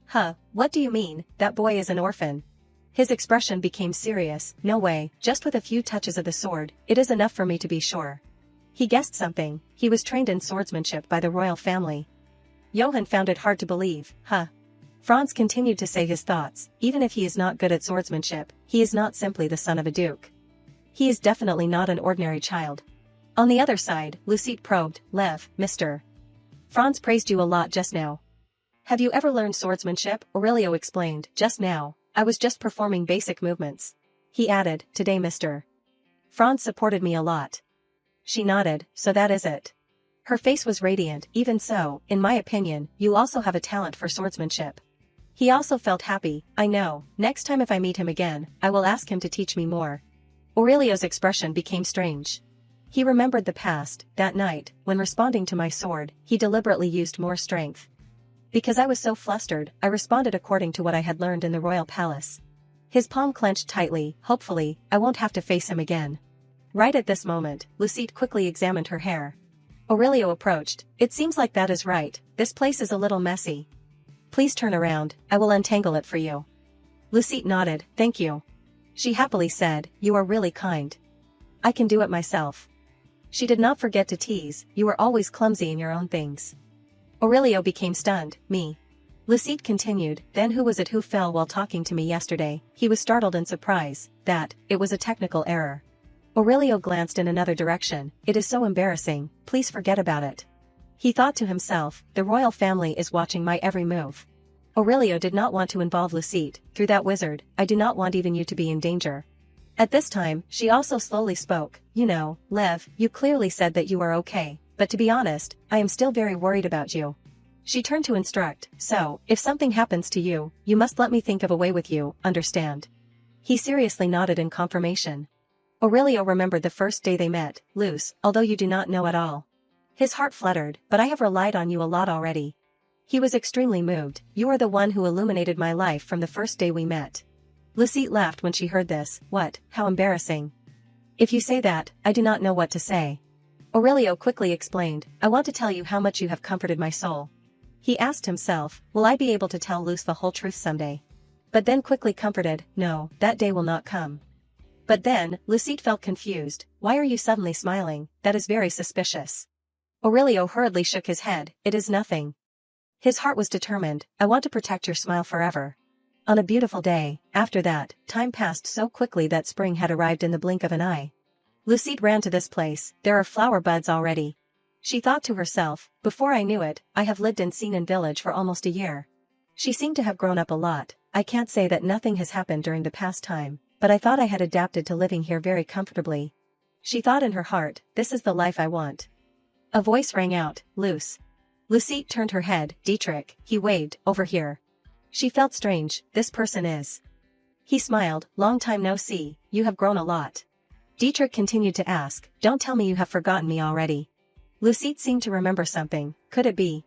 What do you mean? That boy is an orphan. His expression became serious. No way, just with a few touches of the sword, it is enough for me to be sure. He guessed something. He was trained in swordsmanship by the royal family. Johann found it hard to believe. Franz continued to say his thoughts. Even if he is not good at swordsmanship, he is not simply the son of a duke. He is definitely not an ordinary child. On the other side, Lucide probed. Lev, Mr. Franz praised you a lot just now. Have you ever learned swordsmanship? Aurelio explained. Just now, I was just performing basic movements. He added, today Mr. Franz supported me a lot. She nodded. So that is it. Her face was radiant. Even so, in my opinion, you also have a talent for swordsmanship. He also felt happy. I know, next time if I meet him again, I will ask him to teach me more. Aurelio's expression became strange. He remembered the past. That night, when responding to my sword, he deliberately used more strength. Because I was so flustered, I responded according to what I had learned in the royal palace. His palm clenched tightly. Hopefully, I won't have to face him again. Right at this moment, Lucette quickly examined her hair. Aurelio approached. It seems like that is right, this place is a little messy. Please turn around, I will untangle it for you. Lucette nodded, thank you. She happily said, you are really kind. I can do it myself. She did not forget to tease, you are always clumsy in your own things. Aurelio became stunned, me. Lucette continued, then who was it who fell while talking to me yesterday? He was startled in surprise, it was a technical error. Aurelio glanced in another direction, it is so embarrassing, please forget about it. He thought to himself, the royal family is watching my every move. Aurelio did not want to involve Lucette, through that wizard, I do not want even you to be in danger. At this time, she also slowly spoke, you know, Lev, you clearly said that you are okay, but to be honest, I am still very worried about you. She turned to instruct, so, if something happens to you, you must let me think of a way with you, understand? He seriously nodded in confirmation. Aurelio remembered the first day they met, Luce, although you do not know at all. His heart fluttered, but I have relied on you a lot already. He was extremely moved, you are the one who illuminated my life from the first day we met. Lucette laughed when she heard this, what, how embarrassing. If you say that, I do not know what to say. Aurelio quickly explained, I want to tell you how much you have comforted my soul. He asked himself, will I be able to tell Luce the whole truth someday? But then quickly comforted, no, that day will not come. But then, Lucette felt confused, why are you suddenly smiling, that is very suspicious. Aurelio hurriedly shook his head, it is nothing. His heart was determined, I want to protect your smile forever. On a beautiful day, after that, time passed so quickly that spring had arrived in the blink of an eye. Lucette ran to this place, there are flower buds already. She thought to herself, before I knew it, I have lived in Sinan village for almost a year. She seemed to have grown up a lot, I can't say that nothing has happened during the past time, but I thought I had adapted to living here very comfortably. She thought in her heart, this is the life I want. A voice rang out, Luce. Lucette turned her head, Dietrich, he waved, over here. She felt strange, this person is. He smiled, long time no see, you have grown a lot. Dietrich continued to ask, don't tell me you have forgotten me already. Lucette seemed to remember something, could it be?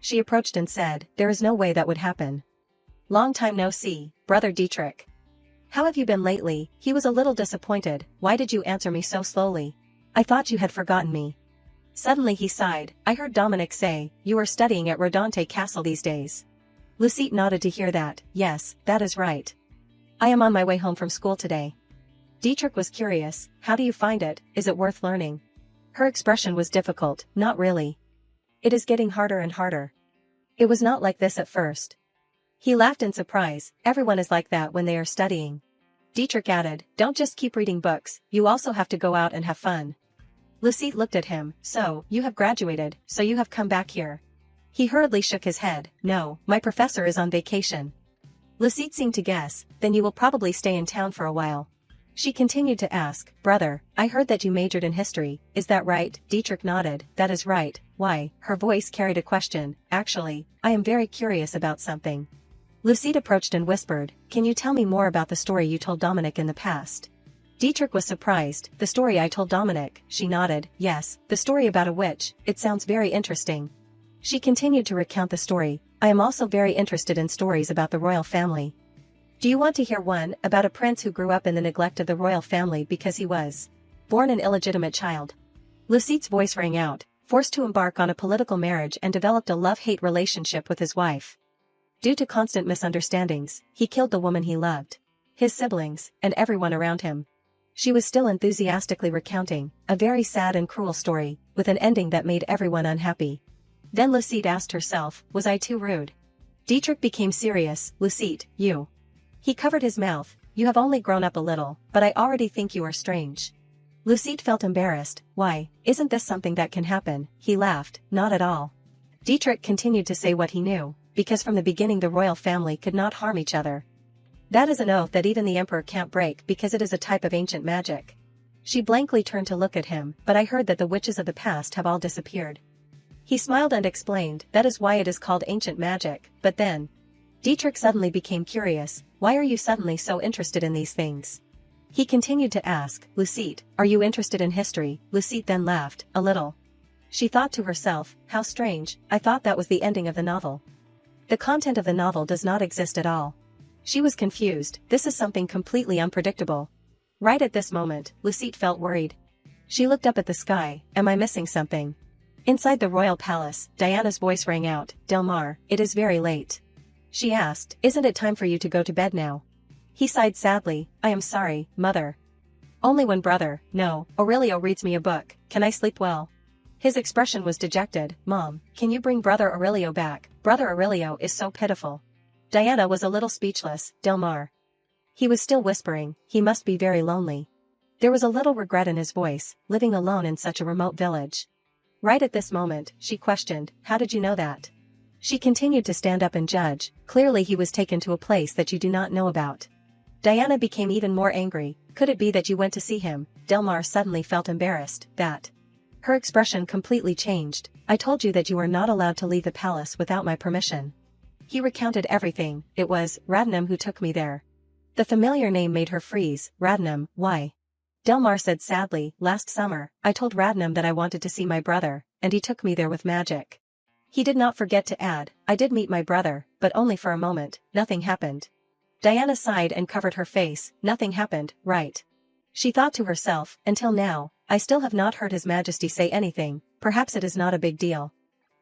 She approached and said, there is no way that would happen. Long time no see, brother Dietrich. How have you been lately? He was a little disappointed, why did you answer me so slowly? I thought you had forgotten me. Suddenly he sighed, I heard Dominic say, you are studying at Rodante Castle these days. Lucette nodded to hear that, yes, that is right. I am on my way home from school today. Dietrich was curious, how do you find it, is it worth learning? Her expression was difficult, not really. It is getting harder and harder. It was not like this at first. He laughed in surprise, everyone is like that when they are studying. Dietrich added, don't just keep reading books, you also have to go out and have fun. Lucette looked at him, so, you have graduated, so you have come back here. He hurriedly shook his head, no, my professor is on vacation. Lucette seemed to guess, then you will probably stay in town for a while. She continued to ask, brother, I heard that you majored in history, is that right? Dietrich nodded, that is right, why? Her voice carried a question, actually, I am very curious about something. Lucette approached and whispered, can you tell me more about the story you told Dominic in the past? Dietrich was surprised, the story I told Dominic, she nodded, yes, the story about a witch, it sounds very interesting. She continued to recount the story, I am also very interested in stories about the royal family. Do you want to hear one, about a prince who grew up in the neglect of the royal family because he was born an illegitimate child? Lucette's voice rang out, forced to embark on a political marriage and developed a love-hate relationship with his wife. Due to constant misunderstandings, he killed the woman he loved, his siblings, and everyone around him. She was still enthusiastically recounting, a very sad and cruel story, with an ending that made everyone unhappy. Then Lucette asked herself, was I too rude? Dietrich became serious, Lucette, you. He covered his mouth, you have only grown up a little, but I already think you are strange. Lucette felt embarrassed, why, isn't this something that can happen? He laughed, not at all. Dietrich continued to say what he knew, because from the beginning the royal family could not harm each other. That is an oath that even the emperor can't break because it is a type of ancient magic. She blankly turned to look at him, but I heard that the witches of the past have all disappeared. He smiled and explained, that is why it is called ancient magic, but then. Dietrich suddenly became curious, why are you suddenly so interested in these things? He continued to ask, Lucette, are you interested in history? Lucette then laughed, a little. She thought to herself, how strange, I thought that was the ending of the novel. The content of the novel does not exist at all. She was confused, this is something completely unpredictable. Right at this moment, Lucette felt worried. She looked up at the sky, am I missing something? Inside the royal palace, Diana's voice rang out, Delmar, it is very late. She asked, isn't it time for you to go to bed now? He sighed sadly, I am sorry, mother. Only when brother, no, Aurelio reads me a book, can I sleep well? His expression was dejected, Mom, can you bring brother Aurelio back? Brother Aurelio is so pitiful. Diana was a little speechless, Delmar. He was still whispering, he must be very lonely. There was a little regret in his voice, living alone in such a remote village. Right at this moment, she questioned, how did you know that? She continued to stand up and judge, clearly he was taken to a place that you do not know about. Diana became even more angry, could it be that you went to see him? Delmar suddenly felt embarrassed, that. Her expression completely changed, I told you that you were not allowed to leave the palace without my permission. He recounted everything, it was Radnam who took me there. The familiar name made her freeze, Radnam, why? Delmar said sadly, last summer, I told Radnam that I wanted to see my brother, and he took me there with magic. He did not forget to add, I did meet my brother, but only for a moment, nothing happened. Diana sighed and covered her face, nothing happened, right? She thought to herself, until now, I still have not heard His Majesty say anything, perhaps it is not a big deal.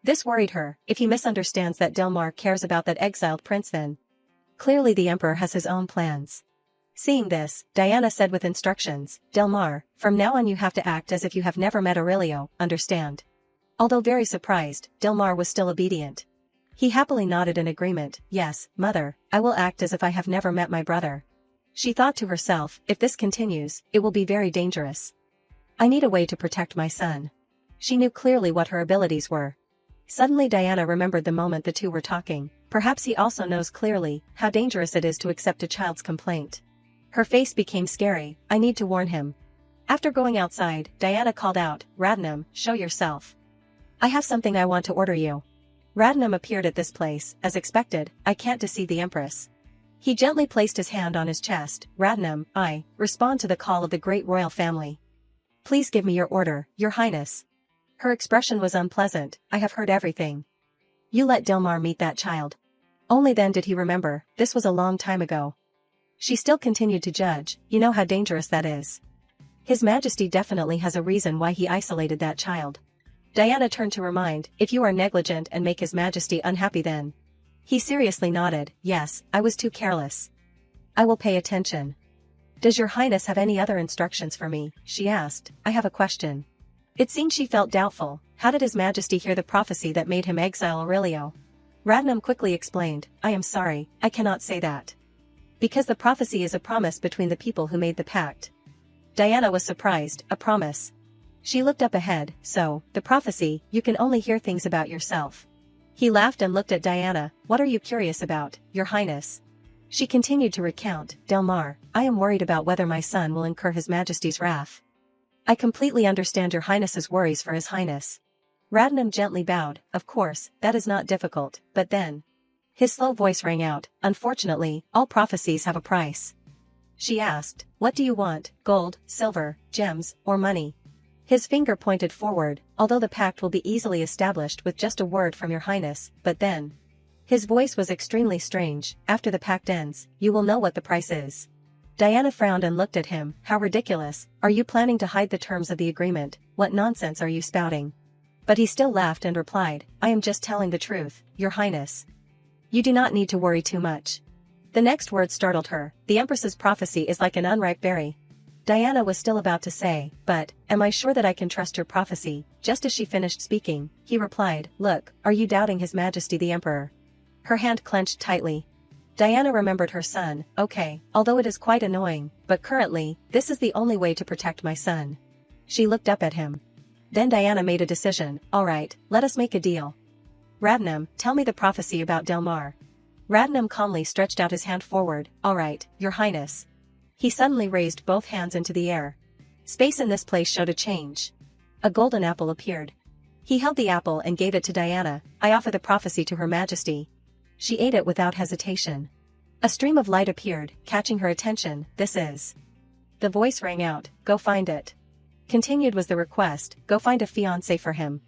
This worried her, if he misunderstands that Delmar cares about that exiled prince then. Clearly the emperor has his own plans. Seeing this, Diana said with instructions, Delmar, from now on you have to act as if you have never met Aurelio, understand? Although very surprised, Delmar was still obedient. He happily nodded in agreement, yes, mother, I will act as if I have never met my brother. She thought to herself, if this continues, it will be very dangerous. I need a way to protect my son. She knew clearly what her abilities were. Suddenly Diana remembered the moment the two were talking, perhaps he also knows clearly how dangerous it is to accept a child's complaint. Her face became scary, I need to warn him. After going outside, Diana called out, Radnam, show yourself. I have something I want to order you. Radnam appeared at this place, as expected, I can't deceive the Empress. He gently placed his hand on his chest, Radnam, I respond to the call of the great royal family. Please give me your order, your highness. Her expression was unpleasant, I have heard everything. You let Delmar meet that child. Only then did he remember, this was a long time ago. She still continued to judge, you know how dangerous that is. His Majesty definitely has a reason why he isolated that child. Diana turned to her mind, if you are negligent and make His Majesty unhappy then. He seriously nodded, yes, I was too careless. I will pay attention. Does your highness have any other instructions for me? She asked, I have a question. It seemed she felt doubtful, how did His Majesty hear the prophecy that made him exile Aurelio? Radnam quickly explained, I am sorry, I cannot say that. Because the prophecy is a promise between the people who made the pact. Diana was surprised, a promise. She looked up ahead, so, the prophecy, you can only hear things about yourself. He laughed and looked at Diana, what are you curious about, your highness? She continued to recount, Delmar, I am worried about whether my son will incur His Majesty's wrath. I completely understand your highness's worries for His Highness. Radnam gently bowed, of course, that is not difficult, but then. His slow voice rang out, unfortunately, all prophecies have a price. She asked, what do you want, gold, silver, gems, or money? His finger pointed forward, although the pact will be easily established with just a word from your highness, but then. His voice was extremely strange, after the pact ends, you will know what the price is. Diana frowned and looked at him, how ridiculous, are you planning to hide the terms of the agreement, what nonsense are you spouting? But he still laughed and replied, I am just telling the truth, your highness. You do not need to worry too much. The next word startled her, the Empress's prophecy is like an unripe berry. Diana was still about to say, but, am I sure that I can trust your prophecy? Just as she finished speaking, he replied, look, are you doubting His Majesty the Emperor? Her hand clenched tightly. Diana remembered her son, okay, although it is quite annoying, but currently, this is the only way to protect my son. She looked up at him. Then Diana made a decision, alright, let us make a deal. Radnam, tell me the prophecy about Delmar. Radnam calmly stretched out his hand forward, alright, your highness. He suddenly raised both hands into the air. Space in this place showed a change. A golden apple appeared. He held the apple and gave it to Diana, I offer the prophecy to Her Majesty. She ate it without hesitation. A stream of light appeared, catching her attention, this is. The voice rang out, go find it. Continued was the request, go find a fiancé for him.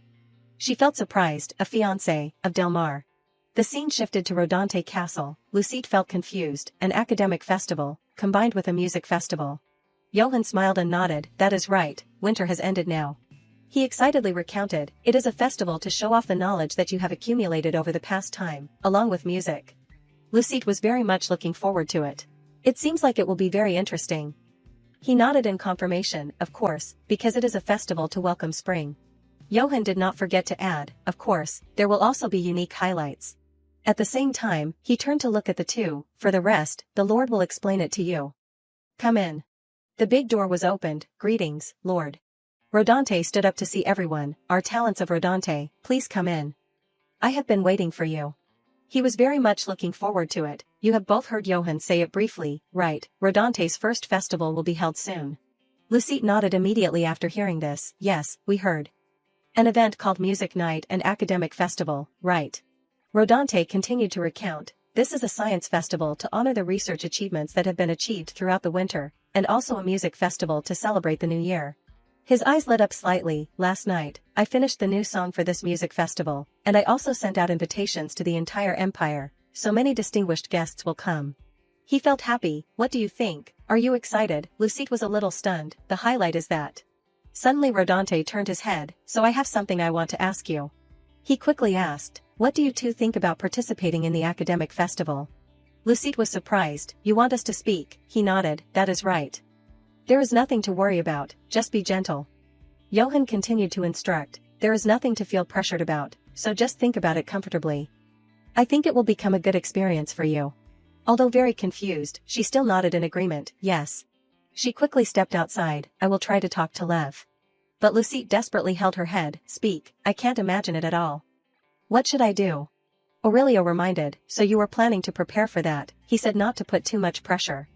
She felt surprised, a fiancé, of Delmar. The scene shifted to Rodante Castle. Lucite felt confused, an academic festival, combined with a music festival. Johann smiled and nodded, that is right, winter has ended now. He excitedly recounted, it is a festival to show off the knowledge that you have accumulated over the past time, along with music. Lucite was very much looking forward to it. It seems like it will be very interesting. He nodded in confirmation, of course, because it is a festival to welcome spring. Johann did not forget to add, of course, there will also be unique highlights. At the same time, he turned to look at the two, for the rest, the Lord will explain it to you. Come in. The big door was opened, greetings, Lord. Rodante stood up to see everyone, our talents of Rodante, please come in. I have been waiting for you. He was very much looking forward to it. You have both heard Johann say it briefly, right? Rodante's first festival will be held soon. Lucite nodded immediately after hearing this, yes, we heard. An event called Music Night and Academic Festival, right? Rodante continued to recount, this is a science festival to honor the research achievements that have been achieved throughout the winter, and also a music festival to celebrate the new year. His eyes lit up slightly, last night, I finished the new song for this music festival, and I also sent out invitations to the entire empire, so many distinguished guests will come. He felt happy, what do you think, are you excited? Lucite was a little stunned, the highlight is that. Suddenly Rodante turned his head, so I have something I want to ask you. He quickly asked, what do you two think about participating in the academic festival? Lucite was surprised, you want us to speak, he nodded, that is right. There is nothing to worry about, just be gentle. Johann continued to instruct, there is nothing to feel pressured about, so just think about it comfortably. I think it will become a good experience for you. Although very confused, she still nodded in agreement, yes. She quickly stepped outside, I will try to talk to Lev. But Lucite desperately held her head, speak, I can't imagine it at all. What should I do? Aurelio reminded, so you were planning to prepare for that, he said not to put too much pressure.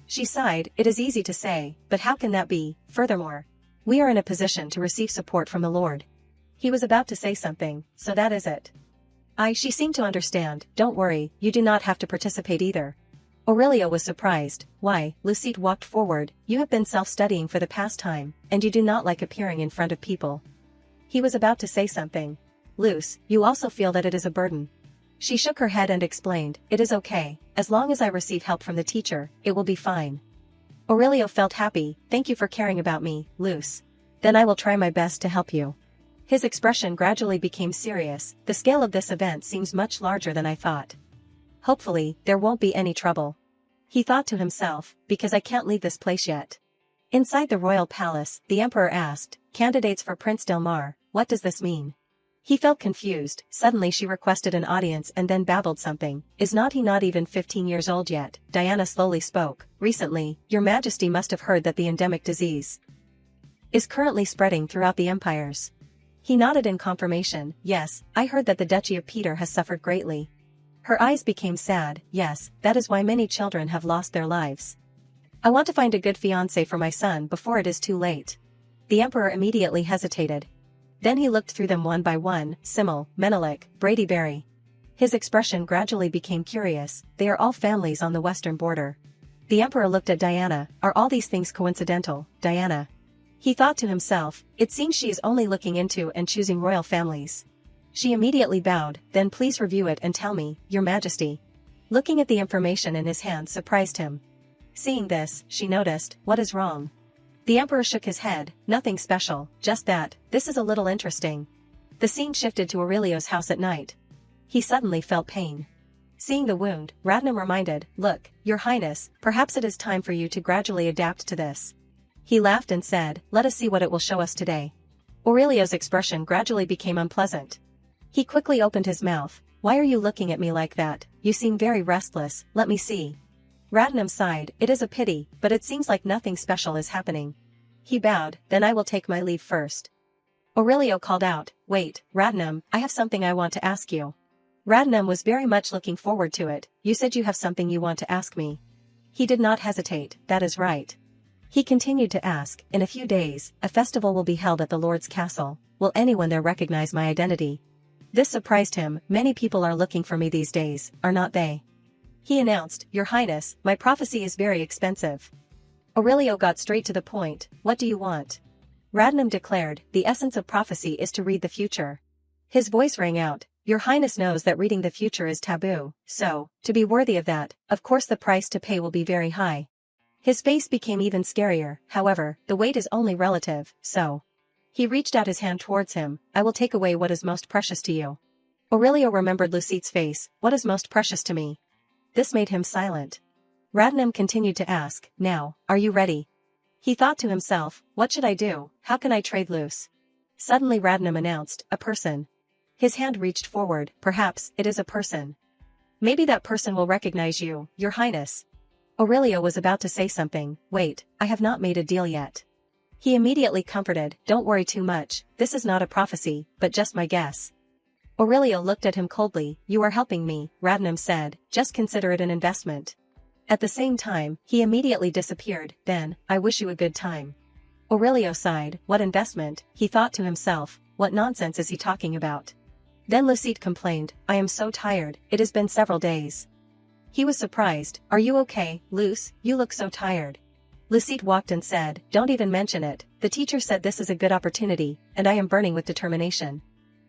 She sighed, it is easy to say, but how can that be? Furthermore, we are in a position to receive support from the Lord. He was about to say something, so that is it. She seemed to understand, don't worry, you do not have to participate either. Aurelio was surprised, why? Lucite walked forward, you have been self-studying for the past time, and you do not like appearing in front of people. He was about to say something. Luce, you also feel that it is a burden. She shook her head and explained, it is okay, as long as I receive help from the teacher, it will be fine. Aurelio felt happy, thank you for caring about me, Luce. Then I will try my best to help you. His expression gradually became serious, the scale of this event seems much larger than I thought. Hopefully, there won't be any trouble. He thought to himself, because I can't leave this place yet. Inside the royal palace, the emperor asked, candidates for Prince Del Mar, what does this mean? He felt confused, suddenly she requested an audience and then babbled something, is not he not even 15 years old yet? Diana slowly spoke, recently, your majesty must have heard that the endemic disease is currently spreading throughout the empires. He nodded in confirmation, yes, I heard that the Duchy of Peter has suffered greatly. Her eyes became sad, yes, that is why many children have lost their lives. I want to find a good fiancé for my son before it is too late. The emperor immediately hesitated. Then he looked through them one by one, Simmel, Menelik, Brady Berry. His expression gradually became curious, they are all families on the western border. The emperor looked at Diana, are all these things coincidental, Diana? He thought to himself, it seems she is only looking into and choosing royal families. She immediately bowed, then please review it and tell me, your majesty. Looking at the information in his hand surprised him. Seeing this, she noticed, what is wrong? The emperor shook his head, nothing special, just that, this is a little interesting. The scene shifted to Aurelio's house at night. He suddenly felt pain. Seeing the wound, Radnam reminded, look, your highness, perhaps it is time for you to gradually adapt to this. He laughed and said, let us see what it will show us today. Aurelio's expression gradually became unpleasant. He quickly opened his mouth, why are you looking at me like that, you seem very restless, let me see. Radnam sighed, it is a pity, but it seems like nothing special is happening. He bowed, then I will take my leave first. Aurelio called out, wait, Radnam, I have something I want to ask you. Radnam was very much looking forward to it, you said you have something you want to ask me. He did not hesitate, that is right. He continued to ask, in a few days, a festival will be held at the Lord's castle, will anyone there recognize my identity? This surprised him, many people are looking for me these days, are not they? He announced, your highness, my prophecy is very expensive. Aurelio got straight to the point, what do you want? Radnam declared, the essence of prophecy is to read the future. His voice rang out, Your Highness knows that reading the future is taboo, so, to be worthy of that, of course the price to pay will be very high. His face became even scarier, however, the weight is only relative, so. He reached out his hand towards him. I will take away what is most precious to you. Aurelio remembered Lucide's face. What is most precious to me? This made him silent. Radnam continued to ask, now, are you ready? He thought to himself, what should I do? How can I trade Luce? Suddenly Radnam announced, a person. His hand reached forward. Perhaps it is a person. Maybe that person will recognize you, Your Highness. Aurelio was about to say something. Wait, I have not made a deal yet. He immediately comforted, don't worry too much, this is not a prophecy, but just my guess. Aurelio looked at him coldly. You are helping me, Radnam said, just consider it an investment. At the same time, he immediately disappeared. Then, I wish you a good time. Aurelio sighed. What investment? He thought to himself, what nonsense is he talking about? Then Lucide complained, I am so tired, it has been several days. He was surprised. Are you okay, Luce? You look so tired. Lucide walked and said, don't even mention it, the teacher said this is a good opportunity, and I am burning with determination.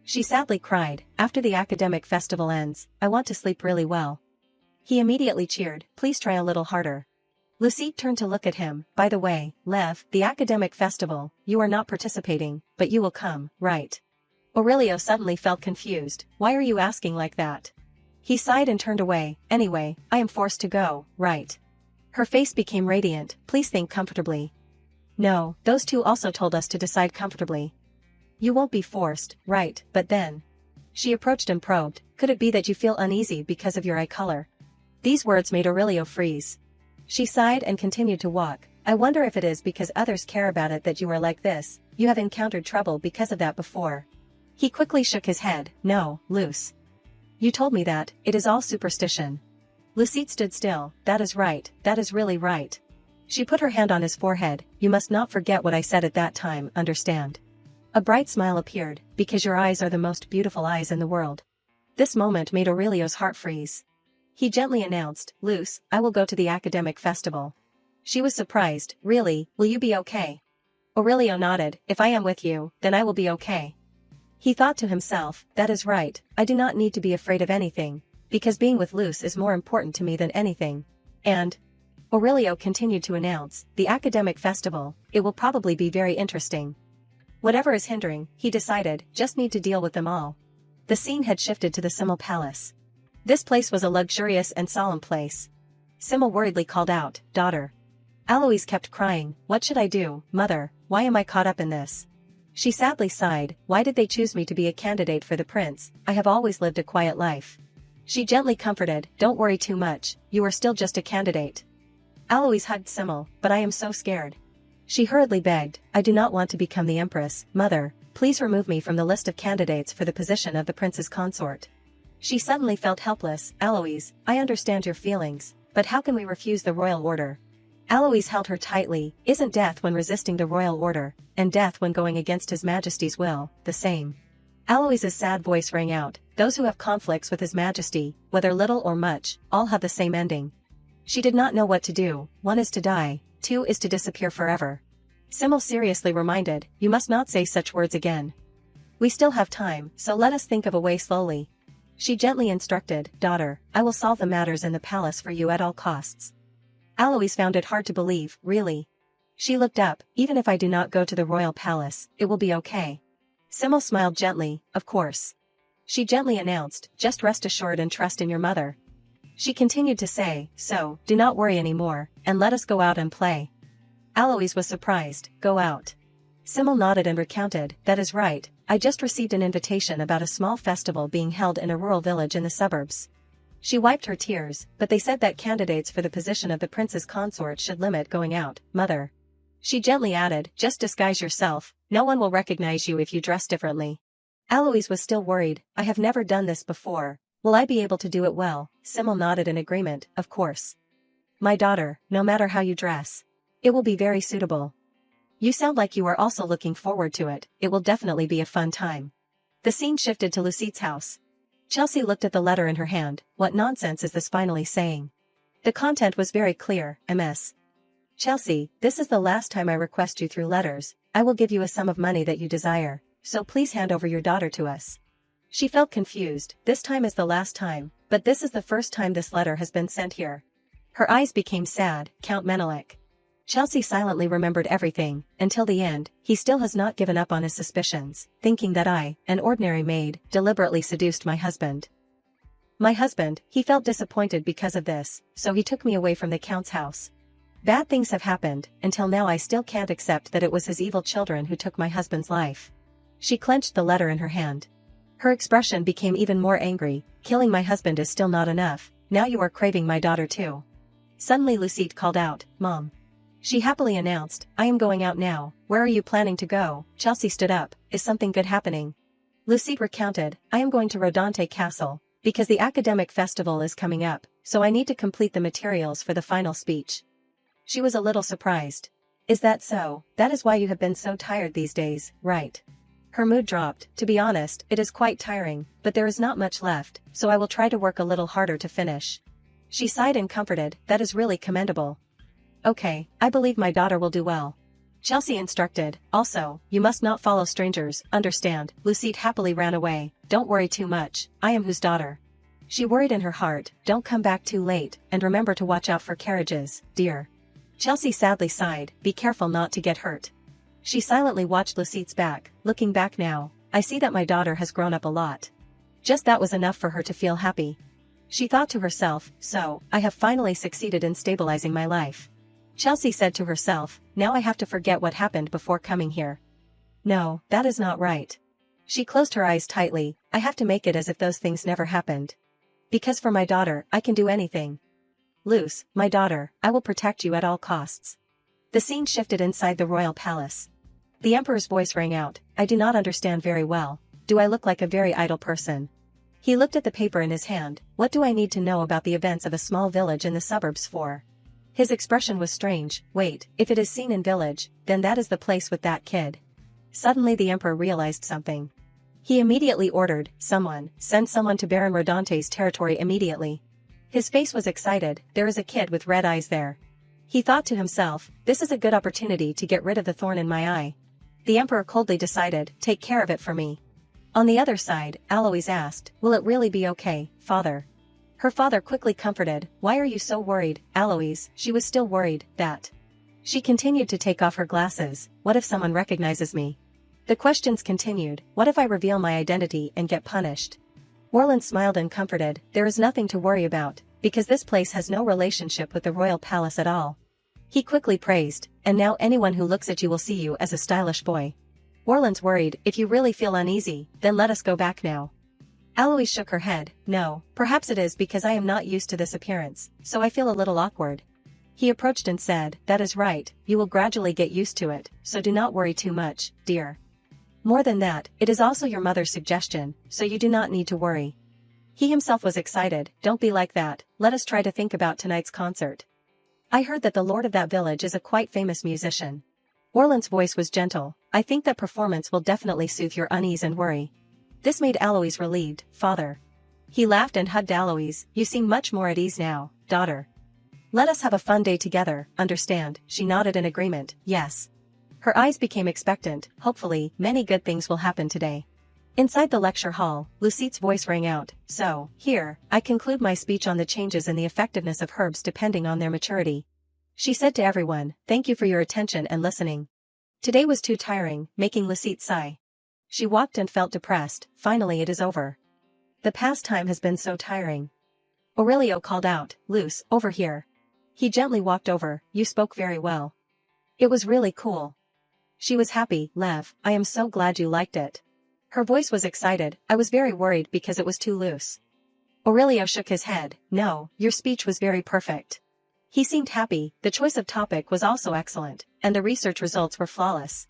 She sadly cried, after the academic festival ends, I want to sleep really well. He immediately cheered, please try a little harder. Lucide turned to look at him. By the way, Lev, the academic festival, you are not participating, but you will come, right? Aurelio suddenly felt confused. Why are you asking like that? He sighed and turned away. Anyway, I am forced to go, right? Her face became radiant. Please think comfortably. No, those two also told us to decide comfortably. You won't be forced, right, but then. She approached and probed, could it be that you feel uneasy because of your eye color? These words made Aurelio freeze. She sighed and continued to walk. I wonder if it is because others care about it that you are like this, you have encountered trouble because of that before. He quickly shook his head. No, Luce. You told me that, it is all superstition. Lucide stood still. That is right, that is really right. She put her hand on his forehead. You must not forget what I said at that time, understand? A bright smile appeared, because your eyes are the most beautiful eyes in the world. This moment made Aurelio's heart freeze. He gently announced, Luce, I will go to the academic festival. She was surprised. Really, will you be okay? Aurelio nodded. If I am with you, then I will be okay. He thought to himself, that is right, I do not need to be afraid of anything, because being with Luce is more important to me than anything. And Aurelio continued to announce, the academic festival, it will probably be very interesting. Whatever is hindering, he decided, just need to deal with them all. The scene had shifted to the Simmel Palace. This place was a luxurious and solemn place. Simmel worriedly called out, daughter. Aloise kept crying, what should I do, mother, why am I caught up in this? She sadly sighed, why did they choose me to be a candidate for the prince? I have always lived a quiet life. She gently comforted, don't worry too much, you are still just a candidate. Aloise hugged Simmel, but I am so scared. She hurriedly begged, I do not want to become the empress, mother, please remove me from the list of candidates for the position of the prince's consort. She suddenly felt helpless. Aloise, I understand your feelings, but how can we refuse the royal order? Aloise held her tightly. Isn't death when resisting the royal order, and death when going against His Majesty's will, the same? Aloise's sad voice rang out, those who have conflicts with His Majesty, whether little or much, all have the same ending. She did not know what to do. One is to die, two is to disappear forever. Simmel seriously reminded, you must not say such words again. We still have time, so let us think of a way slowly. She gently instructed, daughter, I will solve the matters in the palace for you at all costs. Aloise found it hard to believe, really. She looked up, even if I do not go to the royal palace, it will be okay. Simmel smiled gently, of course. She gently announced, just rest assured and trust in your mother. She continued to say, so, do not worry anymore, and let us go out and play. Aloise was surprised, go out. Simmel nodded and recounted, that is right, I just received an invitation about a small festival being held in a rural village in the suburbs. She wiped her tears, but they said that candidates for the position of the prince's consort should limit going out, mother. She gently added, just disguise yourself, no one will recognize you if you dress differently. Aloise was still worried, I have never done this before, will I be able to do it well? Simmel nodded in agreement, of course. My daughter, no matter how you dress. It will be very suitable. You sound like you are also looking forward to it, it will definitely be a fun time. The scene shifted to Lucide's house. Chelsea looked at the letter in her hand, what nonsense is this finally saying? The content was very clear, Ms. Chelsea, this is the last time I request you through letters, I will give you a sum of money that you desire, so please hand over your daughter to us. She felt confused. This time is the last time, but this is the first time this letter has been sent here. Her eyes became sad. Count Menelik. Chelsea silently remembered everything. Until the end, he still has not given up on his suspicions, thinking that I, an ordinary maid, deliberately seduced my husband. My husband, he felt disappointed because of this, so he took me away from the Count's house. Bad things have happened, until now I still can't accept that it was his evil children who took my husband's life. She clenched the letter in her hand. Her expression became even more angry. Killing my husband is still not enough, now you are craving my daughter too. Suddenly Lucette called out, Mom. She happily announced, I am going out now. Where are you planning to go? Chelsea stood up. Is something good happening? Lucette recounted, I am going to Rodante Castle, because the academic festival is coming up, so I need to complete the materials for the final speech. She was a little surprised. Is that so? That is why you have been so tired these days, right? Her mood dropped. To be honest, it is quite tiring, but there is not much left, so I will try to work a little harder to finish. She sighed and comforted, that is really commendable. Okay, I believe my daughter will do well. Chelsea instructed, also, you must not follow strangers, understand? Lucette happily ran away. Don't worry too much, I am whose daughter? She worried in her heart, don't come back too late, and remember to watch out for carriages, dear. Chelsea sadly sighed, be careful not to get hurt. She silently watched Lucette's back. Looking back now, I see that my daughter has grown up a lot. Just that was enough for her to feel happy. She thought to herself, so, I have finally succeeded in stabilizing my life. Chelsea said to herself, now I have to forget what happened before coming here. No, that is not right. She closed her eyes tightly, I have to make it as if those things never happened. Because for my daughter, I can do anything. Luce, my daughter, I will protect you at all costs. The scene shifted inside the royal palace. The emperor's voice rang out, I do not understand very well. Do I look like a very idle person? He looked at the paper in his hand. What do I need to know about the events of a small village in the suburbs for? His expression was strange. Wait, if it is seen in village, then that is the place with that kid. Suddenly the emperor realized something. He immediately ordered, send someone to Baron Rodante's territory immediately. His face was excited, there is a kid with red eyes there. He thought to himself, this is a good opportunity to get rid of the thorn in my eye. The emperor coldly decided, take care of it for me. On the other side, Alois asked, will it really be okay, father? Her father quickly comforted, why are you so worried, Alois? She was still worried, that. She continued to take off her glasses, what if someone recognizes me? The questions continued, what if I reveal my identity and get punished? Orlan smiled and comforted, there is nothing to worry about, because this place has no relationship with the royal palace at all. He quickly praised, and now anyone who looks at you will see you as a stylish boy. Orlan's worried, if you really feel uneasy, then let us go back now. Alois shook her head, no, perhaps it is because I am not used to this appearance, so I feel a little awkward. He approached and said, that is right, you will gradually get used to it, so do not worry too much, dear. More than that, it is also your mother's suggestion, so you do not need to worry. He himself was excited, don't be like that, let us try to think about tonight's concert. I heard that the lord of that village is a quite famous musician. Orlan's voice was gentle, I think that performance will definitely soothe your unease and worry. This made Alois relieved, father. He laughed and hugged Alois, you seem much more at ease now, daughter. Let us have a fun day together, understand? She nodded in agreement, yes. Her eyes became expectant, hopefully, many good things will happen today. Inside the lecture hall, Lucette's voice rang out, so, here, I conclude my speech on the changes in the effectiveness of herbs depending on their maturity. She said to everyone, thank you for your attention and listening. Today was too tiring, making Lucette sigh. She walked and felt depressed, finally it is over. The past time has been so tiring. Aurelio called out, Luce, over here. He gently walked over, you spoke very well. It was really cool. She was happy, Lev, I am so glad you liked it. Her voice was excited, I was very worried because it was too loose. Aurelio shook his head, no, your speech was very perfect. He seemed happy, the choice of topic was also excellent, and the research results were flawless.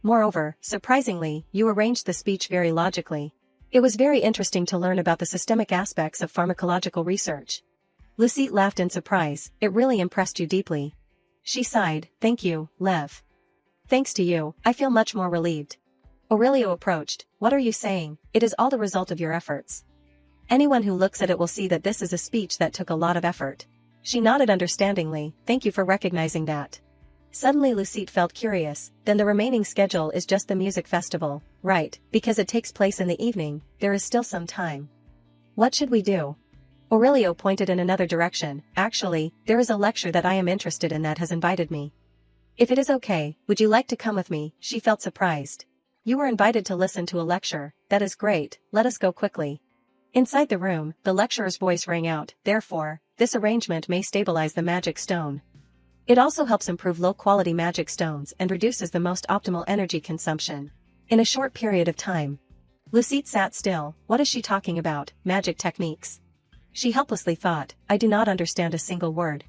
Moreover, surprisingly, you arranged the speech very logically. It was very interesting to learn about the systemic aspects of pharmacological research. Lucette laughed in surprise, it really impressed you deeply. She sighed, thank you, Lev. Thanks to you, I feel much more relieved. Aurelio approached, what are you saying? It is all the result of your efforts. Anyone who looks at it will see that this is a speech that took a lot of effort. She nodded understandingly, thank you for recognizing that. Suddenly Lucette felt curious, then the remaining schedule is just the music festival, Right, because it takes place in the evening, there is still some time. What should we do? Aurelio pointed in another direction. Actually, there is a lecture that I am interested in that has invited me. If it is okay, would you like to come with me? She felt surprised. You were invited to listen to a lecture, that is great, let us go quickly. Inside the room, the lecturer's voice rang out, therefore, this arrangement may stabilize the magic stone. It also helps improve low-quality magic stones and reduces the most optimal energy consumption. In a short period of time. Lucette sat still. What is she talking about? Magic techniques. She helplessly thought, I do not understand a single word.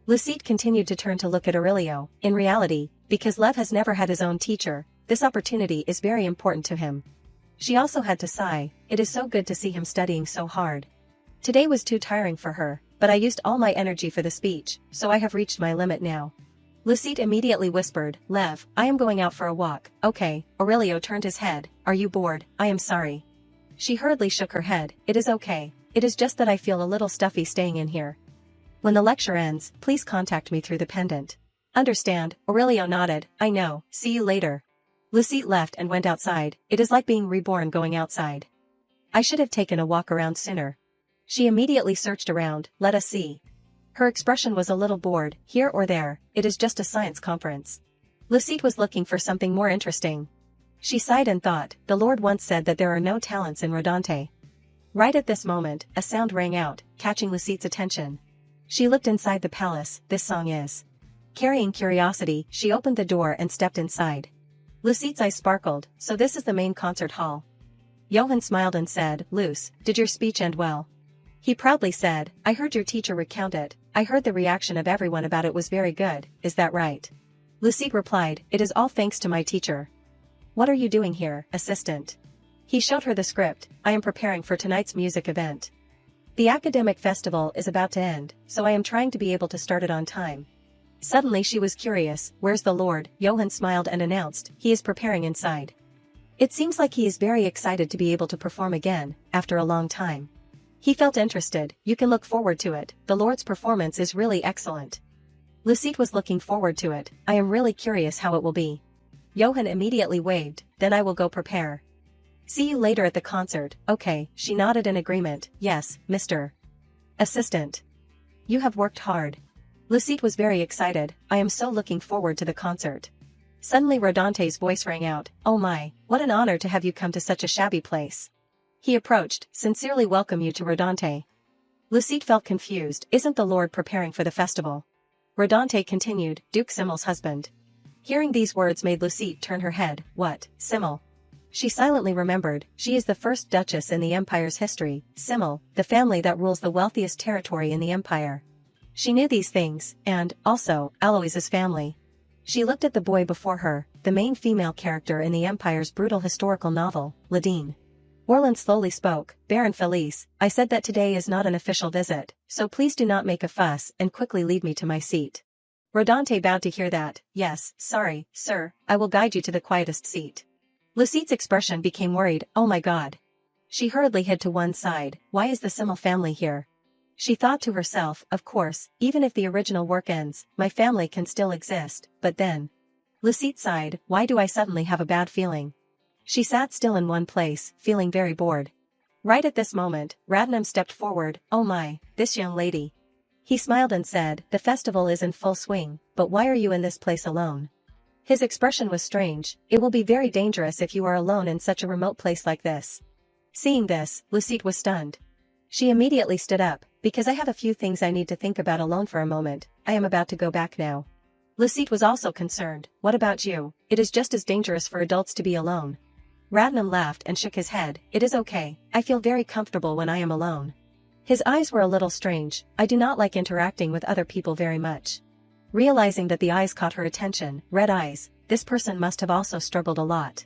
Lucette continued to turn to look at Aurelio. In reality, because Lev has never had his own teacher, this opportunity is very important to him. She also had to sigh, it is so good to see him studying so hard. Today was too tiring for her, but I used all my energy for the speech, so I have reached my limit now. Lucette immediately whispered, Lev, I am going out for a walk. Okay. Aurelio turned his head. Are you bored? I am sorry. She hurriedly shook her head. It is okay. It is just that I feel a little stuffy staying in here. When the lecture ends, please contact me through the pendant. Understand? Aurelio nodded. I know. See you later. Lucette left and went outside. It is like being reborn going outside. I should have taken a walk around sooner. She immediately searched around. Let us see. Her expression was a little bored, here or there, it is just a science conference. Lucette was looking for something more interesting. She sighed and thought, the Lord once said that there are no talents in Rodante. Right at this moment, a sound rang out, catching Lucette's attention. She looked inside the palace. This song is. Carrying curiosity, she opened the door and stepped inside. Lucette's eyes sparkled, so this is the main concert hall. Johann smiled and said, Luce, did your speech end well? He proudly said, I heard your teacher recount it. I heard the reaction of everyone about it was very good, is that right? Lucette replied, it is all thanks to my teacher. What are you doing here, assistant? He showed her the script. I am preparing for tonight's music event. The academic festival is about to end, so I am trying to be able to start it on time. Suddenly she was curious, where's the Lord? Johann smiled and announced, he is preparing inside. It seems like he is very excited to be able to perform again, after a long time. He felt interested. You can look forward to it, the Lord's performance is really excellent. Lucette was looking forward to it. I am really curious how it will be. Johann immediately waved, then I will go prepare. See you later at the concert. Okay, she nodded in agreement. Yes, Mr. Assistant. You have worked hard. Lucette was very excited. I am so looking forward to the concert. Suddenly Rodante's voice rang out. Oh my, what an honor to have you come to such a shabby place. He approached, sincerely welcome you to Rodante. Lucette felt confused. Isn't the Lord preparing for the festival? Rodante continued, Duke Simmel's husband. Hearing these words made Lucette turn her head. What, Simmel? She silently remembered, she is the first duchess in the empire's history. Simmel, the family that rules the wealthiest territory in the empire. She knew these things, and, also, Alois's family. She looked at the boy before her, the main female character in the empire's brutal historical novel, Ladine. Orland slowly spoke, Baron Felice, I said that today is not an official visit, so please do not make a fuss and quickly lead me to my seat. Rodante bowed to hear that. Yes, sorry, sir, I will guide you to the quietest seat. Lucette's expression became worried. Oh my god. She hurriedly hid to one side. Why is the Simmel family here? She thought to herself, of course, even if the original work ends, my family can still exist, but then. Lucette sighed, why do I suddenly have a bad feeling? She sat still in one place, feeling very bored. Right at this moment, Radnam stepped forward. Oh my, this young lady. He smiled and said, the festival is in full swing, but why are you in this place alone? His expression was strange. It will be very dangerous if you are alone in such a remote place like this. Seeing this, Lucette was stunned. She immediately stood up, because I have a few things I need to think about alone for a moment. I am about to go back now. Lucette was also concerned. What about you? It is just as dangerous for adults to be alone. Radnam laughed and shook his head. It is okay, I feel very comfortable when I am alone. His eyes were a little strange. I do not like interacting with other people very much. Realizing that the eyes caught her attention, red eyes, this person must have also struggled a lot.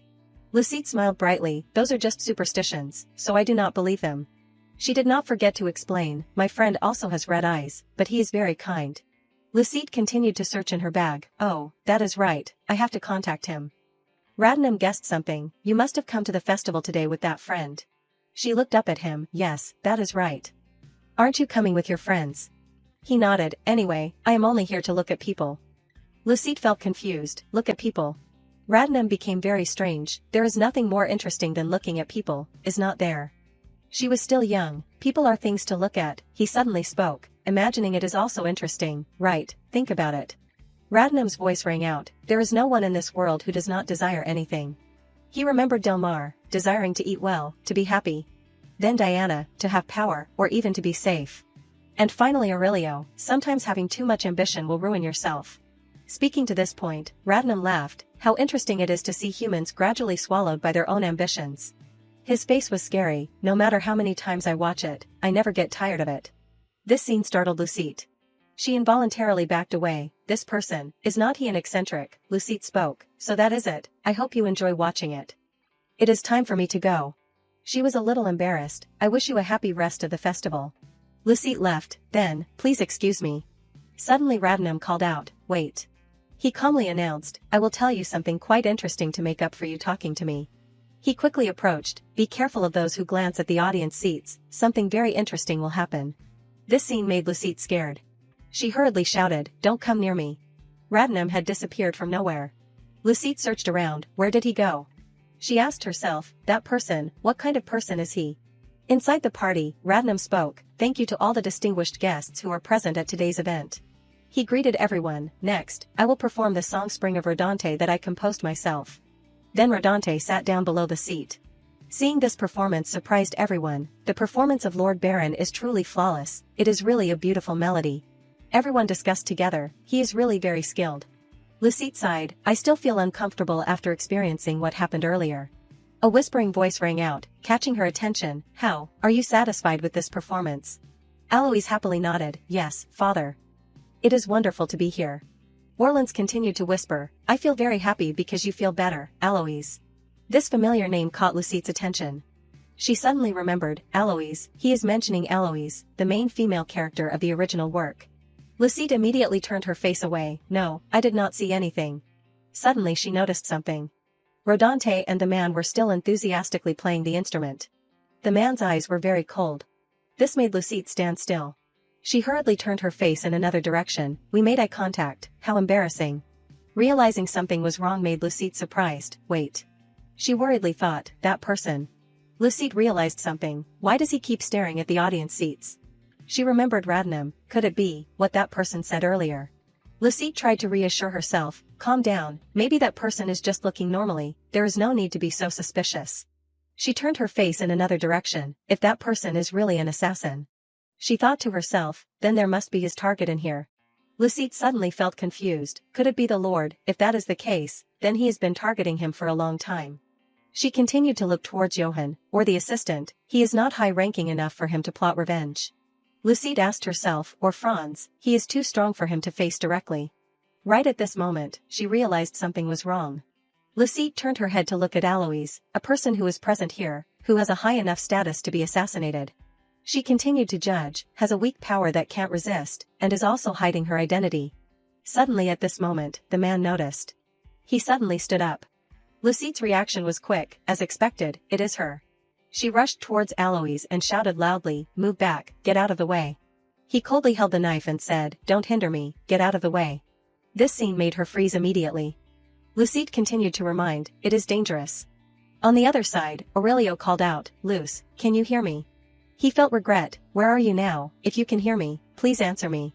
Lucette smiled brightly, those are just superstitions, so I do not believe them. She did not forget to explain, my friend also has red eyes, but he is very kind. Lucette continued to search in her bag. Oh, that is right, I have to contact him. Radnam guessed something. You must have come to the festival today with that friend. She looked up at him. Yes, that is right. Aren't you coming with your friends? He nodded. Anyway, I am only here to look at people. Lucette felt confused. Look at people. Radnam became very strange. There is nothing more interesting than looking at people, is not there? She was still young. People are things to look at, he suddenly spoke, imagining it is also interesting, right, think about it. Radnam's voice rang out, there is no one in this world who does not desire anything. He remembered Delmar, desiring to eat well, to be happy. Then Diana, to have power, or even to be safe. And finally Aurelio, sometimes having too much ambition will ruin yourself. Speaking to this point, Radnam laughed, how interesting it is to see humans gradually swallowed by their own ambitions. His face was scary, no matter how many times I watch it, I never get tired of it. This scene startled Lucette. She involuntarily backed away, this person, is not he an eccentric? Lucette spoke, so that is it, I hope you enjoy watching it. It is time for me to go. She was a little embarrassed, I wish you a happy rest of the festival. Lucette left, then, please excuse me. Suddenly Radnam called out, wait. He calmly announced, I will tell you something quite interesting to make up for you talking to me. He quickly approached, be careful of those who glance at the audience seats, something very interesting will happen. This scene made Lucette scared. She hurriedly shouted, don't come near me. Radnam had disappeared from nowhere. Lucette searched around, where did he go? She asked herself, that person, what kind of person is he? Inside the party, Radnam spoke, thank you to all the distinguished guests who are present at today's event. He greeted everyone, next, I will perform the song Spring of Rodante that I composed myself. Then Rodante sat down below the seat. Seeing this performance surprised everyone, the performance of Lord Baron is truly flawless, it is really a beautiful melody. Everyone discussed together, he is really very skilled. Lucette sighed, I still feel uncomfortable after experiencing what happened earlier. A whispering voice rang out, catching her attention, how, are you satisfied with this performance? Alois happily nodded, yes, father. It is wonderful to be here. Orleans continued to whisper, I feel very happy because you feel better, Alois. This familiar name caught Lucette's attention. She suddenly remembered, Alois, he is mentioning Alois, the main female character of the original work. Lucette immediately turned her face away, no, I did not see anything. Suddenly she noticed something. Rodante and the man were still enthusiastically playing the instrument. The man's eyes were very cold. This made Lucette stand still. She hurriedly turned her face in another direction, we made eye contact, how embarrassing. Realizing something was wrong made Lucette surprised, wait. She worriedly thought, that person. Lucette realized something, why does he keep staring at the audience seats? She remembered Radnam, could it be, what that person said earlier? Lucette tried to reassure herself, calm down, maybe that person is just looking normally, there is no need to be so suspicious. She turned her face in another direction, if that person is really an assassin. She thought to herself, then there must be his target in here. Lucette suddenly felt confused, could it be the Lord? If that is the case, then he has been targeting him for a long time. She continued to look towards Johann, or the assistant, he is not high-ranking enough for him to plot revenge. Lucette asked herself, or Franz, he is too strong for him to face directly. Right at this moment, she realized something was wrong. Lucette turned her head to look at Alois, a person who is present here, who has a high enough status to be assassinated. She continued to judge, has a weak power that can't resist, and is also hiding her identity. Suddenly at this moment, the man noticed. He suddenly stood up. Lucette's reaction was quick, as expected, it is her. She rushed towards Alois and shouted loudly, move back, get out of the way. He coldly held the knife and said, don't hinder me, get out of the way. This scene made her freeze immediately. Lucette continued to remind, it is dangerous. On the other side, Aurelio called out, Luce, can you hear me? He felt regret, where are you now, if you can hear me, please answer me.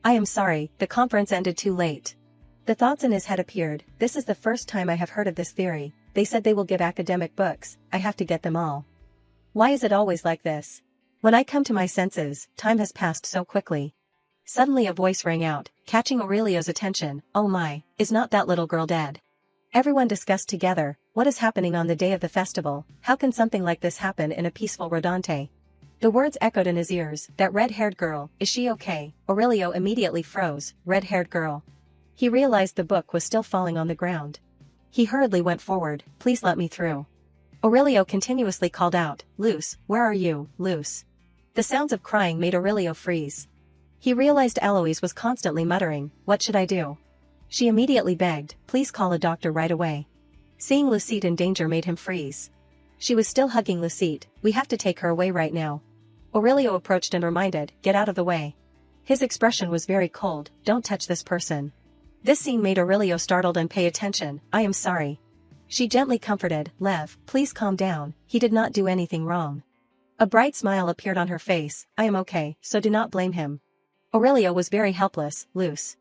I am sorry, the conference ended too late. The thoughts in his head appeared, this is the first time I have heard of this theory, they said they will give academic books, I have to get them all. Why is it always like this? When I come to my senses, time has passed so quickly. Suddenly a voice rang out, catching Aurelio's attention, oh my, is not that little girl dead? Everyone discussed together, what is happening on the day of the festival, how can something like this happen in a peaceful Rodante? The words echoed in his ears, that red-haired girl, is she okay? Aurelio immediately froze, red-haired girl. He realized the book was still falling on the ground. He hurriedly went forward, please let me through. Aurelio continuously called out, Luce, where are you, Luce? The sounds of crying made Aurelio freeze. He realized Alois was constantly muttering, what should I do? She immediately begged, please call a doctor right away. Seeing Lucette in danger made him freeze. She was still hugging Lucette, we have to take her away right now. Aurelio approached and reminded, get out of the way. His expression was very cold, don't touch this person. This scene made Aurelio startled and pay attention. I am sorry. She gently comforted, Lev, please calm down, he did not do anything wrong. A bright smile appeared on her face. I am okay, so do not blame him. Aurelio was very helpless, loose.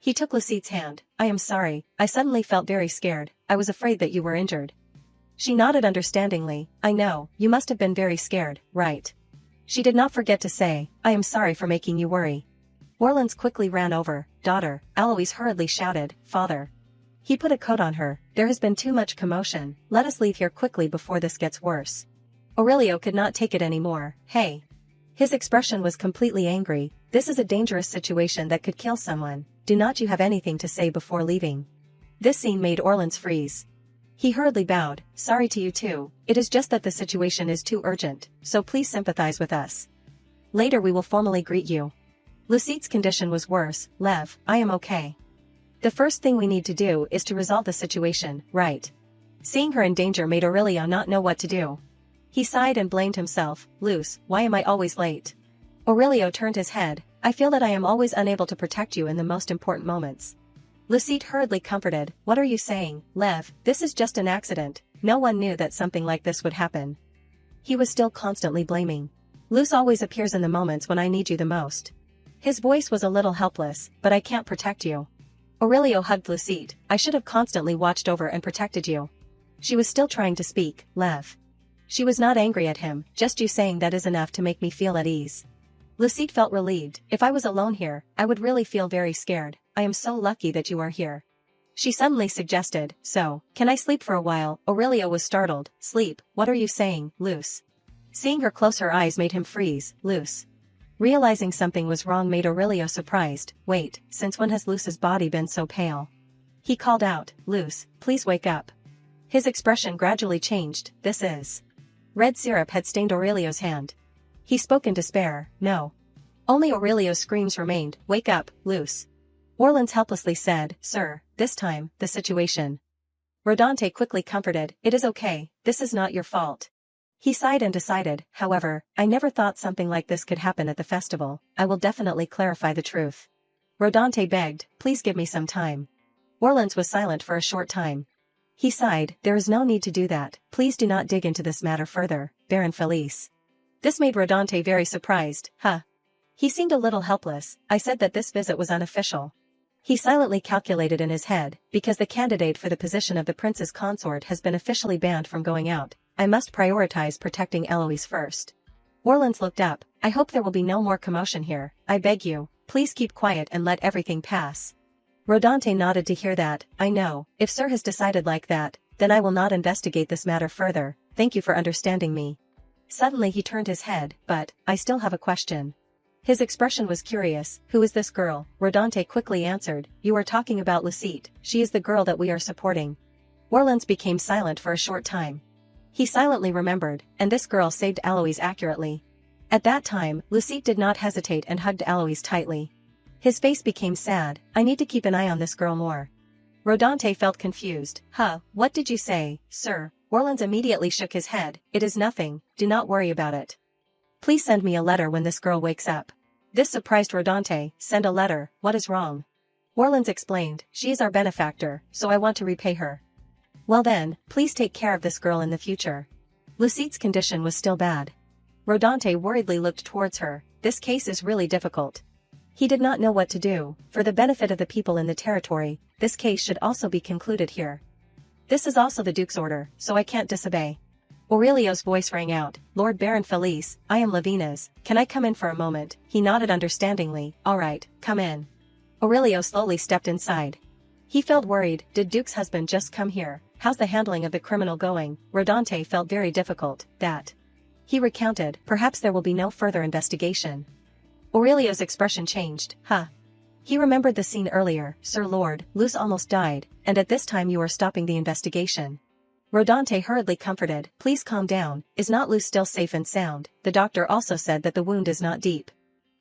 He took Lucide's hand. I am sorry, I suddenly felt very scared, I was afraid that you were injured. She nodded understandingly. I know, you must have been very scared, right? She did not forget to say, I am sorry for making you worry. Orleans quickly ran over. Daughter, Alois hurriedly shouted, Father. He put a coat on her. There has been too much commotion, let us leave here quickly before this gets worse. Aurelio could not take it anymore. Hey. His expression was completely angry. This is a dangerous situation that could kill someone. Do not you have anything to say before leaving? This scene made Orleans freeze. He hurriedly bowed. Sorry to you too, it is just that the situation is too urgent, so please sympathize with us. Later we will formally greet you. Lucide's condition was worse. Lev, I am okay. The first thing we need to do is to resolve the situation, right? Seeing her in danger made Aurelio not know what to do. He sighed and blamed himself. Luce, why am I always late? Aurelio turned his head. I feel that I am always unable to protect you in the most important moments. Lucide hurriedly comforted. What are you saying, Lev? This is just an accident. No one knew that something like this would happen. He was still constantly blaming. Luce always appears in the moments when I need you the most. His voice was a little helpless, but I can't protect you. Aurelio hugged Lucide. I should have constantly watched over and protected you. She was still trying to speak. Lev. She was not angry at him, just you saying that is enough to make me feel at ease. Lucide felt relieved. If I was alone here, I would really feel very scared. I am so lucky that you are here. She suddenly suggested, so, can I sleep for a while? Aurelio was startled. Sleep, what are you saying, Luce? Seeing her close her eyes made him freeze. Luce. Realizing something was wrong made Aurelio surprised. Wait, since when has Luce's body been so pale? He called out, Luce, please wake up. His expression gradually changed. This is. Red syrup had stained Aurelio's hand. He spoke in despair. No. Only Aurelio's screams remained. Wake up, Luce. Orleans helplessly said, Sir, this time, the situation. Rodante quickly comforted. It is okay, this is not your fault. He sighed and decided, however, I never thought something like this could happen at the festival. I will definitely clarify the truth. Rodante begged, please give me some time. Orleans was silent for a short time. He sighed, there is no need to do that, please do not dig into this matter further, Baron Felice. This made Rodante very surprised. Huh. He seemed a little helpless. I said that this visit was unofficial. He silently calculated in his head, because the candidate for the position of the prince's consort has been officially banned from going out, I must prioritize protecting Eloise first. Orleans looked up. I hope there will be no more commotion here, I beg you, please keep quiet and let everything pass. Rodante nodded to hear that. I know, if Sir has decided like that, then I will not investigate this matter further, thank you for understanding me. Suddenly he turned his head, but, I still have a question. His expression was curious. Who is this girl? Rodante quickly answered, you are talking about Lucide, she is the girl that we are supporting. Orleans became silent for a short time. He silently remembered, and this girl saved Alois accurately. At that time, Lucide did not hesitate and hugged Alois tightly. His face became sad. I need to keep an eye on this girl more. Rodante felt confused. Huh, what did you say, sir? Orleans immediately shook his head. It is nothing, do not worry about it. Please send me a letter when this girl wakes up. This surprised Rodante. Send a letter, what is wrong? Orleans explained, she is our benefactor, so I want to repay her. Well then, please take care of this girl in the future. Lucide's condition was still bad. Rodante worriedly looked towards her. This case is really difficult. He did not know what to do. For the benefit of the people in the territory, this case should also be concluded here. This is also the Duke's order, so I can't disobey. Aurelio's voice rang out. Lord Baron Felice, I am Lavina's, can I come in for a moment? He nodded understandingly. All right, come in. Aurelio slowly stepped inside. He felt worried. Did Duke's husband just come here? How's the handling of the criminal going? Rodante felt very difficult. That. He recounted. Perhaps there will be no further investigation. Aurelio's expression changed. Huh. He remembered the scene earlier. Sir Lord, Luce almost died, and at this time you are stopping the investigation. Rodante hurriedly comforted. Please calm down, is not Luce still safe and sound? The doctor also said that the wound is not deep.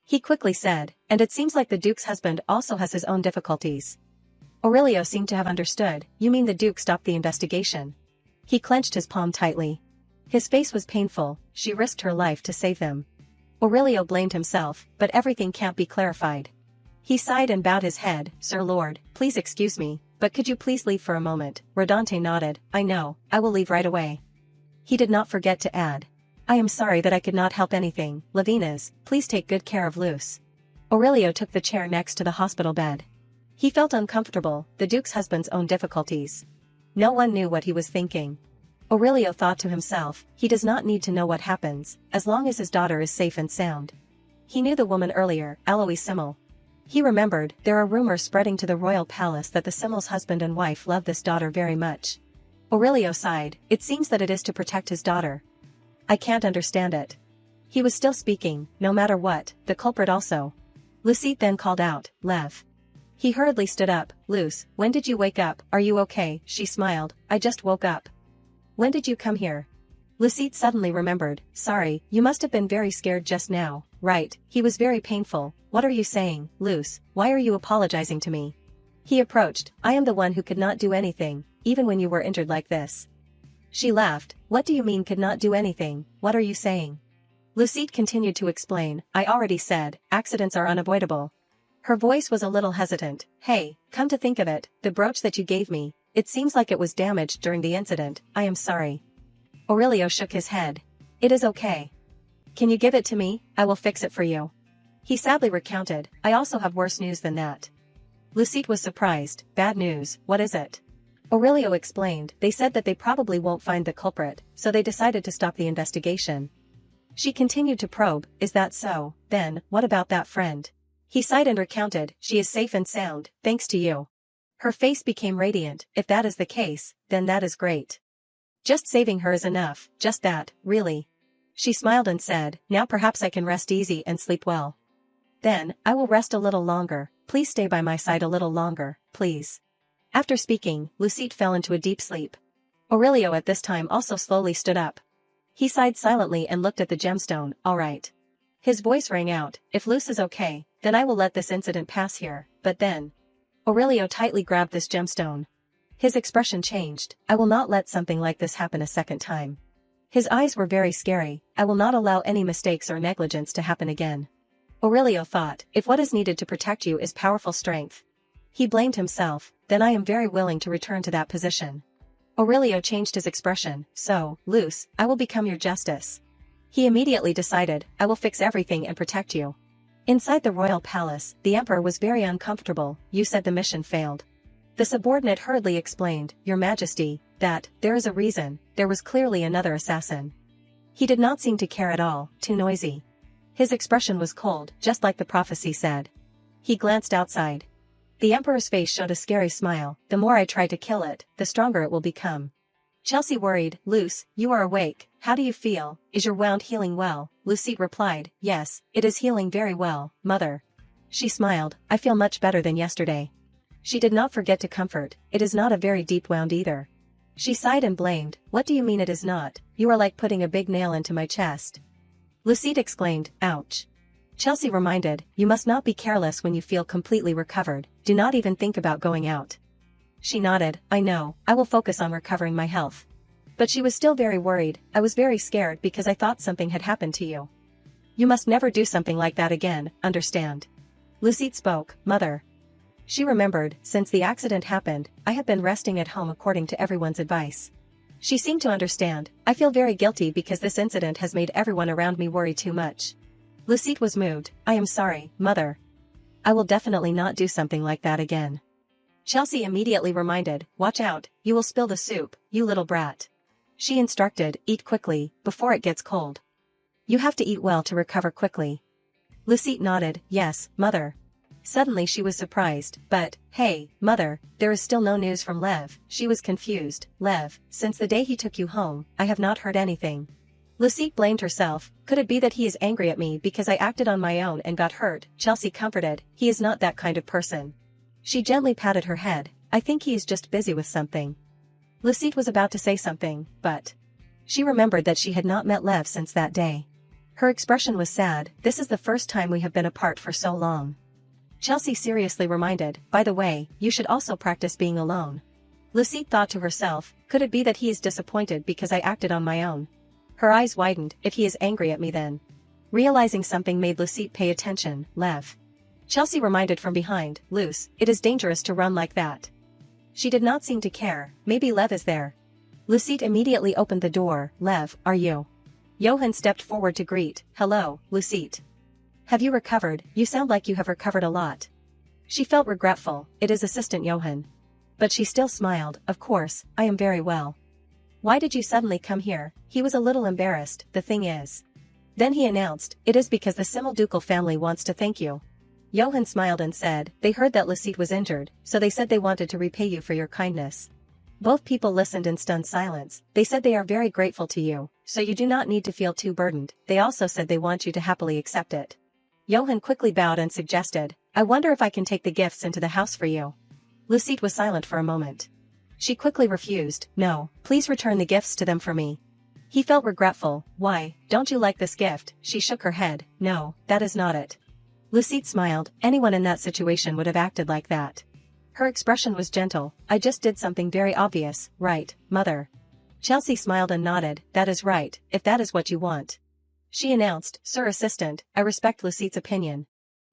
He quickly said, and it seems like the Duke's husband also has his own difficulties. Aurelio seemed to have understood. You mean the Duke stopped the investigation? He clenched his palm tightly. His face was painful. She risked her life to save them. Aurelio blamed himself, but everything can't be clarified. He sighed and bowed his head. Sir Lord, please excuse me, but could you please leave for a moment? Rodante nodded. I know, I will leave right away. He did not forget to add. I am sorry that I could not help anything. Lavinas, please take good care of Luce. Aurelio took the chair next to the hospital bed. He felt uncomfortable, the Duke's husband's own difficulties. No one knew what he was thinking. Aurelio thought to himself, he does not need to know what happens, as long as his daughter is safe and sound. He knew the woman earlier, Eloise Simmel. He remembered, there are rumors spreading to the royal palace that the Simmel's husband and wife love this daughter very much. Aurelio sighed, it seems that it is to protect his daughter. I can't understand it. He was still speaking, no matter what, the culprit also. Lucette then called out, Lev. He hurriedly stood up. Luce, when did you wake up? Are you okay? She smiled. I just woke up. When did you come here? Lucette suddenly remembered. Sorry, you must have been very scared just now. Right, he was very painful. What are you saying, Luce? Why are you apologizing to me? He approached. I am the one who could not do anything, even when you were injured like this. She laughed. What do you mean could not do anything? What are you saying? Lucette continued to explain. I already said, accidents are unavoidable. Her voice was a little hesitant. Hey, come to think of it, the brooch that you gave me, it seems like it was damaged during the incident. I am sorry. Aurelio shook his head. It is okay. Can you give it to me? I will fix it for you. He sadly recounted. I also have worse news than that. Lucette was surprised. Bad news, what is it? Aurelio explained. They said that they probably won't find the culprit, so they decided to stop the investigation. She continued to probe. Is that so? Then, what about that friend? He sighed and recounted. She is safe and sound, thanks to you. Her face became radiant. If that is the case, then that is great. Just saving her is enough, just that, really. She smiled and said, now perhaps I can rest easy and sleep well. Then, I will rest a little longer, please stay by my side a little longer, please. After speaking, Lucette fell into a deep sleep. Aurelio at this time also slowly stood up. He sighed silently and looked at the gemstone. All right. His voice rang out, if Luce is okay, then I will let this incident pass here, but then. Aurelio tightly grabbed this gemstone. His expression changed. I will not let something like this happen a second time. His eyes were very scary. I will not allow any mistakes or negligence to happen again. Aurelio thought, if what is needed to protect you is powerful strength. He blamed himself, then I am very willing to return to that position. Aurelio changed his expression. So, Luce, I will become your justice. He immediately decided, I will fix everything and protect you. Inside the royal palace, the emperor was very uncomfortable. You said the mission failed. The subordinate hurriedly explained, Your Majesty, that, there is a reason, there was clearly another assassin. He did not seem to care at all, too noisy. His expression was cold, just like the prophecy said. He glanced outside. The emperor's face showed a scary smile. The more I try to kill it, the stronger it will become. Chelsea worried. Luce, you are awake. How do you feel? Is your wound healing well? Lucette replied. Yes, it is healing very well, mother. She smiled. I feel much better than yesterday. She did not forget to comfort. It is not a very deep wound either. She sighed and blamed. What do you mean it is not? You are like putting a big nail into my chest. Lucette exclaimed. Ouch. Chelsea reminded, you must not be careless when you feel completely recovered, do not even think about going out. She nodded, I know, I will focus on recovering my health. But she was still very worried. I was very scared because I thought something had happened to you. You must never do something like that again, understand? Lucette spoke, Mother. She remembered, since the accident happened, I have been resting at home according to everyone's advice. She seemed to understand. I feel very guilty because this incident has made everyone around me worry too much. Lucette was moved. I am sorry, Mother. I will definitely not do something like that again. Chelsea immediately reminded, watch out, you will spill the soup, you little brat. She instructed, eat quickly, before it gets cold. You have to eat well to recover quickly. Lucette nodded, yes, Mother. Suddenly she was surprised, but, hey, Mother, there is still no news from Lev. She was confused. Lev, since the day he took you home, I have not heard anything. Lucette blamed herself. Could it be that he is angry at me because I acted on my own and got hurt? Chelsea comforted, he is not that kind of person. She gently patted her head. I think he is just busy with something. Lucette was about to say something, but she remembered that she had not met Lev since that day. Her expression was sad. This is the first time we have been apart for so long. Chelsea seriously reminded, by the way, you should also practice being alone. Lucette thought to herself, could it be that he is disappointed because I acted on my own? Her eyes widened. If he is angry at me then. Realizing something made Lucette pay attention. Lev. Chelsea reminded from behind, Luce, it is dangerous to run like that. She did not seem to care, maybe Lev is there. Lucette immediately opened the door, Lev, are you? Johan stepped forward to greet, hello, Lucette. Have you recovered? You sound like you have recovered a lot. She felt regretful, it is Assistant Johan. But she still smiled, of course, I am very well. Why did you suddenly come here? He was a little embarrassed, the thing is. Then he announced, it is because the Simmelducal family wants to thank you. Johan smiled and said, they heard that Lucette was injured, so they said they wanted to repay you for your kindness. Both people listened in stunned silence, they said they are very grateful to you, so you do not need to feel too burdened, they also said they want you to happily accept it. Johan quickly bowed and suggested, I wonder if I can take the gifts into the house for you. Lucette was silent for a moment. She quickly refused, no, please return the gifts to them for me. He felt regretful, why, don't you like this gift? She shook her head, no, that is not it. Lucette smiled, anyone in that situation would have acted like that. Her expression was gentle, I just did something very obvious, right, mother? Chelsea smiled and nodded, that is right, if that is what you want. She announced, Sir Assistant, I respect Lucette's opinion.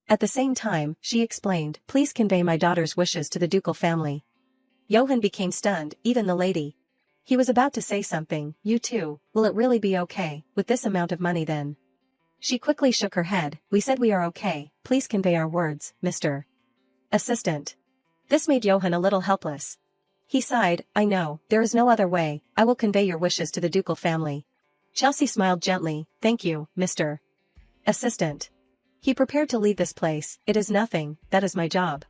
At the same time, she explained, please convey my daughter's wishes to the ducal family. Johan became stunned, even the lady. He was about to say something, you too, will it really be okay, with this amount of money then? She quickly shook her head, we said we are okay, please convey our words, Mr. Assistant. This made Johan a little helpless. He sighed, I know, there is no other way, I will convey your wishes to the ducal family. Chelsea smiled gently, thank you, Mr. Assistant. He prepared to leave this place, it is nothing, that is my job.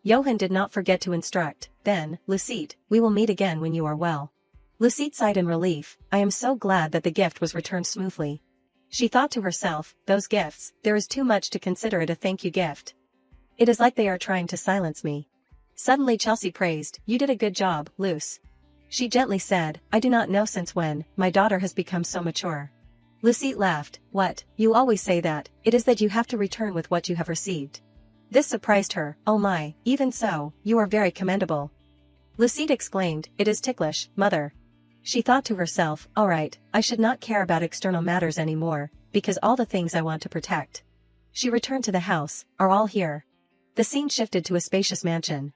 Johan did not forget to instruct, then, Lucette, we will meet again when you are well. Lucette sighed in relief, I am so glad that the gift was returned smoothly. She thought to herself, those gifts, there is too much to consider it a thank you gift. It is like they are trying to silence me. Suddenly Chelsea praised, you did a good job, Luce. She gently said, I do not know since when, my daughter has become so mature. Lucette laughed, what, you always say that, it is that you have to return with what you have received. This surprised her, oh my, even so, you are very commendable. Lucette exclaimed, it is ticklish, mother. She thought to herself, alright, I should not care about external matters anymore, because all the things I want to protect. She returned to the house, are all here? The scene shifted to a spacious mansion.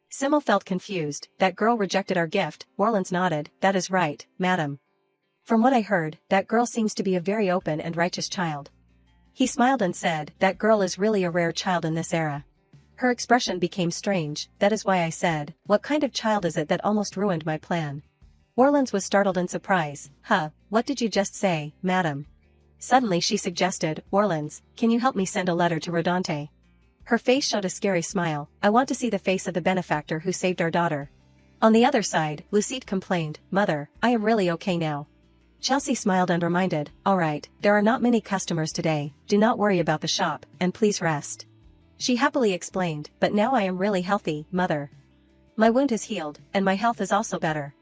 Simmel felt confused, that girl rejected our gift, Orleans nodded, that is right, madam. From what I heard, that girl seems to be a very open and righteous child. He smiled and said, that girl is really a rare child in this era. Her expression became strange, that is why I said, what kind of child is it that almost ruined my plan? Orleans was startled in surprise, what did you just say, madam? Suddenly she suggested, Orleans, can you help me send a letter to Rodante? Her face showed a scary smile, I want to see the face of the benefactor who saved our daughter. On the other side, Lucette complained, mother, I am really okay now. Chelsea smiled and reminded, alright, there are not many customers today, do not worry about the shop, and please rest. She happily explained, but now I am really healthy, mother. My wound is healed, and my health is also better.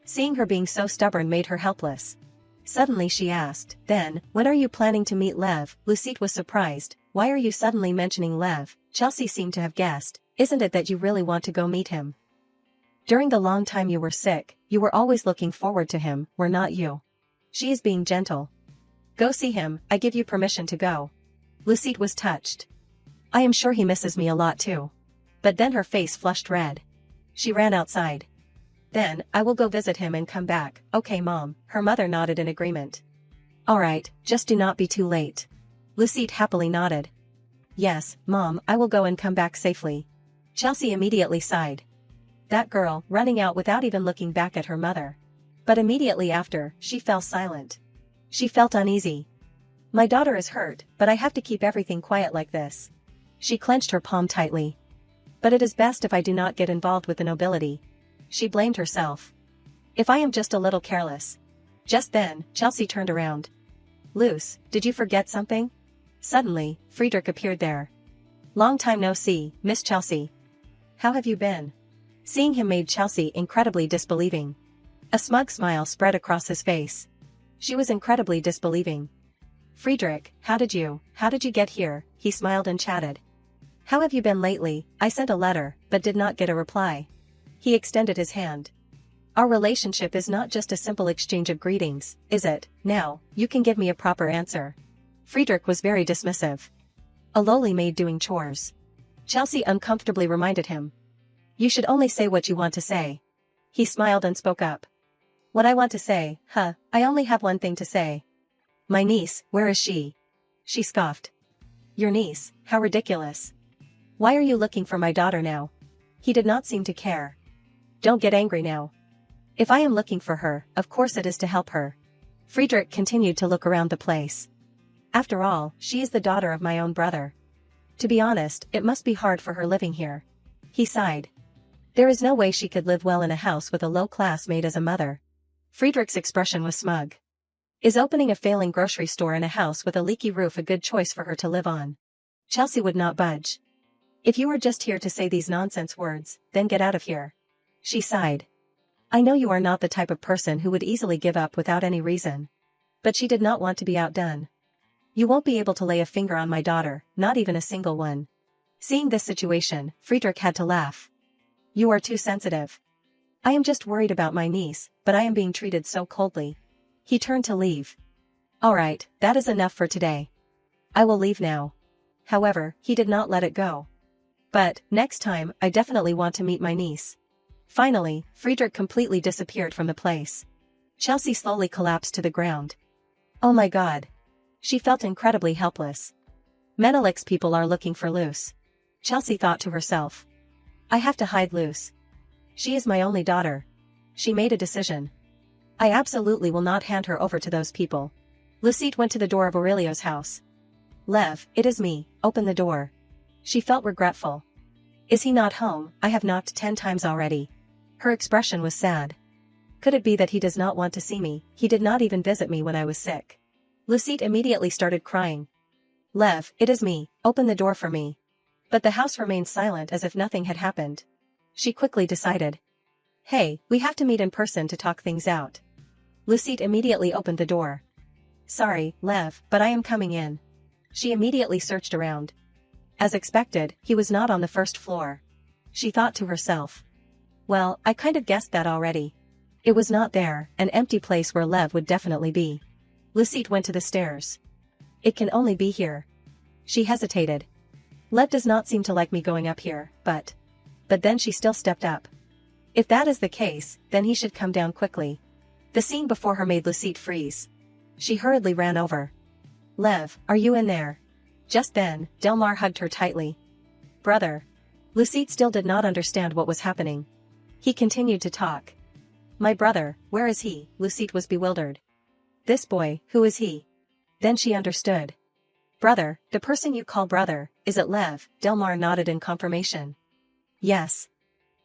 Seeing her being so stubborn made her helpless. Suddenly she asked, then, when are you planning to meet Lev? Lucette was surprised, why are you suddenly mentioning Lev? Chelsea seemed to have guessed, isn't it that you really want to go meet him? During the long time you were sick, you were always looking forward to him, were not you? She is being gentle. Go see him, I give you permission to go. Lucette was touched. I am sure he misses me a lot too. But then her face flushed red. She ran outside. Then, I will go visit him and come back, okay mom, her mother nodded in agreement. Alright, just do not be too late. Lucette happily nodded. Yes, mom, I will go and come back safely. Chelsea immediately sighed. That girl, running out without even looking back at her mother. But immediately after, she fell silent. She felt uneasy. My daughter is hurt, but I have to keep everything quiet like this. She clenched her palm tightly. But it is best if I do not get involved with the nobility. She blamed herself. If I am just a little careless. Just then, Chelsea turned around. Luce, did you forget something? Suddenly, Friedrich appeared there. Long time no see, Miss Chelsea. How have you been? Seeing him made Chelsea incredibly disbelieving. A smug smile spread across his face. She was incredibly disbelieving. Friedrich, how did you get here? He smiled and chatted. How have you been lately? I sent a letter, but did not get a reply. He extended his hand. Our relationship is not just a simple exchange of greetings, is it? Now, you can give me a proper answer. Friedrich was very dismissive. A lowly maid doing chores. Chelsea uncomfortably reminded him. You should only say what you want to say. He smiled and spoke up. What I want to say, I only have one thing to say. My niece, where is she? She scoffed. Your niece, how ridiculous. Why are you looking for my daughter now? He did not seem to care. Don't get angry now. If I am looking for her, of course it is to help her. Friedrich continued to look around the place. After all, she is the daughter of my own brother. To be honest, it must be hard for her living here. He sighed. There is no way she could live well in a house with a low-class maid as a mother. Friedrich's expression was smug. Is opening a failing grocery store in a house with a leaky roof a good choice for her to live on? Chelsea would not budge. If you are just here to say these nonsense words, then get out of here. She sighed. I know you are not the type of person who would easily give up without any reason. But she did not want to be outdone. You won't be able to lay a finger on my daughter, not even a single one. Seeing this situation, Friedrich had to laugh. You are too sensitive. I am just worried about my niece, but I am being treated so coldly. He turned to leave. All right, that is enough for today. I will leave now. However, he did not let it go. But, next time, I definitely want to meet my niece. Finally, Friedrich completely disappeared from the place. Chelsea slowly collapsed to the ground. Oh my God. She felt incredibly helpless. Menelik's people are looking for Luce. Chelsea thought to herself. I have to hide Luce. She is my only daughter. She made a decision. I absolutely will not hand her over to those people. Lucette went to the door of Aurelio's house. Lev, it is me, open the door. She felt regretful. Is he not home? I have knocked 10 times already. Her expression was sad. Could it be that he does not want to see me? He did not even visit me when I was sick. Lucette immediately started crying. Lev, it is me, open the door for me. But the house remained silent as if nothing had happened. She quickly decided. Hey, we have to meet in person to talk things out. Lucette immediately opened the door. Sorry, Lev, but I am coming in. She immediately searched around. As expected, he was not on the first floor. She thought to herself. Well, I kind of guessed that already. It was not there, an empty place where Lev would definitely be. Lucette went to the stairs. It can only be here. She hesitated. Lev does not seem to like me going up here, but then she still stepped up. If that is the case, then he should come down quickly. The scene before her made Lucette freeze. She hurriedly ran over. Lev, are you in there? Just then, Delmar hugged her tightly. Brother. Lucette still did not understand what was happening. He continued to talk. My brother, where is he? Lucette was bewildered. This boy, who is he? Then she understood. Brother, the person you call brother, is it Lev? Delmar nodded in confirmation. Yes.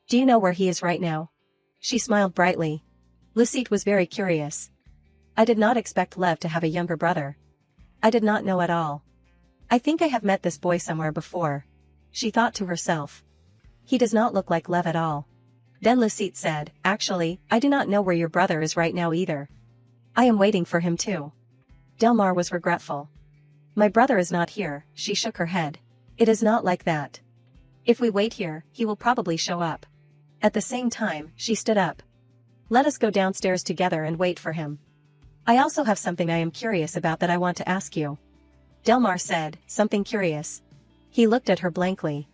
Do you know where he is right now? She smiled brightly. Lucette was very curious. I did not expect Lev to have a younger brother. I did not know at all. I think I have met this boy somewhere before. She thought to herself. He does not look like Lev at all. Then Lucette said, actually, I do not know where your brother is right now either. I am waiting for him too. Delmar was regretful. My brother is not here, she shook her head. It is not like that. If we wait here, he will probably show up. At the same time, she stood up. Let us go downstairs together and wait for him. I also have something I am curious about that I want to ask you. Delmar said, something curious. He looked at her blankly.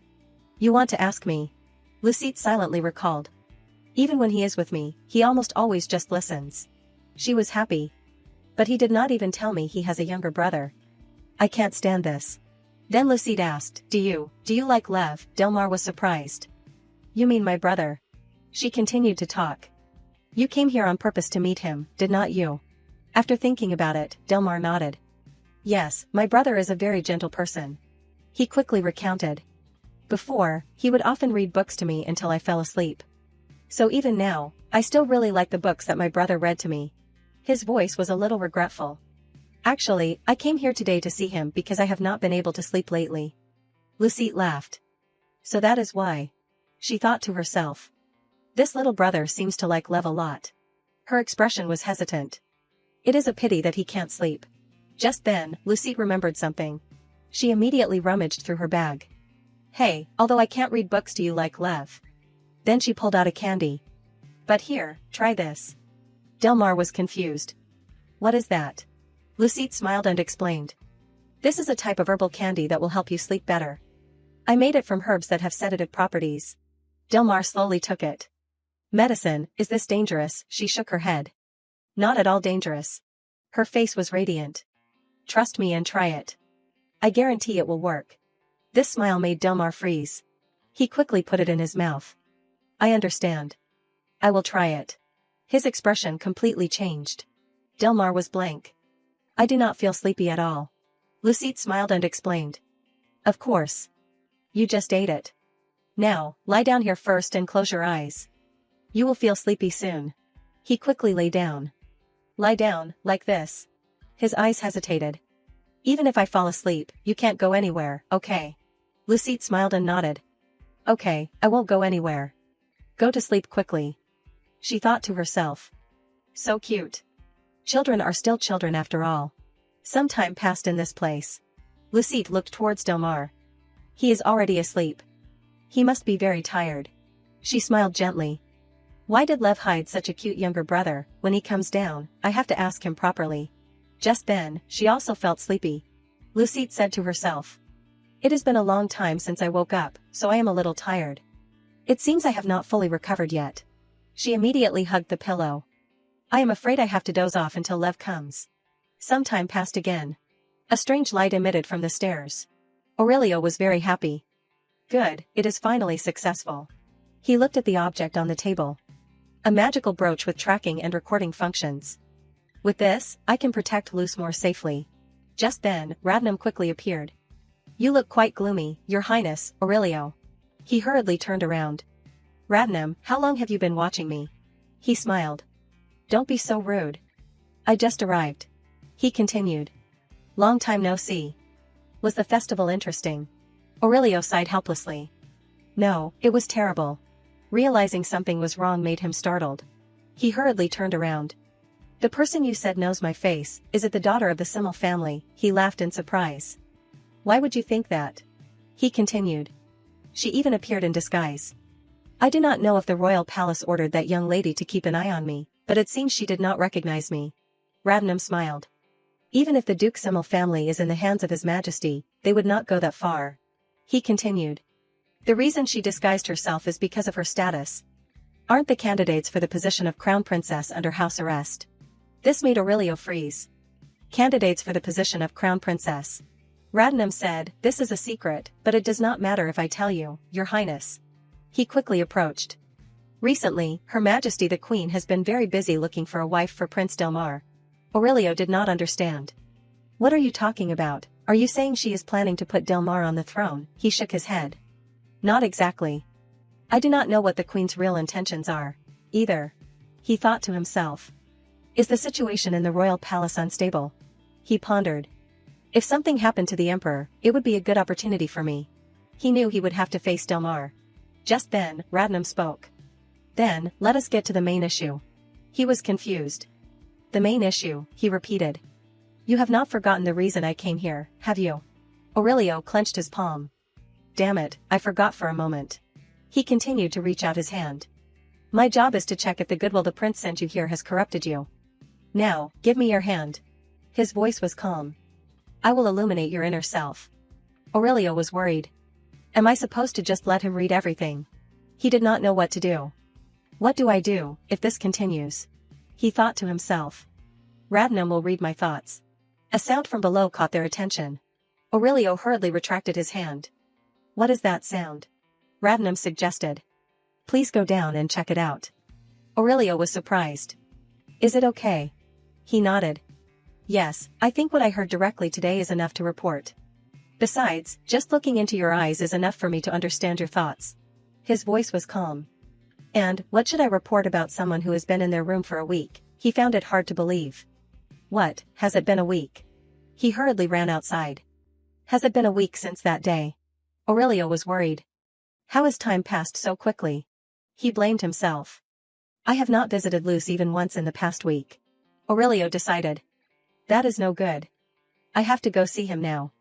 You want to ask me? Lucette silently recalled. Even when he is with me, he almost always just listens. She was happy. But he did not even tell me he has a younger brother. I can't stand this. Then Lucette asked, Do you like Lev? Delmar was surprised. You mean my brother? She continued to talk. You came here on purpose to meet him, did not you? After thinking about it, Delmar nodded. Yes, my brother is a very gentle person. He quickly recounted. Before, he would often read books to me until I fell asleep. So even now, I still really like the books that my brother read to me. His voice was a little regretful. Actually, I came here today to see him because I have not been able to sleep lately. Lucette laughed. So that is why. She thought to herself. This little brother seems to like Lev a lot. Her expression was hesitant. It is a pity that he can't sleep. Just then, Lucette remembered something. She immediately rummaged through her bag. Hey, although I can't read books, do you like Lev? Then she pulled out a candy. But here, try this. Delmar was confused. What is that? Lucette smiled and explained. This is a type of herbal candy that will help you sleep better. I made it from herbs that have sedative properties. Delmar slowly took it. Medicine, is this dangerous? She shook her head. Not at all dangerous. Her face was radiant. Trust me and try it. I guarantee it will work. This smile made Delmar freeze. He quickly put it in his mouth. I understand. I will try it. His expression completely changed. Delmar was blank. I do not feel sleepy at all. Lucette smiled and explained. Of course. You just ate it. Now, lie down here first and close your eyes. You will feel sleepy soon. He quickly lay down. Lie down, like this. His eyes hesitated. Even if I fall asleep, you can't go anywhere, okay? Lucette smiled and nodded. Okay, I won't go anywhere. Go to sleep quickly. She thought to herself. So cute. Children are still children after all. Some time passed in this place. Lucette looked towards Delmar. He is already asleep. He must be very tired. She smiled gently. Why did Lev hide such a cute younger brother? When he comes down, I have to ask him properly. Just then, she also felt sleepy. Lucette said to herself. It has been a long time since I woke up, so I am a little tired. It seems I have not fully recovered yet. She immediately hugged the pillow. I am afraid I have to doze off until Lev comes. Some time passed again. A strange light emitted from the stairs. Aurelio was very happy. Good, it is finally successful. He looked at the object on the table. A magical brooch with tracking and recording functions. With this, I can protect Luce more safely. Just then, Radnum quickly appeared. You look quite gloomy, Your Highness, Aurelio. He hurriedly turned around. Radnum, how long have you been watching me? He smiled. Don't be so rude. I just arrived. He continued. Long time no see. Was the festival interesting? Aurelio sighed helplessly. No, it was terrible. Realizing something was wrong made him startled. He hurriedly turned around. The person you said knows my face, is it the daughter of the Simmel family? He laughed in surprise. Why would you think that? He continued. She even appeared in disguise. I do not know if the royal palace ordered that young lady to keep an eye on me, but it seems she did not recognize me. Radnum smiled. Even if the Duke Simmel family is in the hands of His Majesty, they would not go that far. He continued. The reason she disguised herself is because of her status. Aren't the candidates for the position of Crown Princess under house arrest? This made Aurelio freeze. Candidates for the position of Crown Princess. Radnum said, this is a secret, but it does not matter if I tell you, Your Highness. He quickly approached. Recently, Her Majesty the Queen has been very busy looking for a wife for Prince Delmar. Aurelio did not understand. What are you talking about? Are you saying she is planning to put Delmar on the throne? He shook his head. Not exactly. I do not know what the Queen's real intentions are, either. He thought to himself. Is the situation in the royal palace unstable? He pondered. If something happened to the Emperor, it would be a good opportunity for me. He knew he would have to face Delmar. Just then, Radnum spoke. Then, let us get to the main issue. He was confused. The main issue, he repeated. You have not forgotten the reason I came here, have you? Aurelio clenched his palm. Damn it, I forgot for a moment. He continued to reach out his hand. My job is to check if the goodwill the prince sent you here has corrupted you. Now, give me your hand. His voice was calm. I will illuminate your inner self. Aurelio was worried. Am I supposed to just let him read everything? He did not know what to do. What do I do, if this continues? He thought to himself. Radnum will read my thoughts. A sound from below caught their attention. Aurelio hurriedly retracted his hand. What is that sound? Radnum suggested. Please go down and check it out. Aurelio was surprised. Is it okay? He nodded. Yes, I think what I heard directly today is enough to report. Besides, just looking into your eyes is enough for me to understand your thoughts. His voice was calm. And, what should I report about someone who has been in their room for a week? He found it hard to believe. What, has it been a week? He hurriedly ran outside. Has it been a week since that day? Aurelio was worried. How has time passed so quickly? He blamed himself. I have not visited Luce even once in the past week. Aurelio decided. That is no good. I have to go see him now.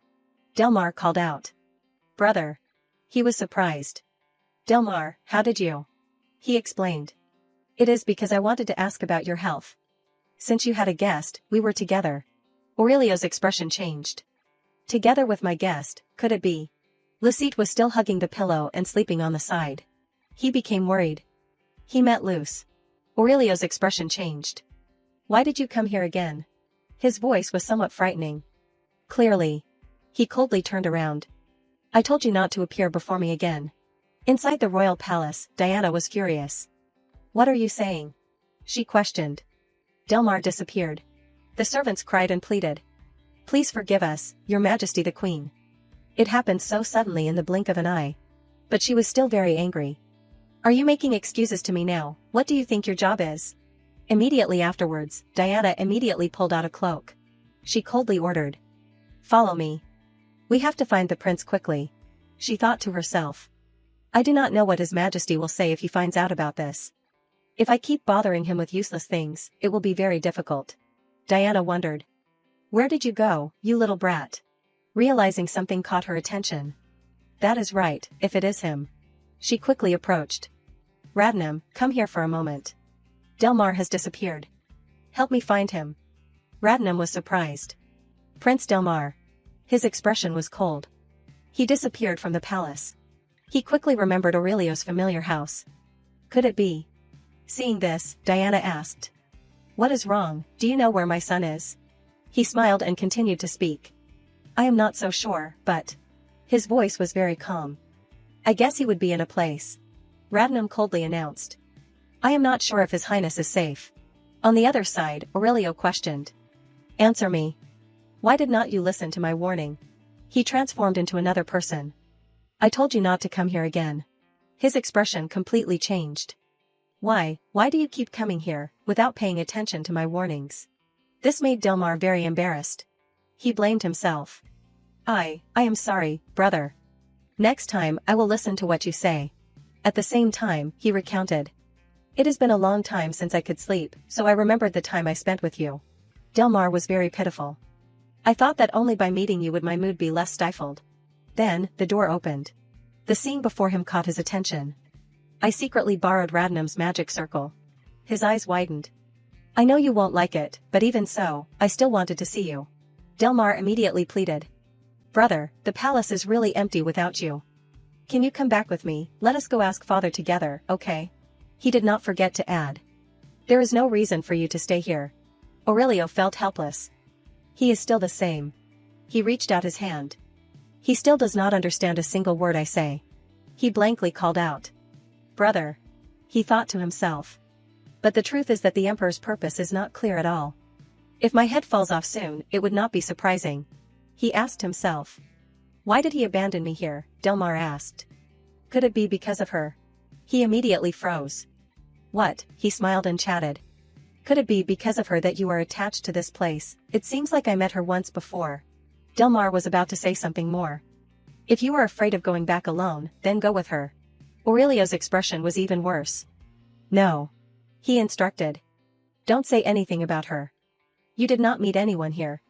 Delmar called out. Brother. He was surprised. Delmar, how did you? He explained. It is because I wanted to ask about your health. Since you had a guest, we were together. Aurelio's expression changed. Together with my guest, could it be? Lucite was still hugging the pillow and sleeping on the side. He became worried. He met Luce. Aurelio's expression changed. Why did you come here again? His voice was somewhat frightening. Clearly. He coldly turned around. I told you not to appear before me again. Inside the royal palace, Diana was furious. What are you saying? She questioned. Delmar disappeared. The servants cried and pleaded. Please forgive us, Your Majesty the Queen. It happened so suddenly in the blink of an eye. But she was still very angry. Are you making excuses to me now? What do you think your job is? Immediately afterwards, Diana immediately pulled out a cloak. She coldly ordered. Follow me. We have to find the prince quickly. She thought to herself. I do not know what His Majesty will say if he finds out about this. If I keep bothering him with useless things, it will be very difficult. Diana wondered. Where did you go, you little brat? Realizing something caught her attention. That is right, if it is him. She quickly approached. Radnam, come here for a moment. Delmar has disappeared. Help me find him. Radnam was surprised. Prince Delmar. His expression was cold. He disappeared from the palace. He quickly remembered Aurelio's familiar house. Could it be? Seeing this, Diana asked. What is wrong? Do you know where my son is? He smiled and continued to speak. I am not so sure, but... His voice was very calm. I guess he would be in a place. Radnam coldly announced. I am not sure if His Highness is safe. On the other side, Aurelio questioned. Answer me. Why did not you listen to my warning? He transformed into another person. I told you not to come here again. His expression completely changed. Why do you keep coming here, without paying attention to my warnings? This made Delmar very embarrassed. He blamed himself. I am sorry, brother. Next time I will listen to what you say. At the same time, he recounted. It has been a long time since I could sleep, so I remembered the time I spent with you. Delmar was very pitiful. I thought that only by meeting you would my mood be less stifled. Then, the door opened. The scene before him caught his attention. I secretly borrowed Radnam's magic circle. His eyes widened. I know you won't like it, but even so, I still wanted to see you. Delmar immediately pleaded. Brother, the palace is really empty without you. Can you come back with me? Let us go ask father together, okay? He did not forget to add. There is no reason for you to stay here. Aurelio felt helpless. He is still the same. He reached out his hand. He still does not understand a single word I say. He blankly called out. Brother. He thought to himself. But the truth is that the Emperor's purpose is not clear at all. If my head falls off soon, it would not be surprising. He asked himself. Why did he abandon me here? Delmar asked. Could it be because of her? He immediately froze. What? He smiled and chatted. Could it be because of her that you are attached to this place? It seems like I met her once before. Delmar was about to say something more. If you are afraid of going back alone, then go with her. Aurelio's expression was even worse. No. He instructed. Don't say anything about her. You did not meet anyone here.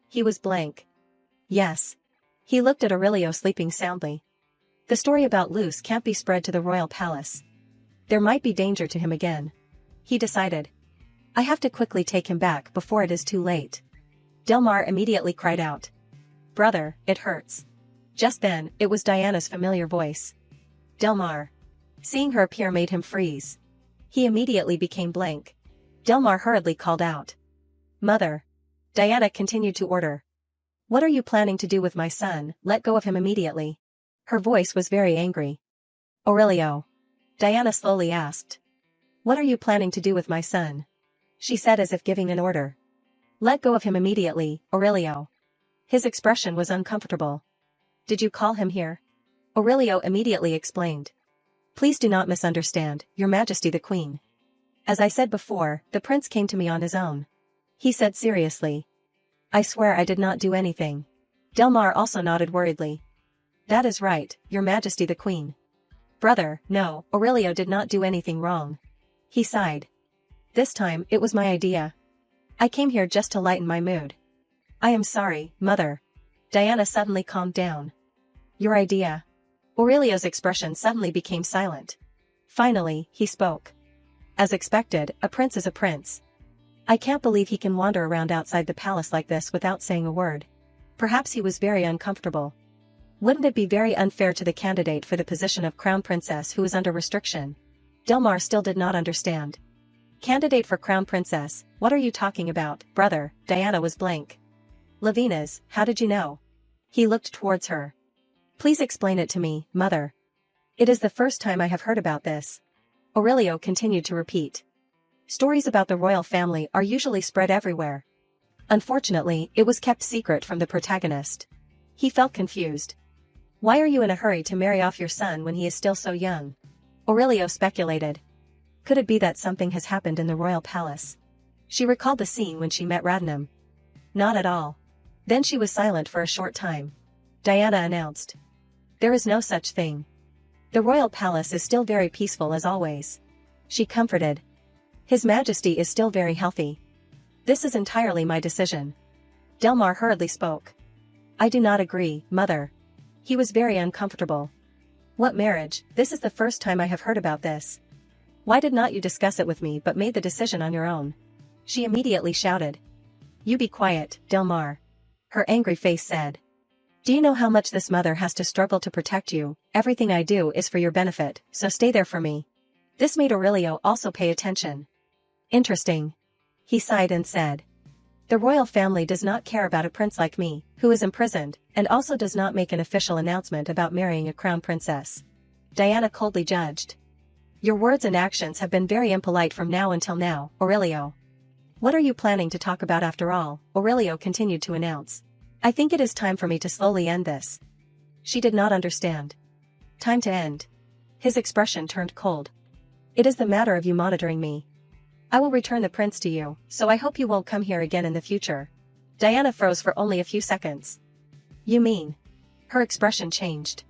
He was blank. Yes. He looked at Aurelio sleeping soundly. The story about Luce can't be spread to the royal palace. There might be danger to him again. He decided. I have to quickly take him back before it is too late. Delmar immediately cried out. Brother, it hurts. Just then, it was Diana's familiar voice. Delmar. Seeing her appear made him freeze. He immediately became blank. Delmar hurriedly called out. Mother. Diana continued to order. What are you planning to do with my son? Let go of him immediately. Her voice was very angry. Aurelio. Diana slowly asked. What are you planning to do with my son? She said as if giving an order. Let go of him immediately, Aurelio. His expression was uncomfortable. Did you call him here? Aurelio immediately explained. Please do not misunderstand, Your Majesty the Queen. As I said before, the prince came to me on his own. He said seriously. I swear I did not do anything. Delmar also nodded worriedly. That is right, Your Majesty the Queen. Brother, no, Aurelio did not do anything wrong. He sighed. This time, it was my idea. I came here just to lighten my mood. I am sorry, Mother. Diana suddenly calmed down. Your idea. Aurelio's expression suddenly became silent. Finally, he spoke. As expected, a prince is a prince. I can't believe he can wander around outside the palace like this without saying a word. Perhaps he was very uncomfortable. Wouldn't it be very unfair to the candidate for the position of crown princess who is under restriction? Delmar still did not understand. Candidate for crown princess, what are you talking about, brother? Diana was blank. Lavina's, how did you know? He looked towards her. Please explain it to me, mother. It is the first time I have heard about this. Aurelio continued to repeat. Stories about the royal family are usually spread everywhere. Unfortunately, it was kept secret from the protagonist. He felt confused. Why are you in a hurry to marry off your son when he is still so young? Aurelio speculated. Could it be that something has happened in the royal palace? She recalled the scene when she met Radnam. Not at all. Then she was silent for a short time. Diana announced. There is no such thing. The royal palace is still very peaceful as always. She comforted. His Majesty is still very healthy. This is entirely my decision. Delmar hurriedly spoke. I do not agree, mother. He was very uncomfortable. What marriage? This is the first time I have heard about this. Why did not you discuss it with me but made the decision on your own? She immediately shouted. You be quiet, Delmar. Her angry face said. Do you know how much this mother has to struggle to protect you? Everything I do is for your benefit, so stay there for me. This made Aurelio also pay attention. Interesting. He sighed and said. The royal family does not care about a prince like me, who is imprisoned, and also does not make an official announcement about marrying a crown princess. Diana coldly judged. Your words and actions have been very impolite from now until now, Aurelio. What are you planning to talk about after all? Aurelio continued to announce. I think it is time for me to slowly end this. She did not understand. Time to end. His expression turned cold. It is the matter of you monitoring me. I will return the prince to you, so I hope you won't come here again in the future. Diana froze for only a few seconds. You mean? Her expression changed.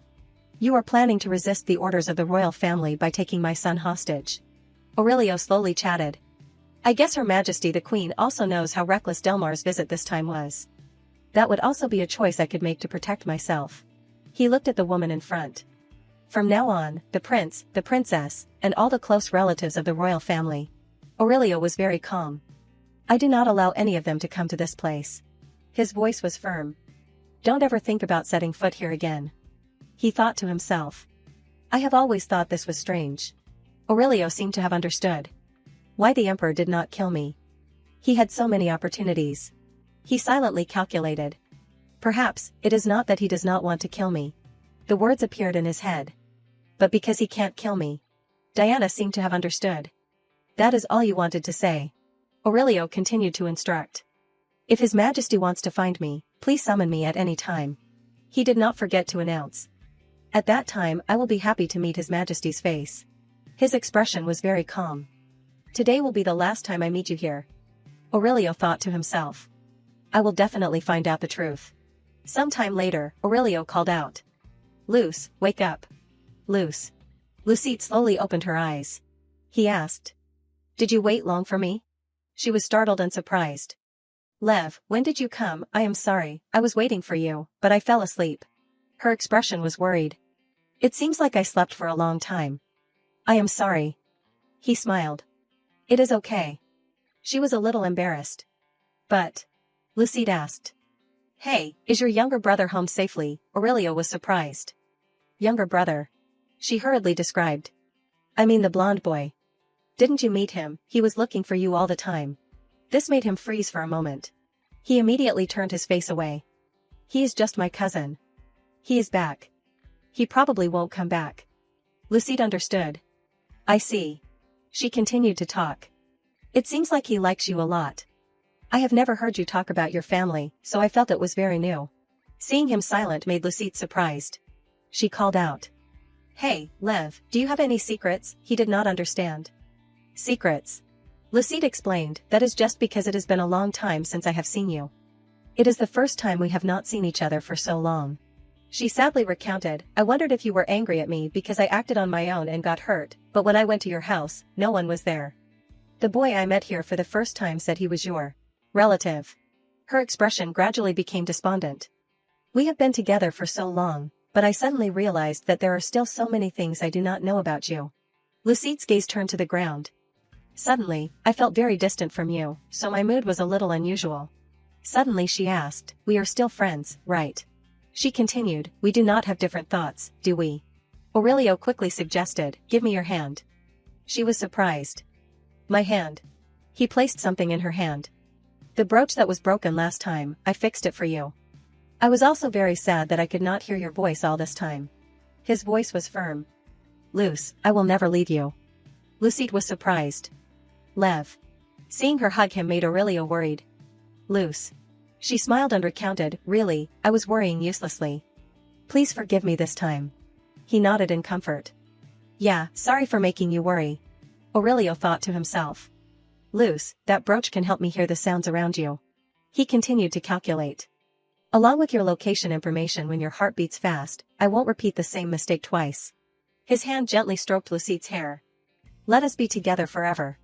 You are planning to resist the orders of the royal family by taking my son hostage. Aurelio slowly chatted. I guess Her Majesty the Queen also knows how reckless Delmar's visit this time was. That would also be a choice I could make to protect myself. He looked at the woman in front. From now on, the prince, the princess, and all the close relatives of the royal family. Aurelio was very calm. I do not allow any of them to come to this place. His voice was firm. Don't ever think about setting foot here again. He thought to himself. I have always thought this was strange. Aurelio seemed to have understood. Why the emperor did not kill me. He had so many opportunities. He silently calculated. Perhaps, it is not that he does not want to kill me. The words appeared in his head. But because he can't kill me. Diana seemed to have understood. That is all you wanted to say. Aurelio continued to instruct. If His Majesty wants to find me, please summon me at any time. He did not forget to announce. At that time I will be happy to meet His Majesty's face. His expression was very calm. Today will be the last time I meet you here. Aurelio thought to himself. I will definitely find out the truth. Some time later, Aurelio called out. Luce, wake up. Luce. Lucette slowly opened her eyes. He asked. Did you wait long for me? She was startled and surprised. Lev, when did you come? I am sorry, I was waiting for you, but I fell asleep. Her expression was worried. It seems like I slept for a long time. I am sorry. He smiled. It is okay. She was a little embarrassed. But? Lucette asked. Hey, is your younger brother home safely? Aurelio was surprised. Younger brother. She hurriedly described. I mean the blonde boy. Didn't you meet him? He was looking for you all the time. This made him freeze for a moment. He immediately turned his face away. He is just my cousin. He is back. He probably won't come back. Lucette understood. I see. She continued to talk. It seems like he likes you a lot. I have never heard you talk about your family, so I felt it was very new. Seeing him silent made Lucette surprised. She called out. Hey, Lev, do you have any secrets? He did not understand. Secrets. Lucette explained, that is just because it has been a long time since I have seen you. It is the first time we have not seen each other for so long. She sadly recounted, I wondered if you were angry at me because I acted on my own and got hurt, but when I went to your house, no one was there. The boy I met here for the first time said he was your relative. Her expression gradually became despondent. We have been together for so long, but I suddenly realized that there are still so many things I do not know about you. Lucette's gaze turned to the ground. Suddenly, I felt very distant from you, so my mood was a little unusual. Suddenly she asked, we are still friends, right? She continued, we do not have different thoughts, do we? Aurelio quickly suggested, give me your hand. She was surprised. My hand. He placed something in her hand. The brooch that was broken last time, I fixed it for you. I was also very sad that I could not hear your voice all this time. His voice was firm. Luce, I will never leave you. Lucette was surprised. Lev. Seeing her hug him made Aurelio worried. Luce. She smiled and recounted, really, I was worrying uselessly. Please forgive me this time. He nodded in comfort. Yeah, sorry for making you worry. Aurelio thought to himself. Luce, that brooch can help me hear the sounds around you. He continued to calculate. Along with your location information when your heart beats fast, I won't repeat the same mistake twice. His hand gently stroked Lucette's hair. Let us be together forever.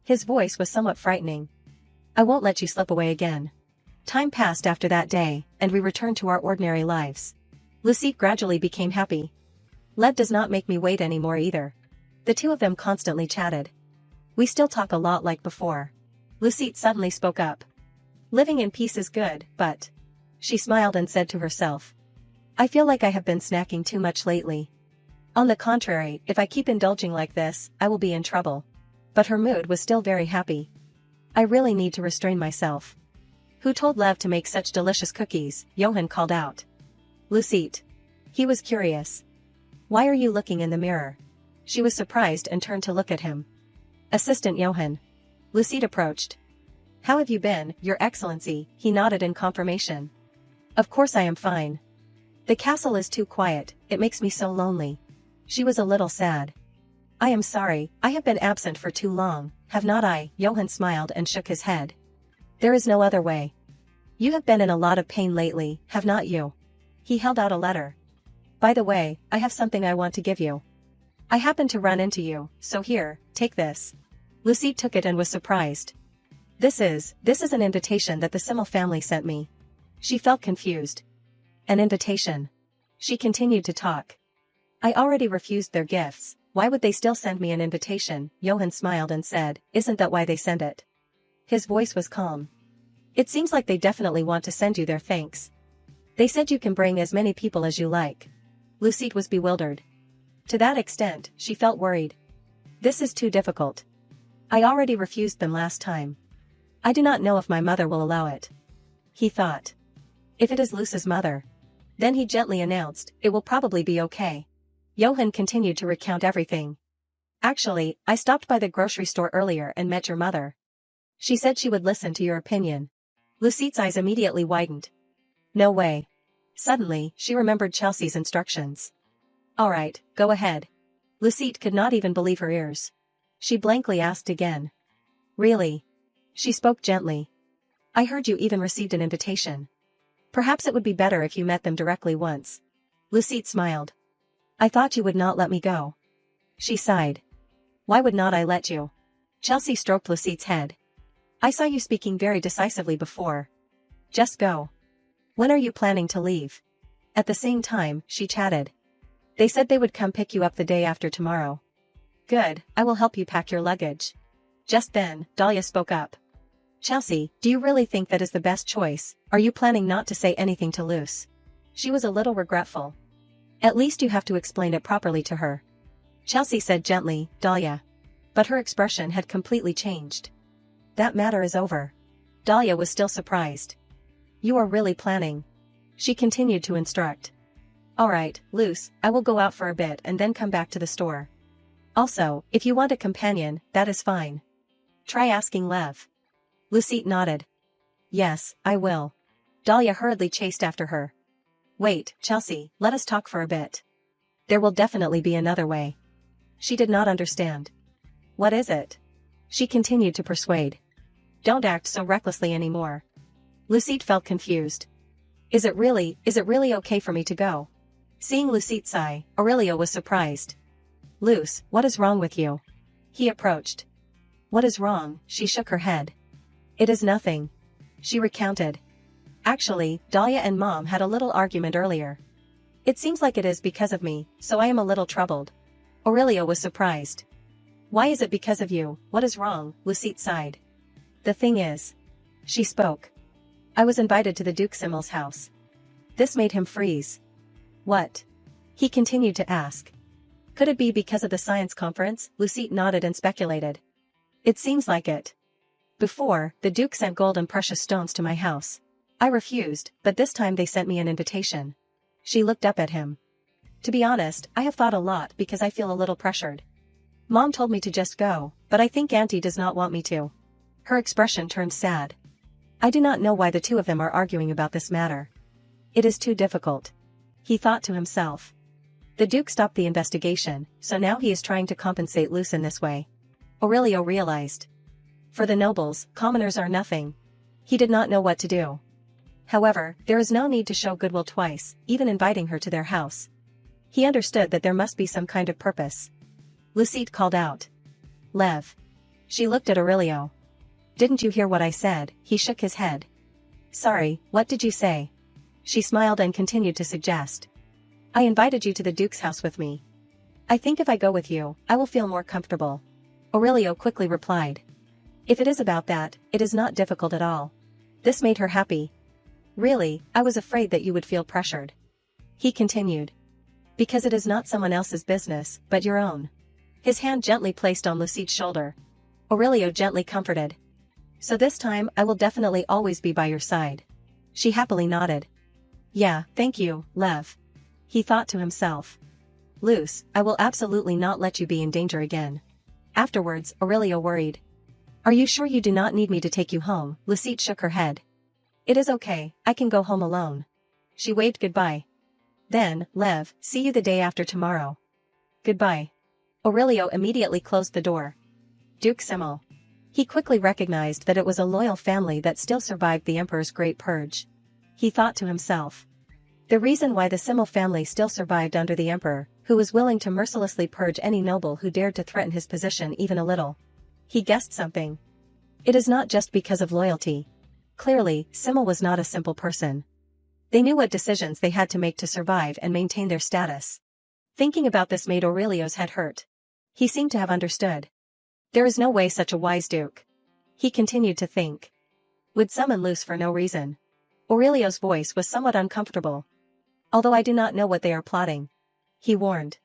His voice was somewhat frightening. I won't let you slip away again. Time passed after that day, and we returned to our ordinary lives. Lucette gradually became happy. Lev does not make me wait anymore either. The two of them constantly chatted. We still talk a lot like before. Lucette suddenly spoke up. Living in peace is good, but... She smiled and said to herself. I feel like I have been snacking too much lately. On the contrary, if I keep indulging like this, I will be in trouble. But her mood was still very happy. I really need to restrain myself. Who told Lev to make such delicious cookies? Johan called out. Lucette. He was curious. Why are you looking in the mirror? She was surprised and turned to look at him. Assistant Johan. Lucette approached. How have you been, Your Excellency? He nodded in confirmation. Of course I am fine. The castle is too quiet, it makes me so lonely. She was a little sad. I am sorry, I have been absent for too long, have not I? Johan smiled and shook his head. There is no other way. You have been in a lot of pain lately, have not you? He held out a letter. By the way, I have something I want to give you. I happened to run into you, so here, take this. Lucette took it and was surprised. This is an invitation that the Simmel family sent me. She felt confused. An invitation. She continued to talk. I already refused their gifts, why would they still send me an invitation? Johan smiled and said, isn't that why they send it? His voice was calm. It seems like they definitely want to send you their thanks. They said you can bring as many people as you like. Lucette was bewildered. To that extent, she felt worried. This is too difficult. I already refused them last time. I do not know if my mother will allow it. He thought. If it is Luce's mother. Then he gently announced, it will probably be okay. Johan continued to recount everything. Actually, I stopped by the grocery store earlier and met your mother. She said she would listen to your opinion. Lucette's eyes immediately widened. No way. Suddenly, she remembered Chelsea's instructions. All right, go ahead. Lucette could not even believe her ears. She blankly asked again. Really? She spoke gently. I heard you even received an invitation. Perhaps it would be better if you met them directly once. Lucette smiled. I thought you would not let me go. She sighed. Why would not I let you? Chelsea stroked Lucette's head. I saw you speaking very decisively before. Just go. When are you planning to leave? At the same time, she chatted. They said they would come pick you up the day after tomorrow. Good, I will help you pack your luggage. Just then, Dahlia spoke up. Chelsea, do you really think that is the best choice? Are you planning not to say anything to Luce? She was a little regretful. At least you have to explain it properly to her. Chelsea said gently, Dahlia. But her expression had completely changed. That matter is over. Dahlia was still surprised. You are really planning. She continued to instruct. All right, Luce, I will go out for a bit and then come back to the store. Also, if you want a companion, that is fine. Try asking Lev. Lucette nodded. Yes, I will. Dahlia hurriedly chased after her. Wait, Chelsea, let us talk for a bit. There will definitely be another way. She did not understand. What is it? She continued to persuade. Don't act so recklessly anymore. Lucette felt confused. Is it really okay for me to go? Seeing Lucette sigh, Aurelio was surprised. Luce, what is wrong with you? He approached. What is wrong? She shook her head. It is nothing. She recounted. Actually, Dahlia and Mom had a little argument earlier. It seems like it is because of me, so I am a little troubled. Aurelio was surprised. Why is it because of you? What is wrong? Lucette sighed. The thing is. She spoke. I was invited to the Duke Simmel's house. This made him freeze. What? He continued to ask. Could it be because of the science conference? Lucette nodded and speculated. It seems like it. Before, the Duke sent gold and precious stones to my house. I refused, but this time they sent me an invitation. She looked up at him. To be honest, I have thought a lot because I feel a little pressured. Mom told me to just go, but I think Auntie does not want me to. Her expression turned sad. I do not know why the two of them are arguing about this matter. It is too difficult. He thought to himself. The Duke stopped the investigation, so now he is trying to compensate Luce in this way. Aurelio realized. For the nobles, commoners are nothing. He did not know what to do. However, there is no need to show goodwill twice, even inviting her to their house. He understood that there must be some kind of purpose. Lucette called out. Lev. She looked at Aurelio. Didn't you hear what I said? He shook his head. Sorry, what did you say? She smiled and continued to suggest. I invited you to the Duke's house with me. I think if I go with you, I will feel more comfortable. Aurelio quickly replied. If it is about that, it is not difficult at all. This made her happy. Really, I was afraid that you would feel pressured. He continued. Because it is not someone else's business, but your own. His hand gently placed on Lucette's shoulder. Aurelio gently comforted. So this time I will definitely always be by your side. She happily nodded. Yeah, thank you, Lev. He thought to himself. Luce, I will absolutely not let you be in danger again. Afterwards, Aurelio worried. Are you sure you do not need me to take you home? Lucette shook her head. It is okay, I can go home alone. She waved goodbye. Then, Lev, see you the day after tomorrow. Goodbye. Aurelio immediately closed the door. Duke Simmel. He quickly recognized that it was a loyal family that still survived the Emperor's Great Purge. He thought to himself. The reason why the Simmel family still survived under the Emperor, who was willing to mercilessly purge any noble who dared to threaten his position even a little. He guessed something. It is not just because of loyalty. Clearly, Simmel was not a simple person. They knew what decisions they had to make to survive and maintain their status. Thinking about this made Aurelio's head hurt. He seemed to have understood. There is no way such a wise duke. He continued to think. Would summon Luce for no reason. Aurelio's voice was somewhat uncomfortable. Although I do not know what they are plotting. He warned.